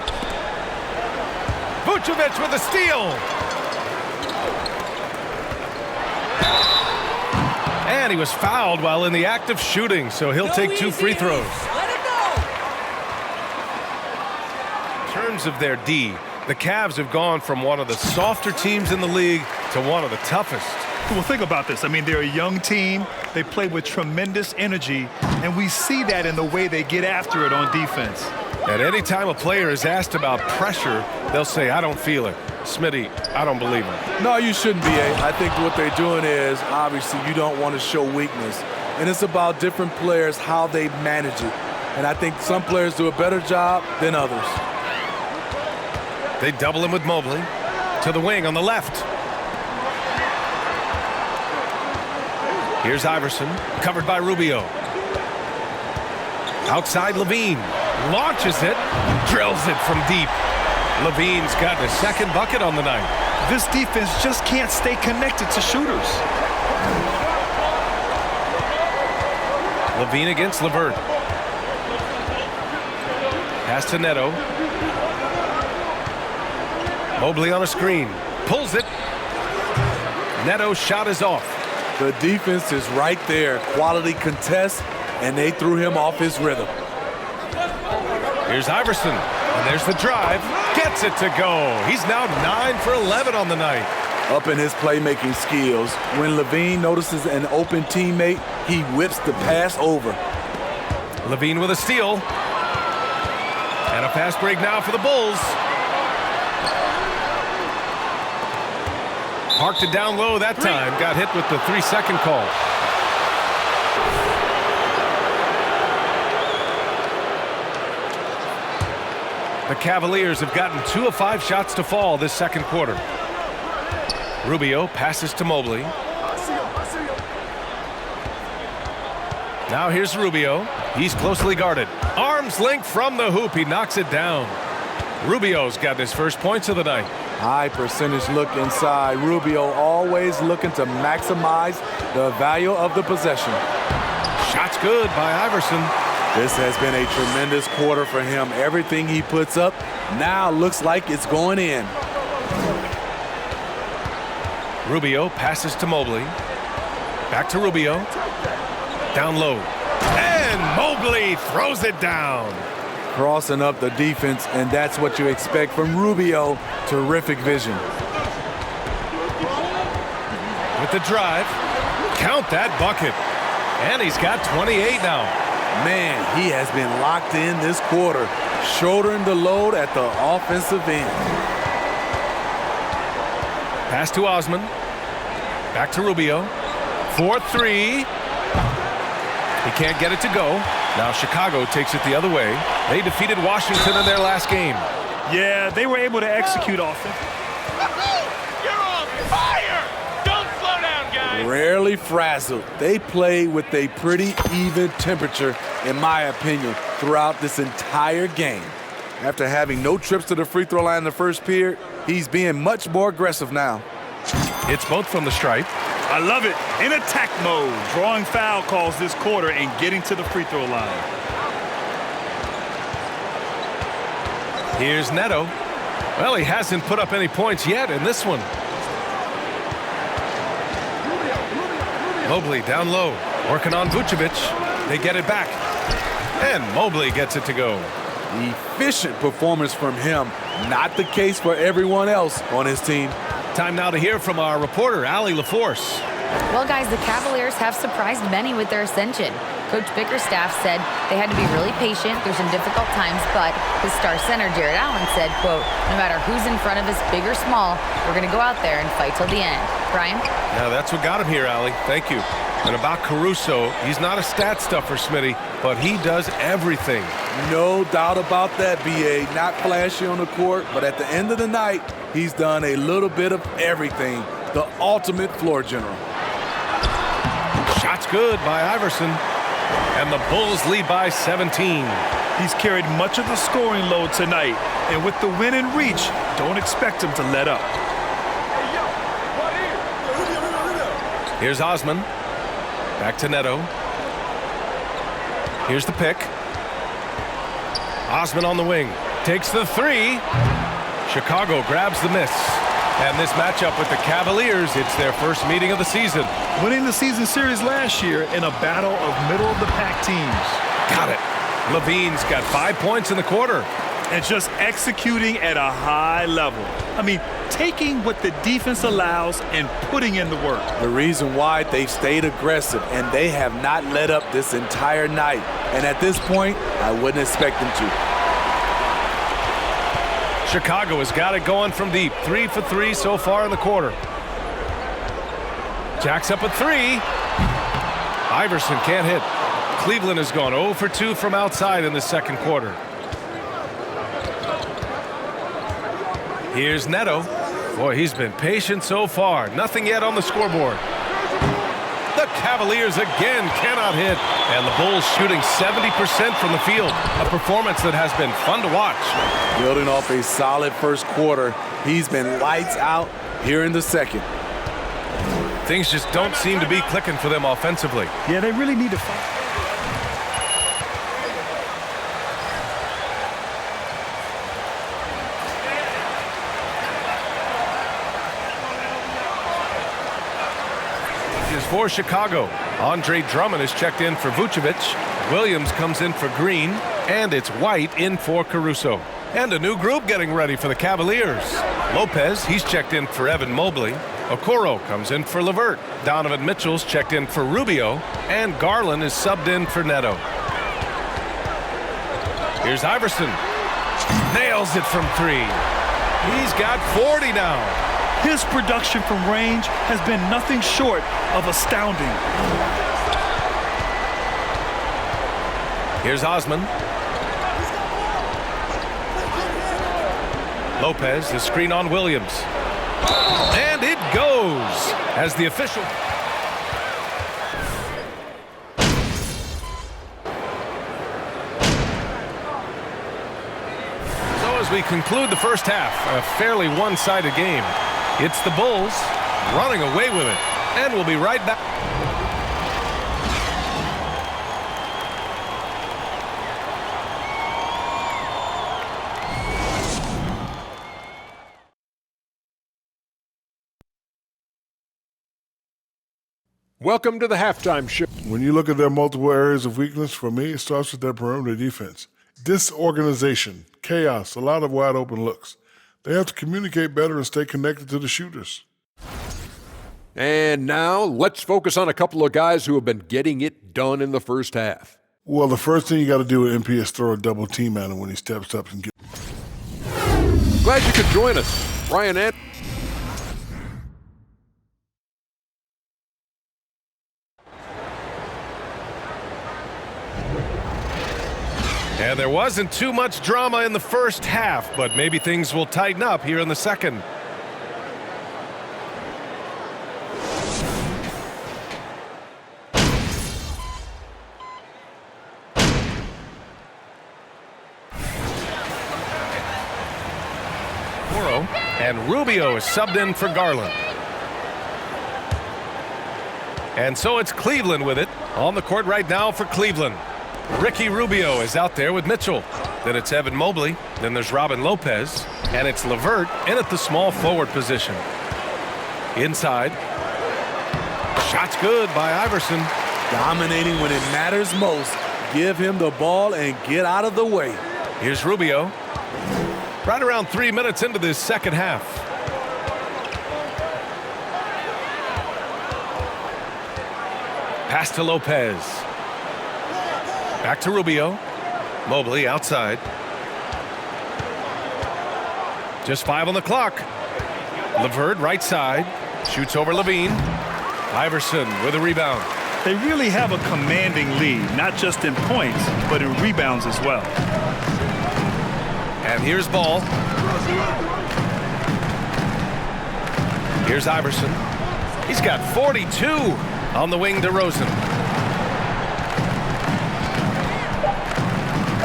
Vucevic with a steal. And he was fouled while in the act of shooting, so he'll take 2 free throws. Let it go. In terms of their D, the Cavs have gone from one of the softer teams in the league to one of the toughest. Well, think about this. I mean, they're a young team. They play with tremendous energy, and we see that in the way they get after it on defense. And any time a player is asked about pressure, they'll say, I don't feel it. Smitty, I don't believe him. No, you shouldn't be, A. I think what they're doing is, obviously, you don't want to show weakness. And it's about different players, how they manage it. And I think some players do a better job than others. They double him with Mobley. To the wing on the left. Here's Iverson, covered by Rubio. Outside LaVine. Launches it, drills it from deep. LaVine's gotten a second bucket on the night. This defense just can't stay connected to shooters. LaVine against LeVert. Pass to Neto. Mobley on a screen. Pulls it. Neto's shot is off. The defense is right there. Quality contest, and they threw him off his rhythm. Here's Iverson, and there's the drive. Gets it to go. He's now 9 for 11 on the night. Up in his playmaking skills, when Levine notices an open teammate, he whips the pass over. Levine with a steal. And a fast break now for the Bulls. Parked it down low that time. Got hit with the 3-second call. The Cavaliers have gotten 2 of 5 shots to fall this second quarter. Rubio passes to Mobley. Now here's Rubio. He's closely guarded. Arms length from the hoop. He knocks it down. Rubio's got his first points of the night. High percentage look inside. Rubio always looking to maximize the value of the possession. Shot's good by Iverson. This has been a tremendous quarter for him. Everything he puts up now looks like it's going in. Rubio passes to Mobley. Back to Rubio. Down low. And Mobley throws it down. Crossing up the defense, and that's what you expect from Rubio. Terrific vision. With the drive. Count that bucket. And he's got 28 now. Man, he has been locked in this quarter, shouldering the load at the offensive end. Pass to Osman. Back to Rubio. 4-3. He can't get it to go. Now Chicago takes it the other way. They defeated Washington in their last game. Yeah, they were able to execute offense. You're on fire! Don't slow down, guys! Rarely frazzled. They play with a pretty even temperature, in my opinion, throughout this entire game. After having no trips to the free throw line in the first period, he's being much more aggressive now. It's both from the stripe. I love it. In attack mode, drawing foul calls this quarter and getting to the free throw line. Here's Neto. Well, he hasn't put up any points yet in this one. Mobley down low, working on Vucevic. They get it back. And Mobley gets it to go. Efficient performance from him. Not the case for everyone else on his team. Time now to hear from our reporter, Allie LaForce. Well, guys, the Cavaliers have surprised many with their ascension. Coach Bickerstaff said they had to be really patient through some difficult times, but his star center, Jared Allen, said, quote, no matter who's in front of us, big or small, we're going to go out there and fight till the end. Brian? Yeah, that's what got him here, Allie. Thank you. And about Caruso, he's not a stat stuffer, Smitty, but he does everything. No doubt about that, B.A. Not flashy on the court, but at the end of the night, he's done a little bit of everything. The ultimate floor general. Shot's good by Iverson. And the Bulls lead by 17. He's carried much of the scoring load tonight, and with the win in reach, don't expect him to let up. Here's Osman. Back to Neto. Here's the pick. Osman on the wing. Takes the three. Chicago grabs the miss. And this matchup with the Cavaliers, it's their first meeting of the season. Winning the season series last year in a battle of middle-of-the-pack teams. Got it. Levine's got 5 points in the quarter. And just executing at a high level. I mean, taking what the defense allows and putting in the work. The reason why they've stayed aggressive and they have not let up this entire night. And at this point, I wouldn't expect them to. Chicago has got it going from deep. 3 for 3 so far in the quarter. Jacks up a 3. Iverson can't hit. Cleveland has gone 0 for 2 from outside in the second quarter. Here's Neto. Boy, he's been patient so far. Nothing yet on the scoreboard. The Cavaliers again cannot hit. And the Bulls shooting 70% from the field. A performance that has been fun to watch. Building off a solid first quarter, he's been lights out here in the second. Things just don't seem to be clicking for them offensively. Yeah, they really need to fight. For Chicago, Andre Drummond is checked in for Vucevic. Williams comes in for Green, and it's White in for Caruso. And a new group getting ready for the Cavaliers. Lopez, he's checked in for Evan Mobley. Okoro comes in for LeVert. Donovan Mitchell's checked in for Rubio. And Garland is subbed in for Neto. Here's Iverson. Nails it from 3. He's got 40 now. His production from range has been nothing short of astounding. Here's Osman. Lopez, the screen on Williams. And it goes as the official. So as we conclude the first half, a fairly one-sided game. It's the Bulls running away with it. And we'll be right back. Welcome to the halftime show. When you look at their multiple areas of weakness, for me, it starts with their perimeter defense. Disorganization, chaos, a lot of wide open looks. They have to communicate better and stay connected to the shooters. And now let's focus on a couple of guys who have been getting it done in the first half. Well, the first thing you got to do with MP is throw a double team at him when he steps up and gets. Glad you could join us. Brian and And there wasn't too much drama in the first half, but maybe things will tighten up here in the second. And Rubio is subbed in for Garland. And so it's Cleveland with it on the court right now for Cleveland. Ricky Rubio is out there with Mitchell. Then it's Evan Mobley. Then there's Robin Lopez. And it's LeVert in at the small forward position. Inside. Shot's good by Iverson. Dominating when it matters most. Give him the ball and get out of the way. Here's Rubio. Right around 3 minutes into this second half. Pass to Lopez. Back to Rubio. Mobley outside. Just 5 on the clock. LeVert right side. Shoots over Levine. Iverson with a rebound. They really have a commanding lead, not just in points, but in rebounds as well. And here's Ball. Here's Iverson. He's got 42 on the wing to Rosen.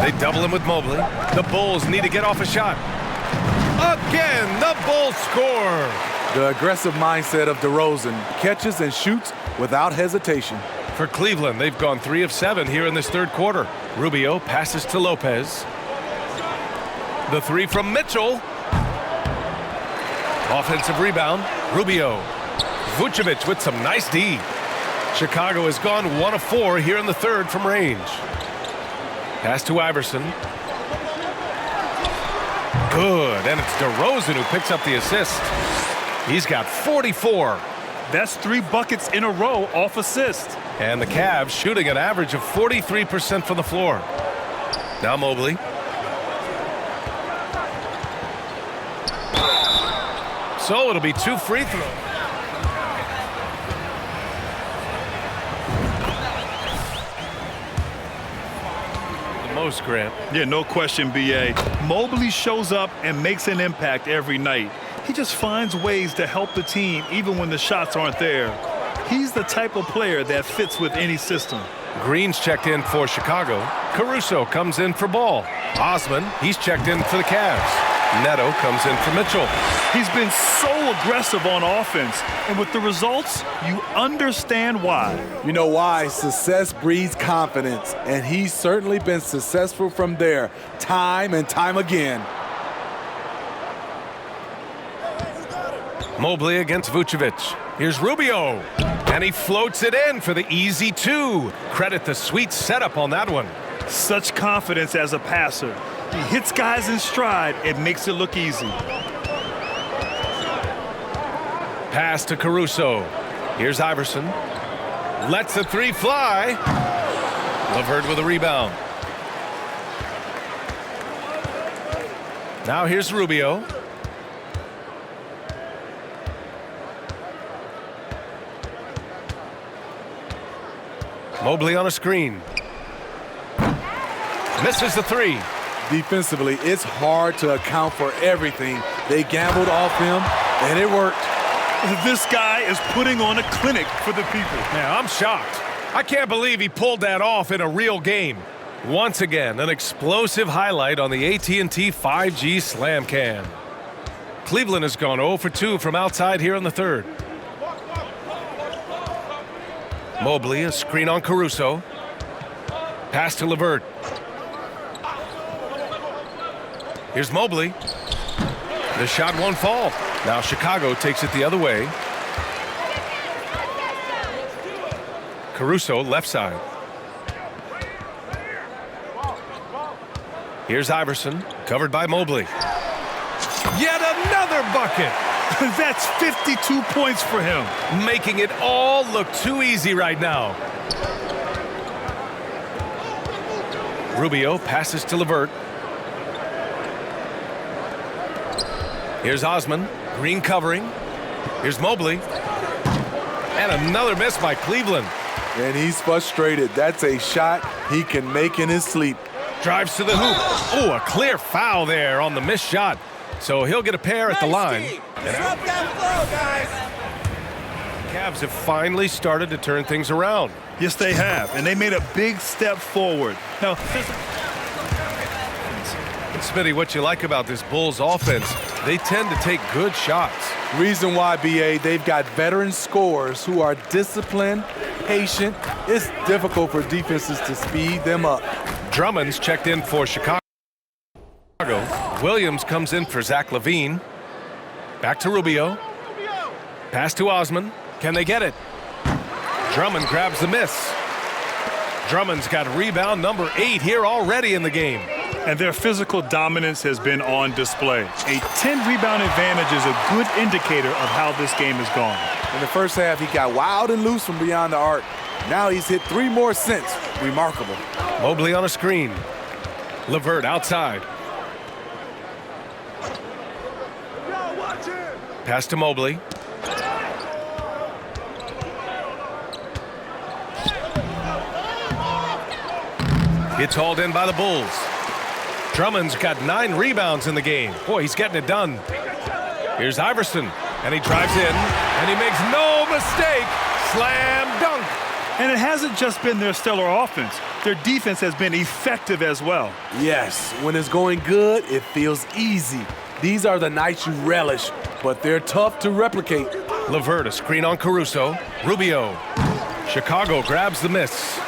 They double him with Mobley. The Bulls need to get off a shot. Again, the Bulls score. The aggressive mindset of DeRozan catches and shoots without hesitation. For Cleveland, they've gone 3 of 7 here in this third quarter. Rubio passes to Lopez. The 3 from Mitchell. Offensive rebound. Rubio. Vucevic with some nice D. Chicago has gone 1 of 4 here in the third from range. Pass to Iverson. Good, and it's DeRozan who picks up the assist. He's got 44. That's 3 buckets in a row off assist. And the Cavs shooting an average of 43% from the floor. Now Mobley. So it'll be 2 free throws. Grant. Yeah, no question, B.A. Mobley shows up and makes an impact every night. He just finds ways to help the team even when the shots aren't there. He's the type of player that fits with any system. Green's checked in for Chicago. Caruso comes in for Ball. Osman, he's checked in for the Cavs. Neto comes in for Mitchell. He's been so aggressive on offense, and with the results, you understand why. You know why? Success breeds confidence, and he's certainly been successful from there, time and time again. Mobley against Vucevic. Here's Rubio, and he floats it in for the easy 2. Credit the sweet setup on that one. Such confidence as a passer. He hits guys in stride. It makes it look easy. Pass to Caruso. Here's Iverson. Lets the three fly. LeVert with a rebound. Now here's Rubio. Mobley on a screen. Misses the three. Defensively, it's hard to account for everything. They gambled off him, and it worked. This guy is putting on a clinic for the people. Yeah, I'm shocked. I can't believe he pulled that off in a real game. Once again, an explosive highlight on the AT&T 5G Slam Cam. Cleveland has gone 0 for 2 from outside here in the third. Mobley, a screen on Caruso. Pass to LeVert. Here's Mobley. The shot won't fall. Now Chicago takes it the other way. Caruso, left side. Here's Iverson, covered by Mobley. Yet another bucket. That's 52 points for him. Making it all look too easy right now. Rubio passes to LeVert. Here's Osman, green covering. Here's Mobley. And another miss by Cleveland. And he's frustrated. That's a shot he can make in his sleep. Drives to the hoop. Oh, a clear foul there on the missed shot. So he'll get a pair at the line. Drop that flow, guys. Cavs have finally started to turn things around. Yes, they have, and they made a big step forward. Now, Smitty, what you like about this Bulls offense, they tend to take good shots. Reason why, BA, they've got veteran scorers who are disciplined, patient. It's difficult for defenses to speed them up. Drummond's checked in for Chicago. Williams comes in for Zach LaVine. Back to Rubio. Pass to Osman. Can they get it? Drummond grabs the miss. Drummond's got rebound number 8 here already in the game. And their physical dominance has been on display. A 10-rebound advantage is a good indicator of how this game has gone. In the first half, he got wild and loose from beyond the arc. Now he's hit 3 more since. Remarkable. Mobley on a screen. LeVert outside. Pass to Mobley. It's hauled in by the Bulls. Drummond's got 9 rebounds in the game. Boy, he's getting it done. Here's Iverson, and he drives in, and he makes no mistake. Slam dunk. And it hasn't just been their stellar offense. Their defense has been effective as well. Yes, when it's going good, it feels easy. These are the nights you relish, but they're tough to replicate. LeVert, a screen on Caruso. Rubio. Chicago grabs the miss.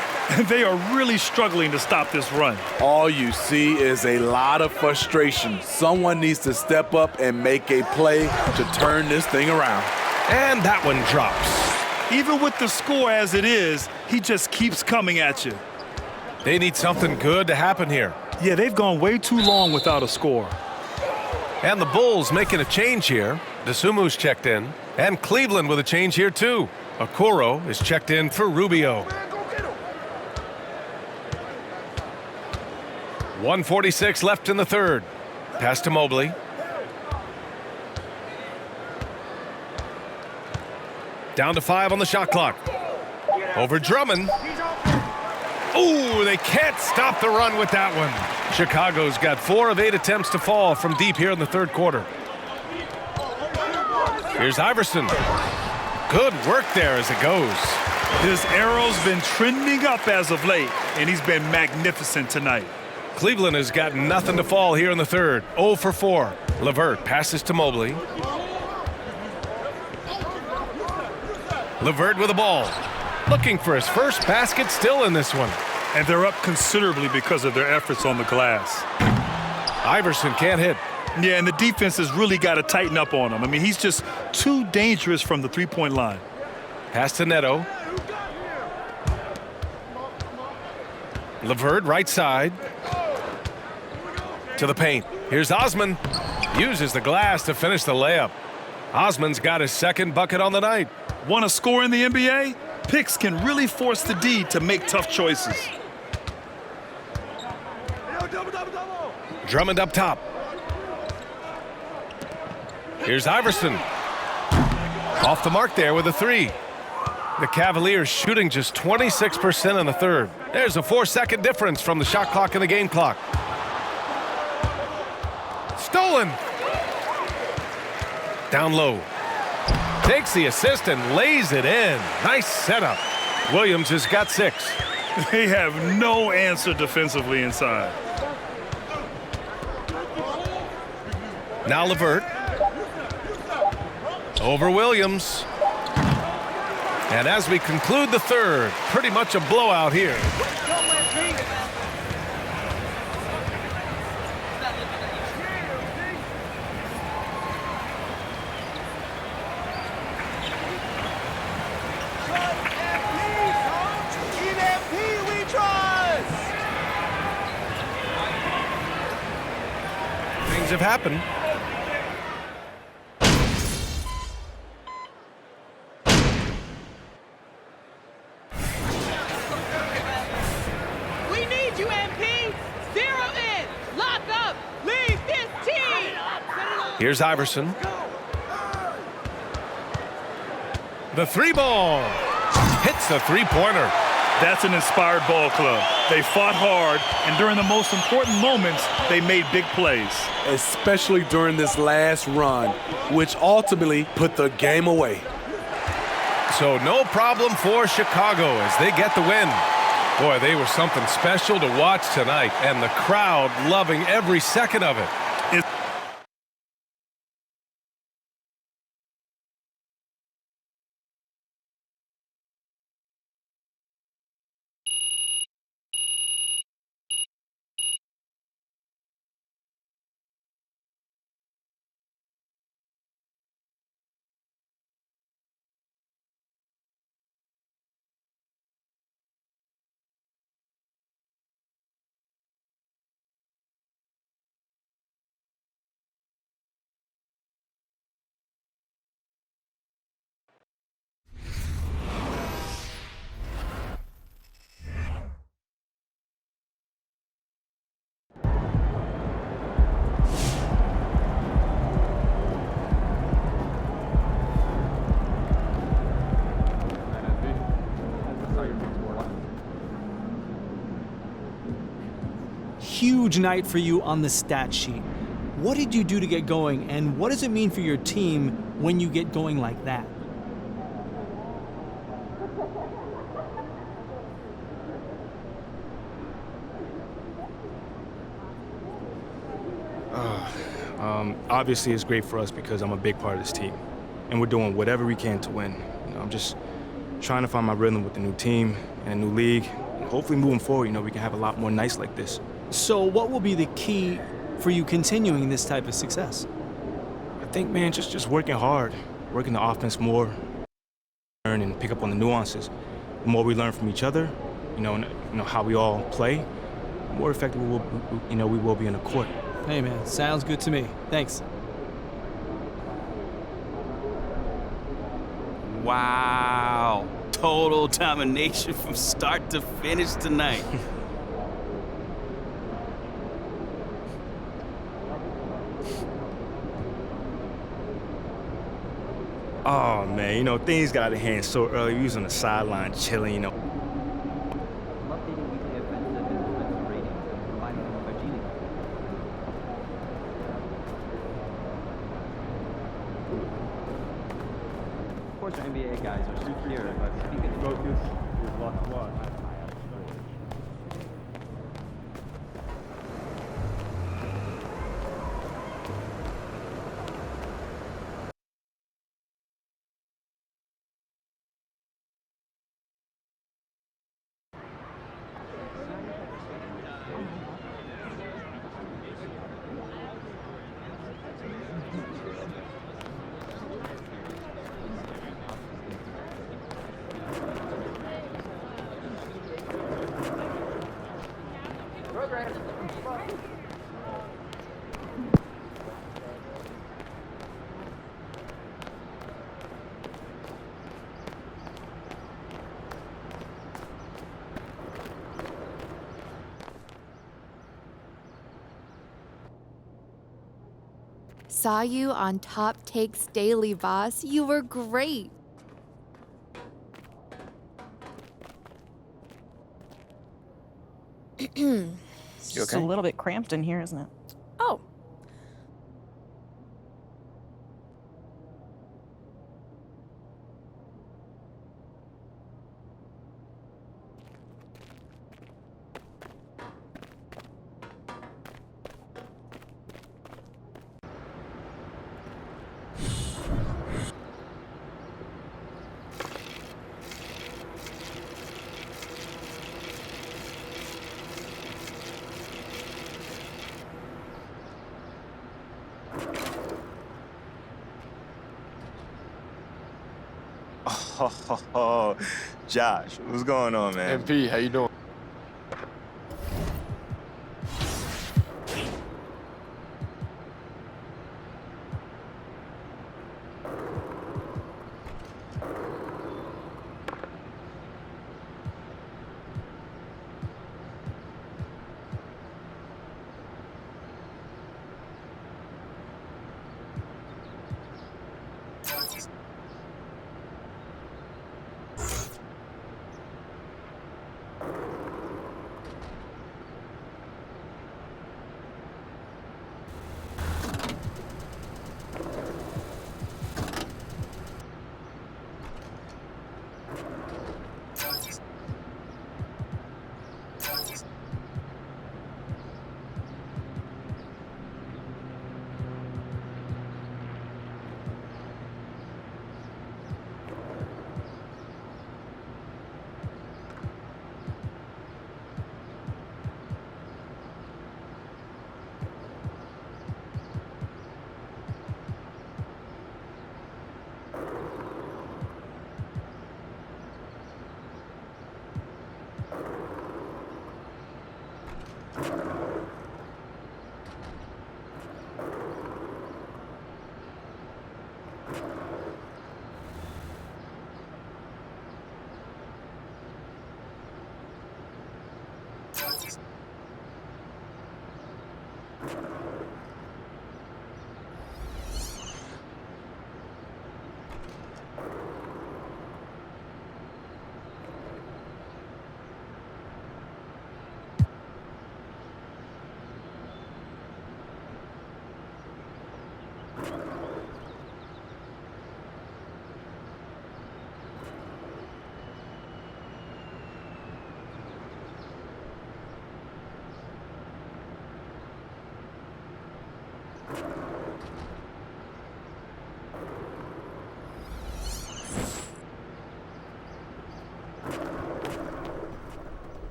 They are really struggling to stop this run. All you see is a lot of frustration. Someone needs to step up and make a play to turn this thing around. And that one drops. Even with the score as it is, he just keeps coming at you. They need something good to happen here. Yeah, they've gone way too long without a score. And the Bulls making a change here. DeSumu's checked in. And Cleveland with a change here too. Okoro is checked in for Rubio. 1:46 left in the third. Pass to Mobley. Down to 5 on the shot clock. Over Drummond. Ooh, they can't stop the run with that one. Chicago's got 4 of 8 attempts to fall from deep here in the third quarter. Here's Iverson. Good work there as it goes. His arrow's been trending up as of late, and he's been magnificent tonight. Cleveland has got nothing to fall here in the third. 0 for 4. LeVert passes to Mobley. LeVert with the ball. Looking for his first basket still in this one. And they're up considerably because of their efforts on the glass. Iverson can't hit. Yeah, and the defense has really got to tighten up on him. I mean, he's just too dangerous from the three-point line. Pass to Neto. LeVert right side. To the paint. Here's Osman. Uses the glass to finish the layup. Osman's got his second bucket on the night. Want to score in the NBA? Picks can really force the D to make tough choices. Drummond up top. Here's Iverson. Off the mark there with a three. The Cavaliers shooting just 26% in the third. There's a 4-second difference from the shot clock and the game clock. Stolen. Down low. Takes the assist and lays it in. Nice setup. Williams has got 6. They have no answer defensively inside. Now LeVert. Over Williams. And as we conclude the third, pretty much a blowout here. Things have happened. We need you, MP. Zero in. Lock up. Lead this team. Here's Iverson. The three ball. Hits the three-pointer. That's an inspired ball club. They fought hard, and during the most important moments, they made big plays. Especially during this last run, which ultimately put the game away. So no problem for Chicago as they get the win. Boy, they were something special to watch tonight, and the crowd loving every second of it. Huge night for you on the stat sheet. What did you do to get going, and what does it mean for your team when you get going like that? Obviously, it's great for us because I'm a big part of this team, and we're doing whatever we can to win. I'm just trying to find my rhythm with the new team and a new league. And hopefully, moving forward, we can have a lot more nights like this. So what will be the key for you continuing this type of success? I think, man, just working hard, working the offense more, learn and pick up on the nuances. The more we learn from each other, how we all play, the more effective we will be on the court. Hey, man, sounds good to me. Thanks. Wow. Total domination from start to finish tonight. Oh, man, things got out of hand so early. We was on the sideline chilling, Updating weekly offensive and defensive ratings and providing them with our G League. Of course, our NBA guys are secure, but speaking of Focus is locked watch. saw you on Top Takes Daily, boss. You were great. It's just a little bit cramped in here, isn't it? Oh. Oh, Josh, what's going on, man? MP, how you doing?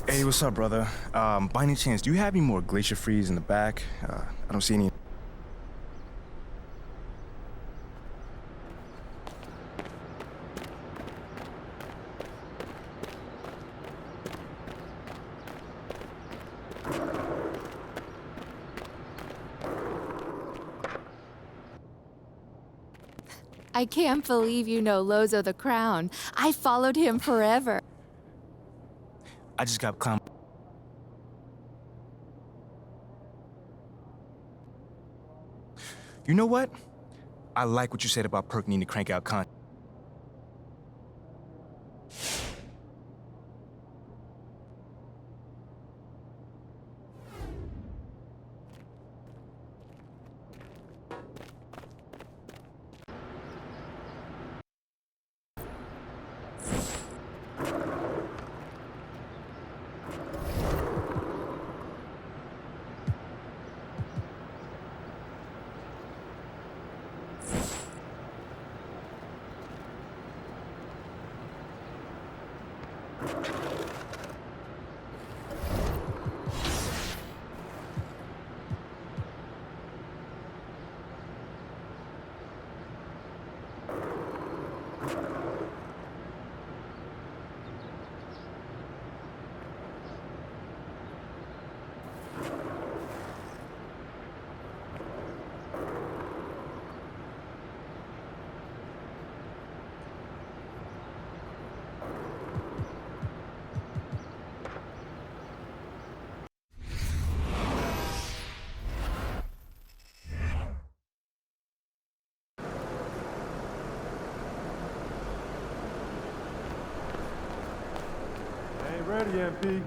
Hey, what's up, brother? By any chance, do you have any more glacier freeze in the back? I don't see any. I can't believe you know Lozo the Crown. I followed him forever. I just got clown. You know what? I like what you said about Perk needing to crank out content. ain't ready, MP.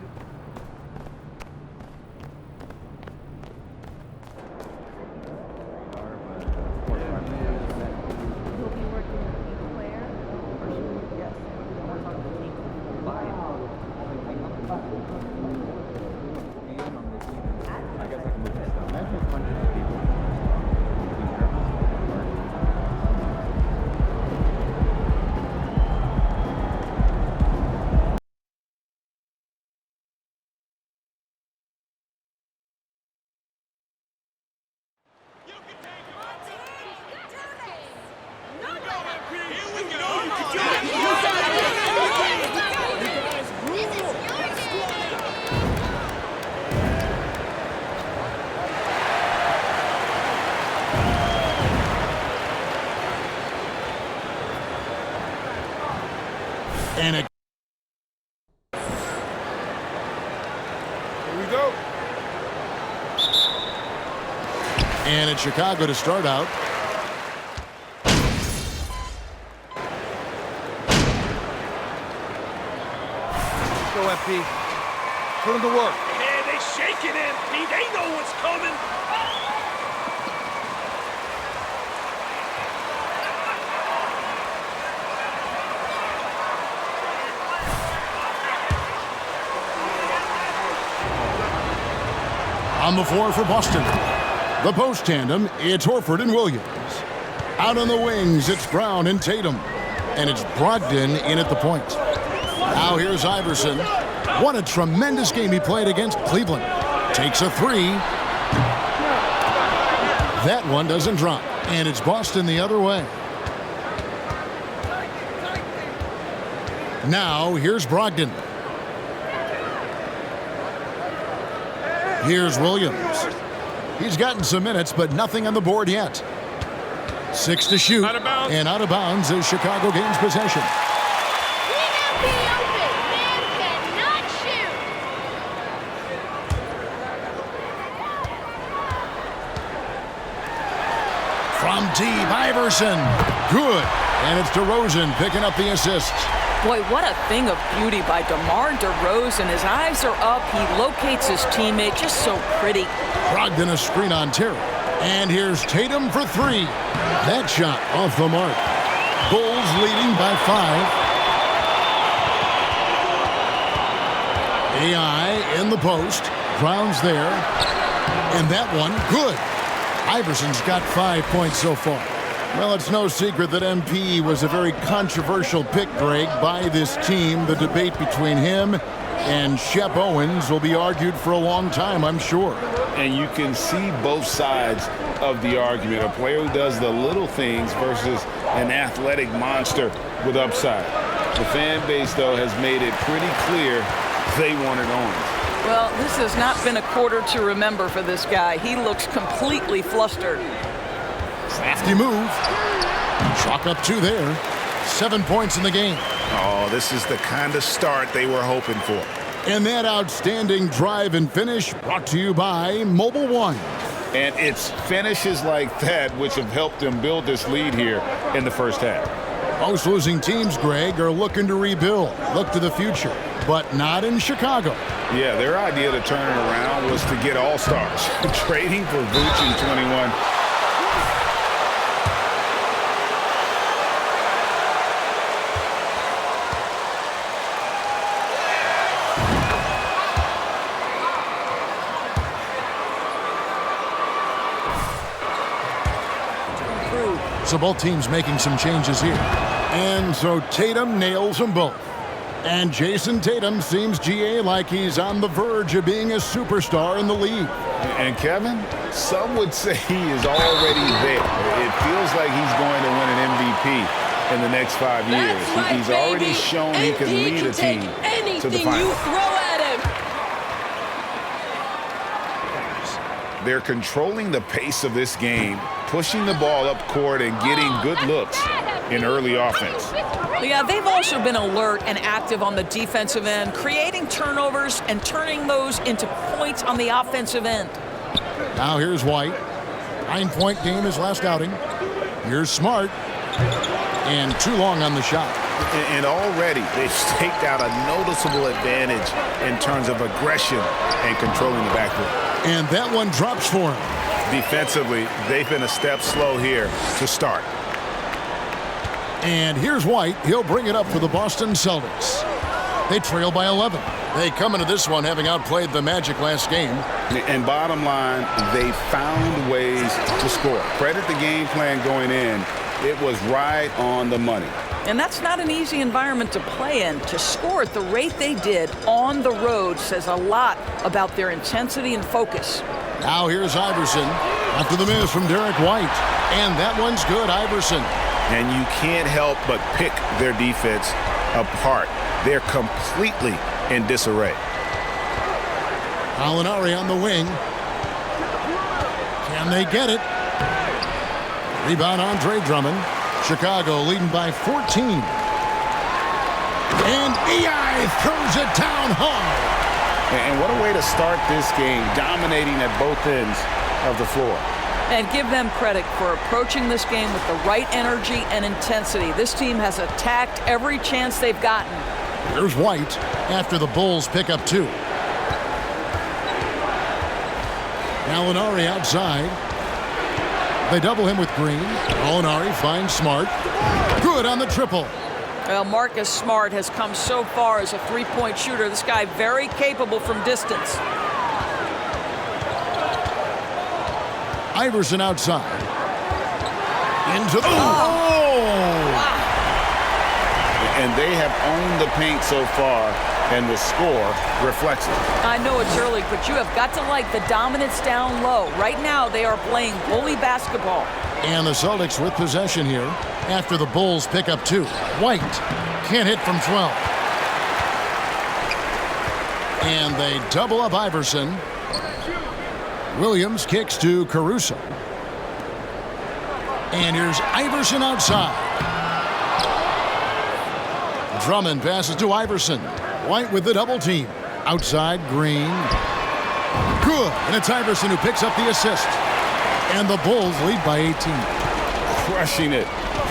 And it. Here we go. And it's Chicago to start out. Go, MP. Put him to work. Yeah, they shaking MP. They know what's coming. On the floor for Boston. The post tandem, it's Horford and Williams. Out on the wings, it's Brown and Tatum. And it's Brogdon in at the point. Now here's Iverson. What a tremendous game he played against Cleveland. Takes a three. That one doesn't drop. And it's Boston the other way. Now here's Brogdon. Here's Williams. He's gotten some minutes, but nothing on the board yet. 6 to shoot. Out of bounds. And out of bounds as Chicago gains possession. From deep, Iverson. Good. And it's DeRozan picking up the assist. Boy, what a thing of beauty by DeMar DeRozan. His eyes are up. He locates his teammate. Just so pretty. Brogdon a screen on Terry. And here's Tatum for three. That shot off the mark. Bulls leading by 5. AI in the post. Brown's there. And that one, good. Iverson's got 5 points so far. Well, it's no secret that MP was a very controversial pick, Greg, by this team. The debate between him and Shep Owens will be argued for a long time, I'm sure. And you can see both sides of the argument. A player who does the little things versus an athletic monster with upside. The fan base, though, has made it pretty clear they wanted Owens. Well, this has not been a quarter to remember for this guy. He looks completely flustered. Safety move. Chalk up 2 there. 7 points in the game. Oh, this is the kind of start they were hoping for. And that outstanding drive and finish brought to you by Mobile One. And it's finishes like that which have helped them build this lead here in the first half. Most losing teams, Greg, are looking to rebuild, look to the future, but not in Chicago. Yeah, their idea to turn it around was to get all-stars. Trading for Vooch in 21. So both teams making some changes here. And so Tatum nails them both. And Jason Tatum seems, GA, like he's on the verge of being a superstar in the league. And Kevin, some would say he is already there. It feels like he's going to win an MVP in the next 5 years. Right, he's already shown he can lead a team to the finals. You throw at him. They're controlling the pace of this game, pushing the ball up court and getting good looks in early offense. Yeah, they've also been alert and active on the defensive end, creating turnovers and turning those into points on the offensive end. Now here's White. 9-point game his last outing. Here's Smart. And too long on the shot. And already they've staked out a noticeable advantage in terms of aggression and controlling the backcourt. And that one drops for him. Defensively, they've been a step slow here to start. And here's White. He'll bring it up for the Boston Celtics. They trail by 11. They come into this one having outplayed the Magic last game. And bottom line, they found ways to score. Credit the game plan going in. It was right on the money. And that's not an easy environment to play in. To score at the rate they did on the road says a lot about their intensity and focus. Now here's Iverson after the miss from Derek White. And that one's good, Iverson. And you can't help but pick their defense apart. They're completely in disarray. Alinari on the wing. Can they get it? Rebound, Andre Drummond. Chicago leading by 14. And EI throws it down hard. And what a way to start this game, dominating at both ends of the floor. And give them credit for approaching this game with the right energy and intensity. This team has attacked every chance they've gotten. Here's White after the Bulls pick up 2. Alinari outside. They double him with Green. Alinari finds Smart. Good on the triple. Well, Marcus Smart has come so far as a three-point shooter. This guy very capable from distance. Iverson outside. Into the... Oh! And they have owned the paint so far, and the score reflects it. I know it's early, but you have got to like the dominance down low. Right now, they are playing bully basketball. And the Celtics with possession here after the Bulls pick up 2. White can't hit from 12. And they double up Iverson. Williams kicks to Caruso. And here's Iverson outside. Drummond passes to Iverson. White with the double team. Outside, Green. Good. And it's Iverson who picks up the assist. And the Bulls lead by 18. Crushing it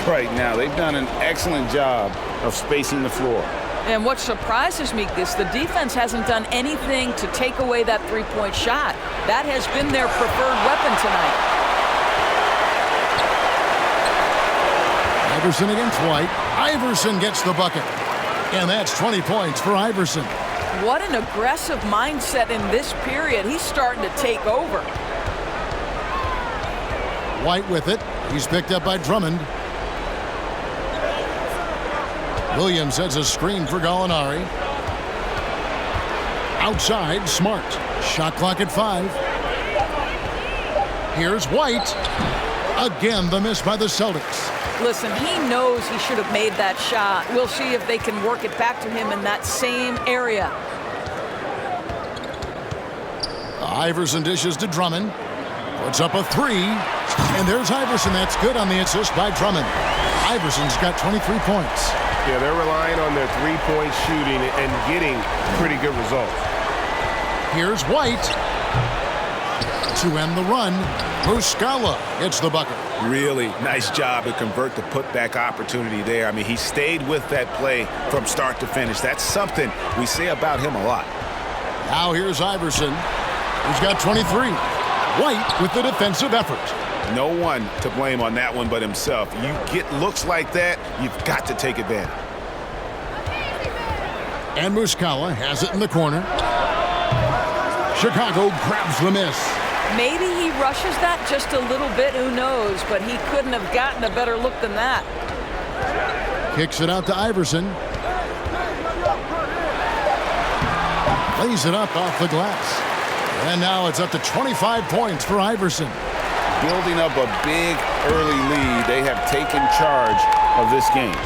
right now. They've done an excellent job of spacing the floor. And what surprises me is the defense hasn't done anything to take away that three-point shot. That has been their preferred weapon tonight. Iverson against White. Iverson gets the bucket. And that's 20 points for Iverson. What an aggressive mindset in this period. He's starting to take over. White with it. He's picked up by Drummond. Williams sets a screen for Gallinari. Outside, Smart. Shot clock at 5. Here's White. Again, the miss by the Celtics. Listen, he knows he should have made that shot. We'll see if they can work it back to him in that same area. Iverson dishes to Drummond. Puts up a 3. And there's Iverson. That's good on the assist by Drummond. Iverson's got 23 points. Yeah, they're relying on their three-point shooting and getting pretty good results. Here's White. To end the run, Muscala gets the bucket. Really nice job to convert the putback opportunity there. I mean, he stayed with that play from start to finish. That's something we say about him a lot. Now here's Iverson. He's got 23. White with the defensive effort. No one to blame on that one but himself. You get looks like that, you've got to take advantage. And Muscala has it in the corner. Chicago grabs the miss. Maybe he rushes that just a little bit, who knows, but he couldn't have gotten a better look than that. Kicks it out to Iverson. Lays it up off the glass. And now it's up to 25 points for Iverson. Building up a big early lead, they have taken charge of this game.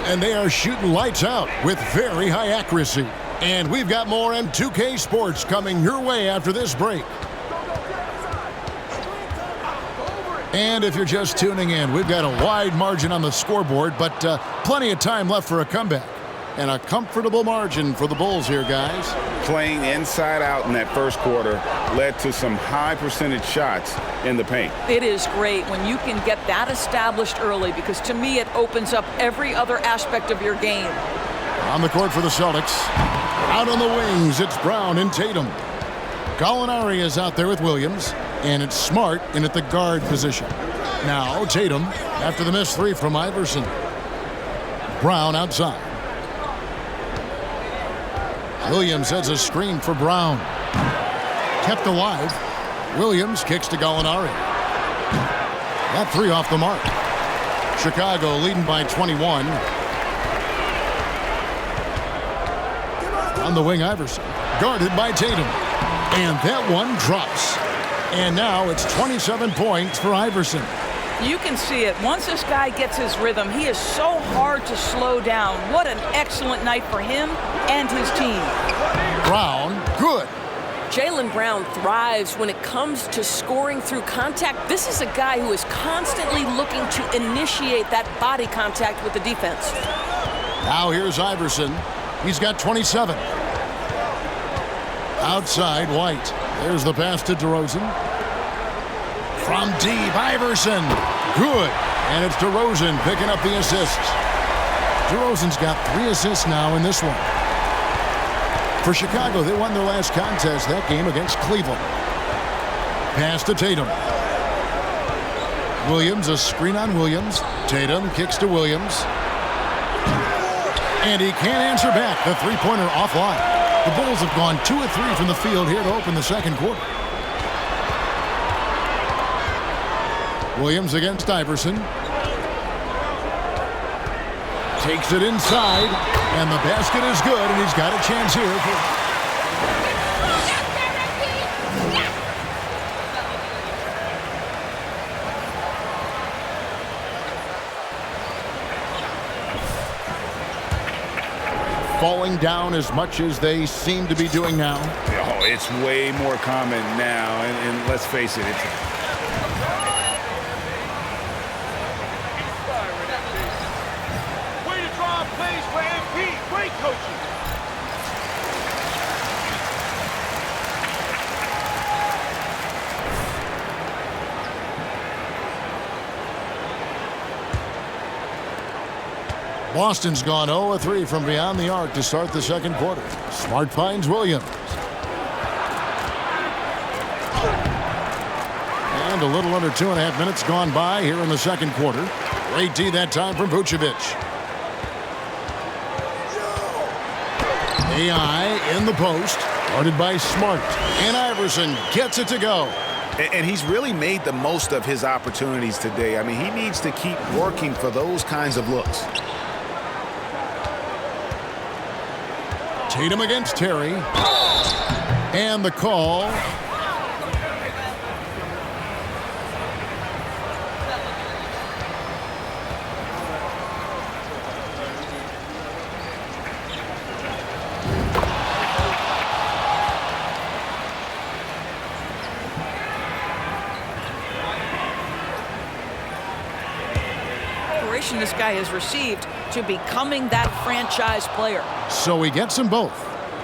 And they are shooting lights out with very high accuracy. And we've got more M2K Sports coming your way after this break. And if you're just tuning in, we've got a wide margin on the scoreboard, but plenty of time left for a comeback. And a comfortable margin for the Bulls here, guys. Playing inside out in that first quarter led to some high percentage shots in the paint. It is great when you can get that established early, because to me it opens up every other aspect of your game. On the court for the Celtics. Out on the wings, it's Brown and Tatum. Gallinari is out there with Williams, and it's Smart in at the guard position. Now Tatum after the missed three from Iverson. Brown outside. Williams sets a screen for Brown. Kept alive. Williams kicks to Gallinari. That three off the mark. Chicago leading by 21. On the wing, Iverson. Guarded by Tatum. And that one drops. And now it's 27 points for Iverson. You can see it. Once this guy gets his rhythm, he is so hard to slow down. What an excellent night for him and his team. Brown, good. Jaylen Brown thrives when it comes to scoring through contact. This is a guy who is constantly looking to initiate that body contact with the defense. Now here's Iverson. He's got 27. Outside, White. There's the pass to DeRozan. From deep, Iverson. Good. And it's DeRozan picking up the assists. DeRozan's got 3 assists now in this one. For Chicago, they won their last contest that game against Cleveland. Pass to Tatum. Williams, a screen on Williams. Tatum kicks to Williams. And he can't answer back. The three-pointer offline. The Bulls have gone 2 of 3 from the field here to open the second quarter. Williams against Iverson. Takes it inside, and the basket is good, and he's got a chance here. Falling down as much as they seem to be doing now. Oh, it's way more common now, and let's face it, it's Great coaching. Boston's gone 0 of 3 from beyond the arc to start the second quarter. Smart finds Williams. And a little under 2.5 minutes gone by here in the second quarter. Great D that time from Vucevic. AI in the post, guarded by Smart. And Iverson gets it to go. And he's really made the most of his opportunities today. I mean, he needs to keep working for those kinds of looks. Tatum against Terry. And the call. This guy has received to becoming that franchise player. So he gets them both.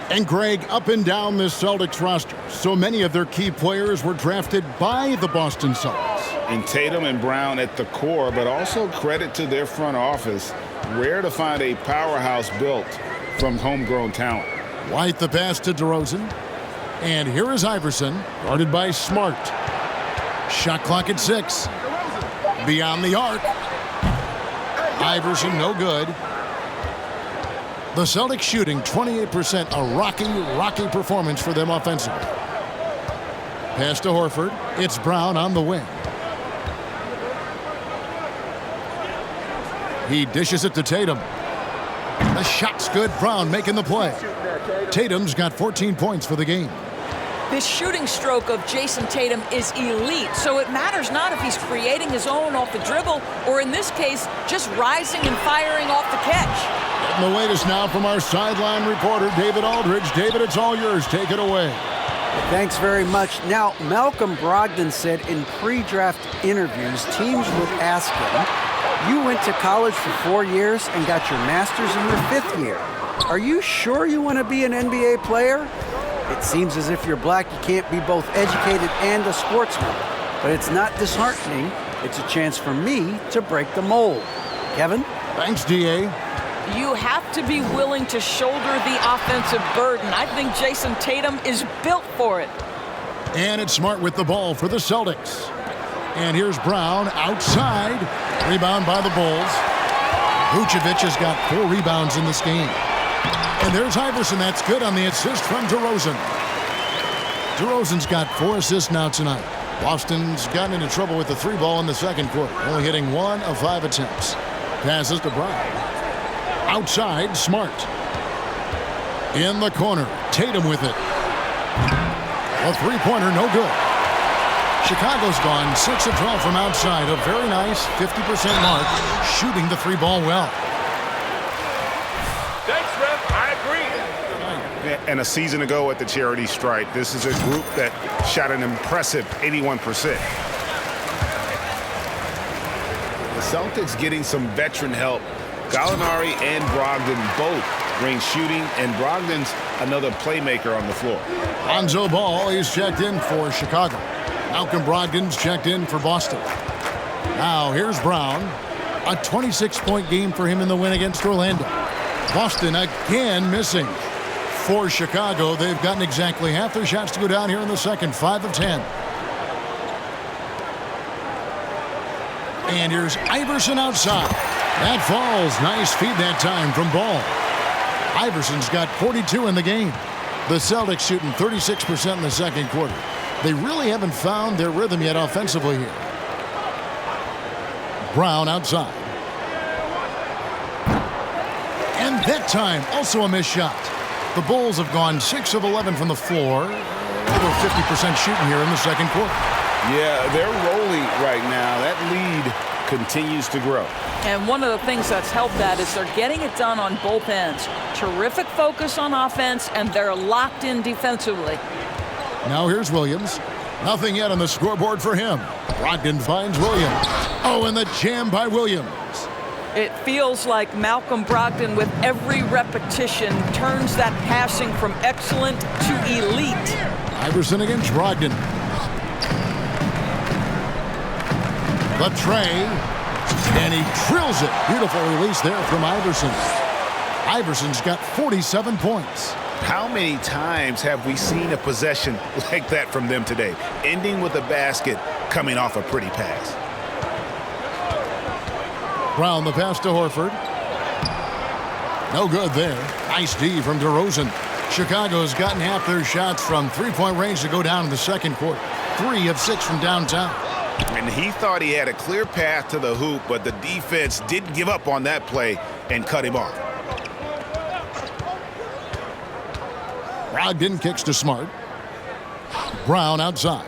And Greg, up and down this Celtics roster, so many of their key players were drafted by the Boston Celtics. And Tatum and Brown at the core, but also credit to their front office. Rare to find a powerhouse built from homegrown talent. White the pass to DeRozan. And here is Iverson, guarded by Smart. Shot clock at 6. Beyond the arc. Iverson, no good. The Celtics shooting 28%, a rocky performance for them offensively. Pass to Horford. It's Brown on the wing. He dishes it to Tatum. The shot's good. Brown making the play. Tatum's got 14 points for the game. This shooting stroke of Jason Tatum is elite, so it matters not if he's creating his own off the dribble or, in this case, just rising and firing off the catch. Getting the latest now from our sideline reporter, David Aldridge. David, it's all yours. Take it away. Thanks very much. Now, Malcolm Brogdon said in pre-draft interviews, teams would ask him You went to college for 4 years and got your master's in your 5th year. Are you sure you want to be an NBA player? It seems as if you're black, you can't be both educated and a sportsman. But it's not disheartening. It's a chance for me to break the mold. Kevin? Thanks, D.A. You have to be willing to shoulder the offensive burden. I think Jason Tatum is built for it. And it's Smart with the ball for the Celtics. And here's Brown outside. Rebound by the Bulls. Vucevic has got 4 rebounds in this game. And there's Iverson. That's good on the assist from DeRozan. DeRozan's got 4 assists now tonight. Boston's gotten into trouble with the 3 ball in the second quarter, only hitting 1 of 5 attempts. Passes to Brown. Outside, Smart. In the corner, Tatum with it. A 3-pointer, no good. Chicago's gone 6 of 12 from outside. A very nice 50% mark, shooting the 3 ball well. Thanks, Ref. I agree. And a season ago at the charity stripe, this is a group that shot an impressive 81%. The Celtics getting some veteran help. Gallinari and Brogdon both bring shooting, and Brogdon's another playmaker on the floor. Lonzo Ball is checked in for Chicago. Malcolm Brogdon's checked in for Boston. Now here's Brown. A 26-point game for him in the win against Orlando. Boston again missing. For Chicago, they've gotten exactly half their shots to go down here in the second, 5 of 10. And here's Iverson outside. That falls. Nice feed that time from Ball. Iverson's got 42 in the game. The Celtics shooting 36% in the second quarter. They really haven't found their rhythm yet offensively here. Brown outside. And that time, also a missed shot. The Bulls have gone 6 of 11 from the floor. Over 50% shooting here in the second quarter. Yeah, they're rolling right now. That lead continues to grow. And one of the things that's helped that is they're getting it done on both ends. Terrific focus on offense, and they're locked in defensively. Now here's Williams. Nothing yet on the scoreboard for him. Brogdon finds Williams. Oh, and the jam by Williams. It feels like Malcolm Brogdon, with every repetition, turns that passing from excellent to elite. Iverson against Brogdon. The tray, and he drills it. Beautiful release there from Iverson. Iverson's got 47 points. How many times have we seen a possession like that from them today, ending with a basket coming off a pretty pass? Brown the pass to Horford. No good there. Nice D from DeRozan. Chicago's gotten half their shots from three-point range to go down in the second quarter. 3 of 6 from downtown. And he thought he had a clear path to the hoop, but the defense didn't give up on that play and cut him off. Brogdon kicks to Smart. Brown outside.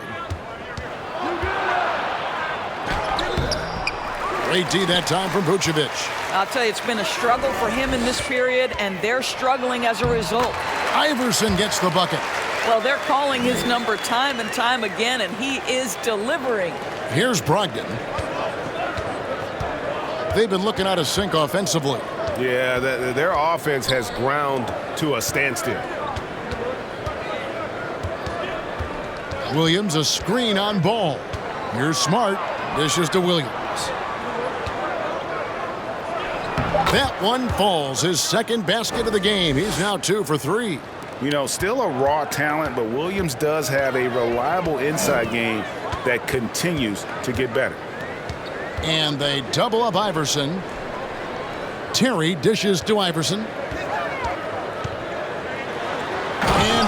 Great D that time from Vucevic. I'll tell you, it's been a struggle for him in this period, and they're struggling as a result. Iverson gets the bucket. Well, they're calling his number time and time again, and he is delivering. Here's Brogdon. They've been looking out of sync offensively. Yeah, their offense has ground to a standstill. Williams, a screen on Ball. Here's Smart. Dishes to Williams. That one falls. His second basket of the game. He's now 2 for 3. You know, still a raw talent, but Williams does have a reliable inside game that continues to get better. And they double up Iverson. Terry dishes to Iverson. And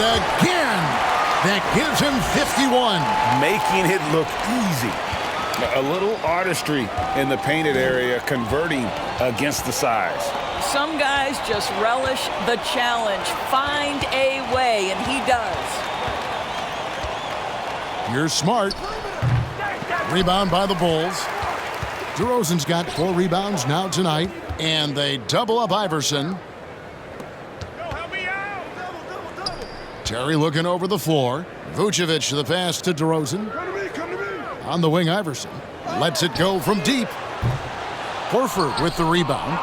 again, that gives him 51. Making it look easy. A little artistry in the painted area, converting against the size. Some guys just relish the challenge. Find a way, and he does. You're Smart. Rebound by the Bulls. DeRozan's got 4 rebounds now tonight, and they double up Iverson. Terry looking over the floor. Vucevic the pass to DeRozan. On the wing, Iverson lets it go from deep. Horford with the rebound.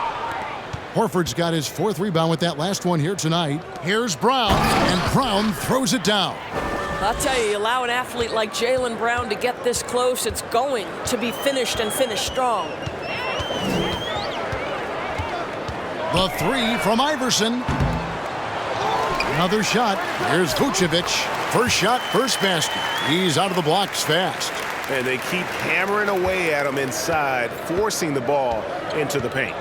Horford's got his 4th rebound with that last one here tonight. Here's Brown, and Brown throws it down. I'll tell you, allow an athlete like Jaylen Brown to get this close, it's going to be finished and finished strong. The 3 from Iverson. Another shot. Here's Vucevic. First shot, first basket. He's out of the blocks fast. And they keep hammering away at him inside, forcing the ball into the paint.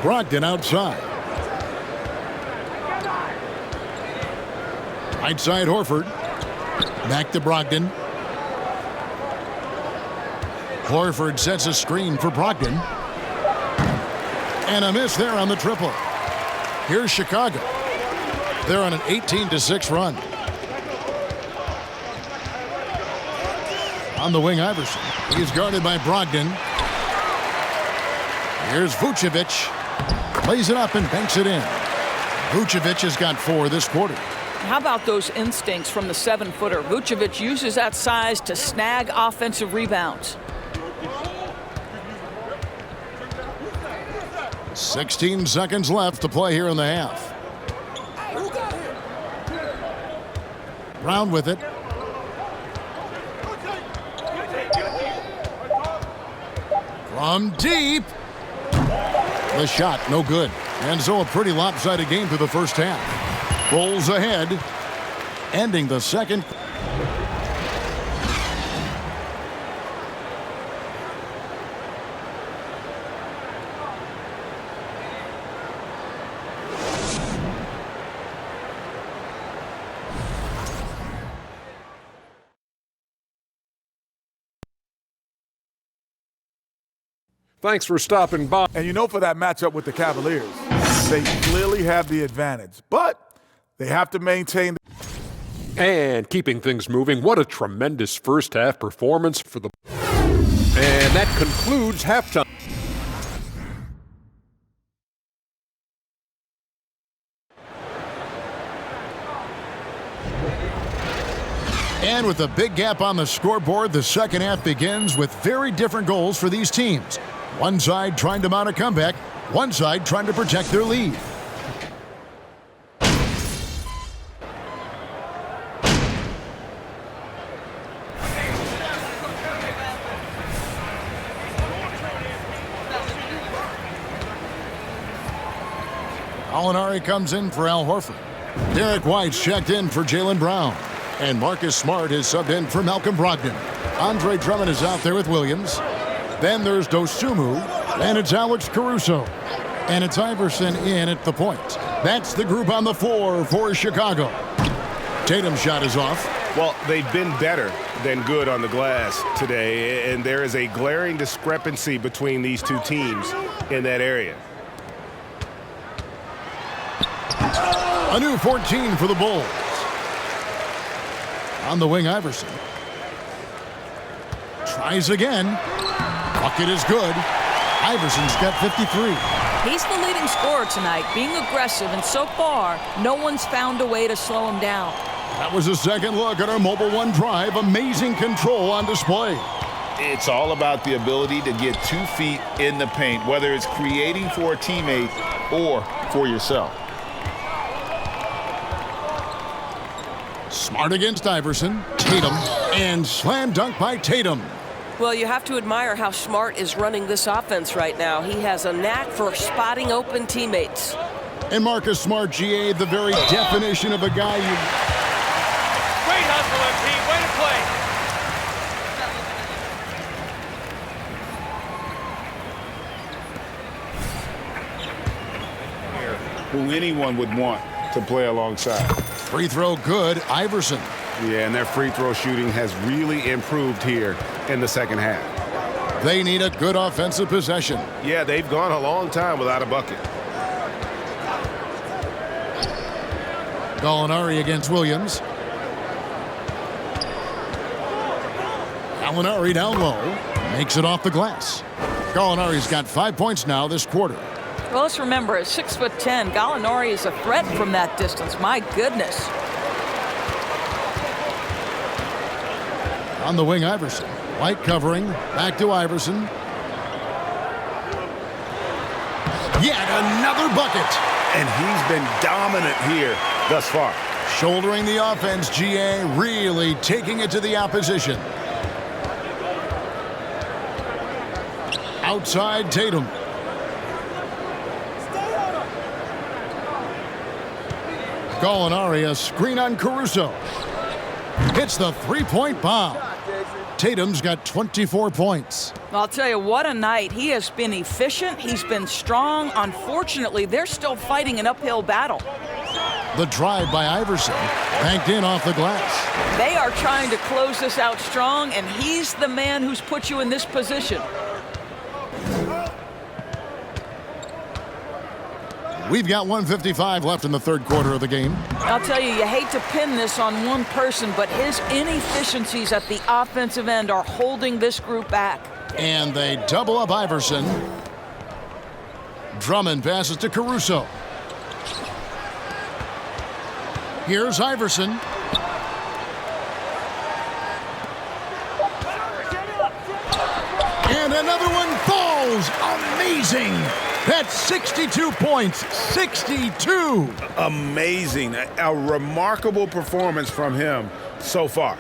Brogdon outside. Right side Horford. Back to Brogdon. Horford sets a screen for Brogdon. And a miss there on the triple. Here's Chicago. They're on an 18-6 run. On the wing, Iverson. He's guarded by Brogdon. Here's Vucevic. Plays it up and banks it in. Vucevic has got 4 this quarter. How about those instincts from the 7-footer? Vucevic uses that size to snag offensive rebounds. 16 seconds left to play here in the half. Brown with it. From deep. The shot, no good. And so a pretty lopsided game through the first half. Bulls ahead, ending the second. Thanks for stopping by. And you know, for that matchup with the Cavaliers, they clearly have the advantage, but they have to maintain. And keeping things moving, what a tremendous first half performance for the. And that concludes halftime. And with a big gap on the scoreboard, the second half begins with very different goals for these teams. One side trying to mount a comeback, one side trying to protect their lead. Gallinari comes in for Al Horford. Derek White's checked in for Jaylen Brown. And Marcus Smart is subbed in for Malcolm Brogdon. Andre Drummond is out there with Williams. Then there's Dosunmu, and it's Alex Caruso. And it's Iverson in at the point. That's the group on the floor for Chicago. Tatum's shot is off. Well, they've been better than good on the glass today, and there is a glaring discrepancy between these two teams in that area. A new 14 for the Bulls. On the wing, Iverson. Tries again. Bucket is good. Iverson's got 53. He's the leading scorer tonight, being aggressive, and so far, no one's found a way to slow him down. That was a second look at our Mobile One drive. Amazing control on display. It's all about the ability to get 2 feet in the paint, whether it's creating for a teammate or for yourself. Smart against Iverson. Tatum. And slam dunk by Tatum. Well, you have to admire how Smart is running this offense right now. He has a knack for spotting open teammates. And Marcus Smart, GA, the very definition of a guy you... Great hustle, MP. Way to play. Who anyone would want to play alongside. Free throw good, Iverson. Yeah, and their free throw shooting has really improved here in the second half. They need a good offensive possession. Yeah, they've gone a long time without a bucket. Gallinari against Williams. Gallinari down low. Makes it off the glass. Gallinari's got 5 points now this quarter. Well, let's remember, at 6'10", Gallinari is a threat from that distance. My goodness. On the wing, Iverson. White covering. Back to Iverson. Yet another bucket. And he's been dominant here thus far. Shouldering the offense, GA, really taking it to the opposition. Outside Tatum. Gallinari, a screen on Caruso. Hits the three-point bomb. Tatum's got 24 points. I'll tell you, what a night. He has been efficient. He's been strong. Unfortunately, they're still fighting an uphill battle. The drive by Iverson, banked in off the glass. They are trying to close this out strong, and he's the man who's put you in this position. We've got 1:55 left in the third quarter of the game. I'll tell you, you hate to pin this on one person, but his inefficiencies at the offensive end are holding this group back. And they double up Iverson. Drummond passes to Caruso. Here's Iverson. And another one falls. Amazing. That's 62 points. 62. Amazing. A remarkable performance from him so far.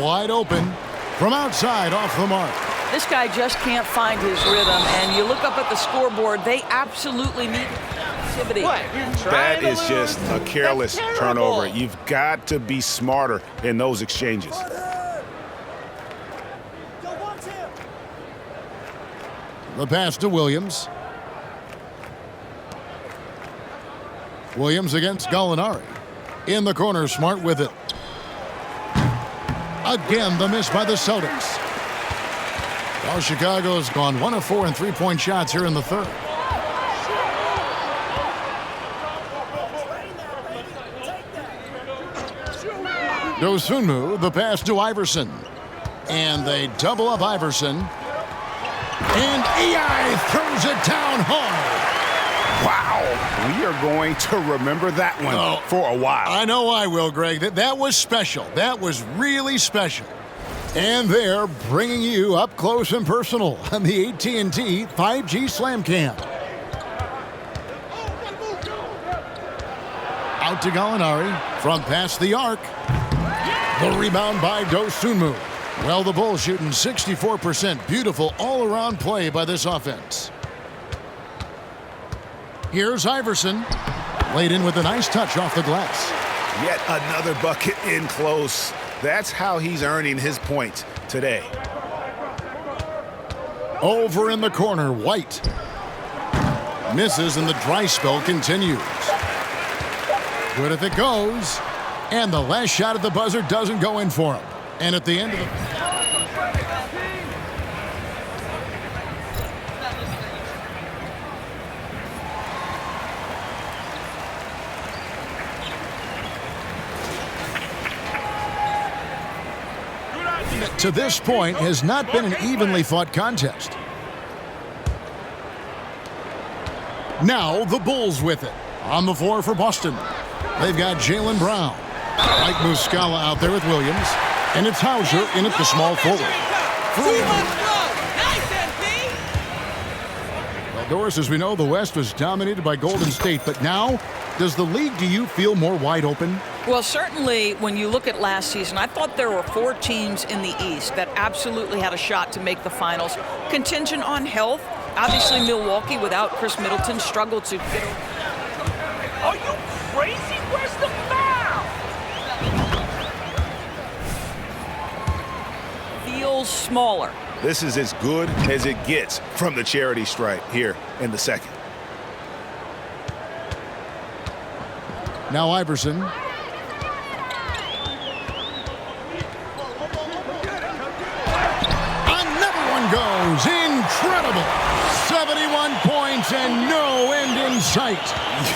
Wide open from outside off the mark. This guy just can't find his rhythm, and you look up at the scoreboard, they absolutely need activity. That is just a careless turnover. You've got to be smarter in those exchanges. The pass to Williams. Williams against Gallinari. In the corner, Smart with it. Again, the miss by the Celtics. Well, Chicago's gone 1 of 4 in three-point shots here in the third. Dosunmu, the pass to Iverson. And they double up Iverson. And EI throws it down hard. Wow. We are going to remember that one for a while. I know I will, Greg. That was special. That was really special. And they're bringing you up close and personal on the AT&T 5G Slam Cam. Out to Gallinari from past the arc. The rebound by Dosunmu. Well, the Bulls shooting 64%. Beautiful all-around play by this offense. Here's Iverson. Laid in with a nice touch off the glass. Yet another bucket in close. That's how he's earning his points today. Over in the corner, White. Misses and the dry spell continues. Good if it goes. And the last shot at the buzzer doesn't go in for him. And at the end of the... to this point has not been an evenly fought contest. Now the Bulls with it. On the floor for Boston. They've got Jaylen Brown. Mike Muscala out there with Williams. And it's Hauser in at the small forward. Well, Doris, as we know, the West was dominated by Golden State. But now, does the league, do you feel more wide open? Well, certainly when you look at last season, I thought there were 4 teams in the East that absolutely had a shot to make the finals. Contingent on health. Obviously, Milwaukee, without Chris Middleton, struggled to get over. Are you crazy? Where's the foul? Feels smaller. This is as good as it gets from the charity stripe here in the second. Now Iverson. Another one goes. Incredible. 71 points and no end in sight.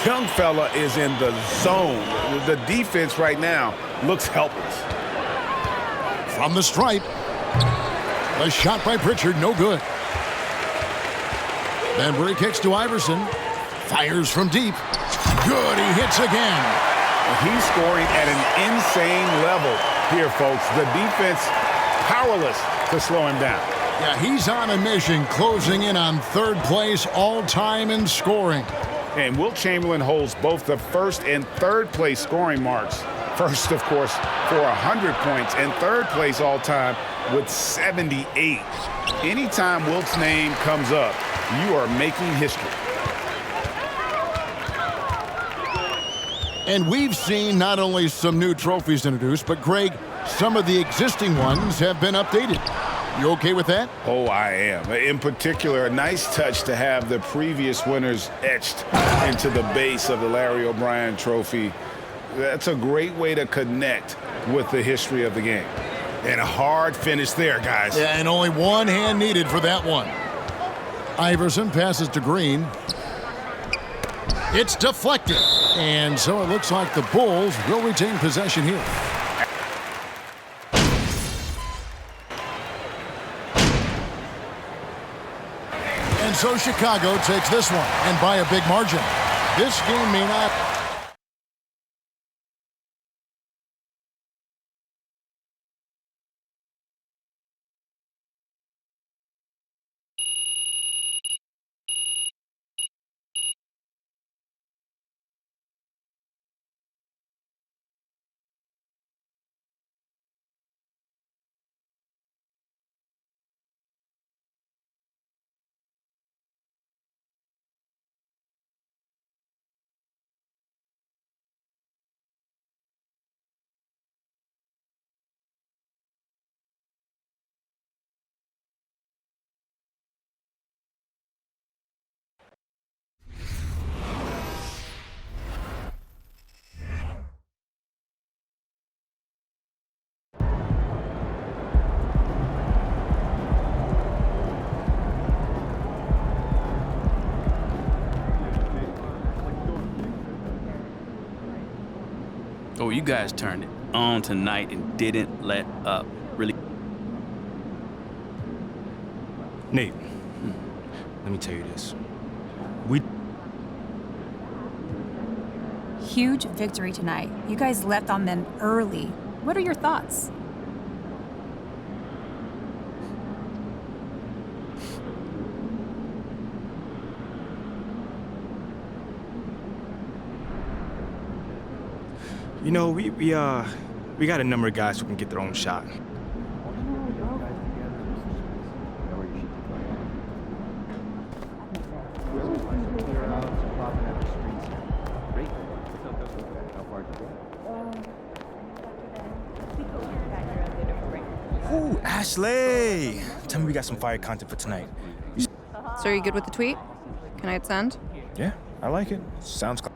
Young fella is in the zone. The defense right now looks helpless. From the stripe. A shot by Pritchard, no good. Benbury kicks to Iverson. Fires from deep. Good, he hits again. He's scoring at an insane level here, folks. The defense powerless to slow him down. Yeah, he's on a mission, closing in on third place all-time in scoring. And Wilt Chamberlain holds both the first and third place scoring marks. First, of course, for 100 points, and third place all-time with 78. Anytime Wilt's name comes up, you are making history. And we've seen not only some new trophies introduced, but Greg, some of the existing ones have been updated. You okay with that? Oh, I am. In particular, a nice touch to have the previous winners etched into the base of the Larry O'Brien trophy. That's a great way to connect with the history of the game. And a hard finish there, guys. Yeah, and only one hand needed for that one. Iverson passes to Green. It's deflected. And so it looks like the Bulls will retain possession here. And so Chicago takes this one, and by a big margin. This game may not... Oh, you guys turned it on tonight and didn't let up. Really. Nate, let me tell you this. Huge victory tonight. You guys left on them early. What are your thoughts? You know, we got a number of guys who can get their own shot. Ooh, Ashley! Tell me we got some fire content for tonight. So are you good with the tweet? Can I hit send? Yeah, I like it. Sounds good.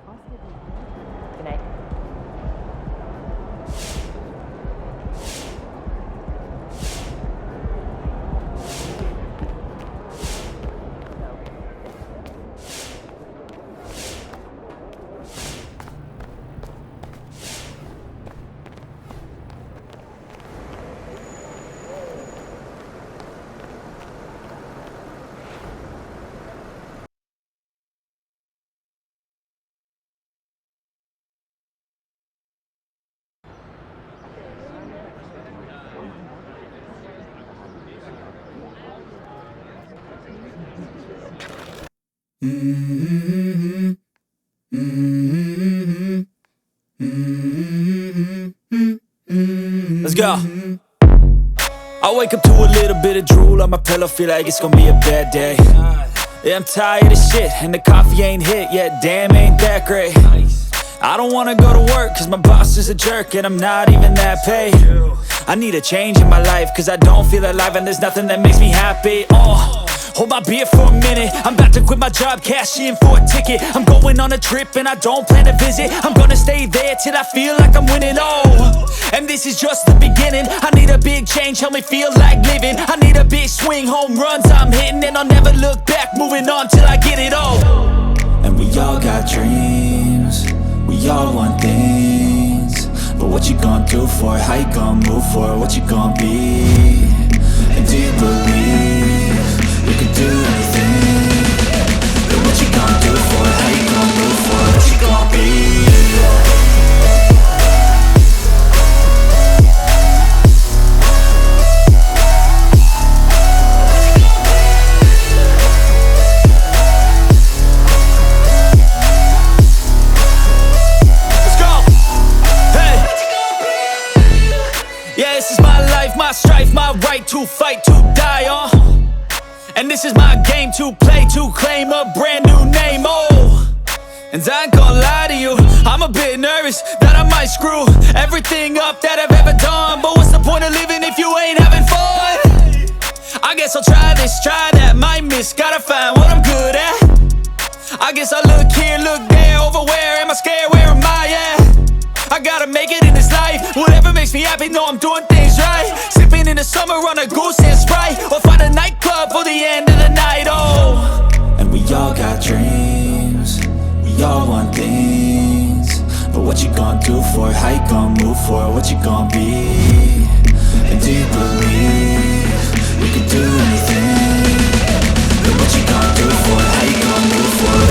Let's go. I wake up to a little bit of drool on my pillow, feel like it's gonna be a bad day. Yeah, I'm tired of shit, and the coffee ain't hit yet, damn, ain't that great. I don't wanna go to work, cause my boss is a jerk, and I'm not even that paid. I need a change in my life, cause I don't feel alive, and there's nothing that makes me happy. Hold my beer for a minute. I'm about to quit my job, cash in for a ticket. I'm going on a trip and I don't plan to visit. I'm gonna stay there till I feel like I'm winning. Oh, and this is just the beginning. I need a big change, help me feel like living. I need a big swing, home runs I'm hitting, and I'll never look back, moving on till I get it all. And we all got dreams, we all want things, but what you gonna do for it? How you gonna move for it? What you gonna be? And do you believe you can do anything? But what you gonna do for it? How you gonna move for it? What you gonna be? My strife, my right to fight, to die on. And this is my game to play, to claim a brand new name, oh. And I ain't gonna lie to you, I'm a bit nervous that I might screw everything up that I've ever done. But what's the point of living if you ain't having fun? I guess I'll try this, try that, might miss, gotta find what I'm good at. I guess I look here, look there, over where am I scared, where am I at? I gotta make it in this life. Whatever makes me happy, know I'm doing things right. Sipping in the summer on a goose and Sprite, or find a nightclub for the end of the night, oh. And we all got dreams, we all want things, but what you gonna do for it? How you gonna move for it? What you gonna be? And do you believe you can do anything? But what you gonna do for it? How you gonna move for it?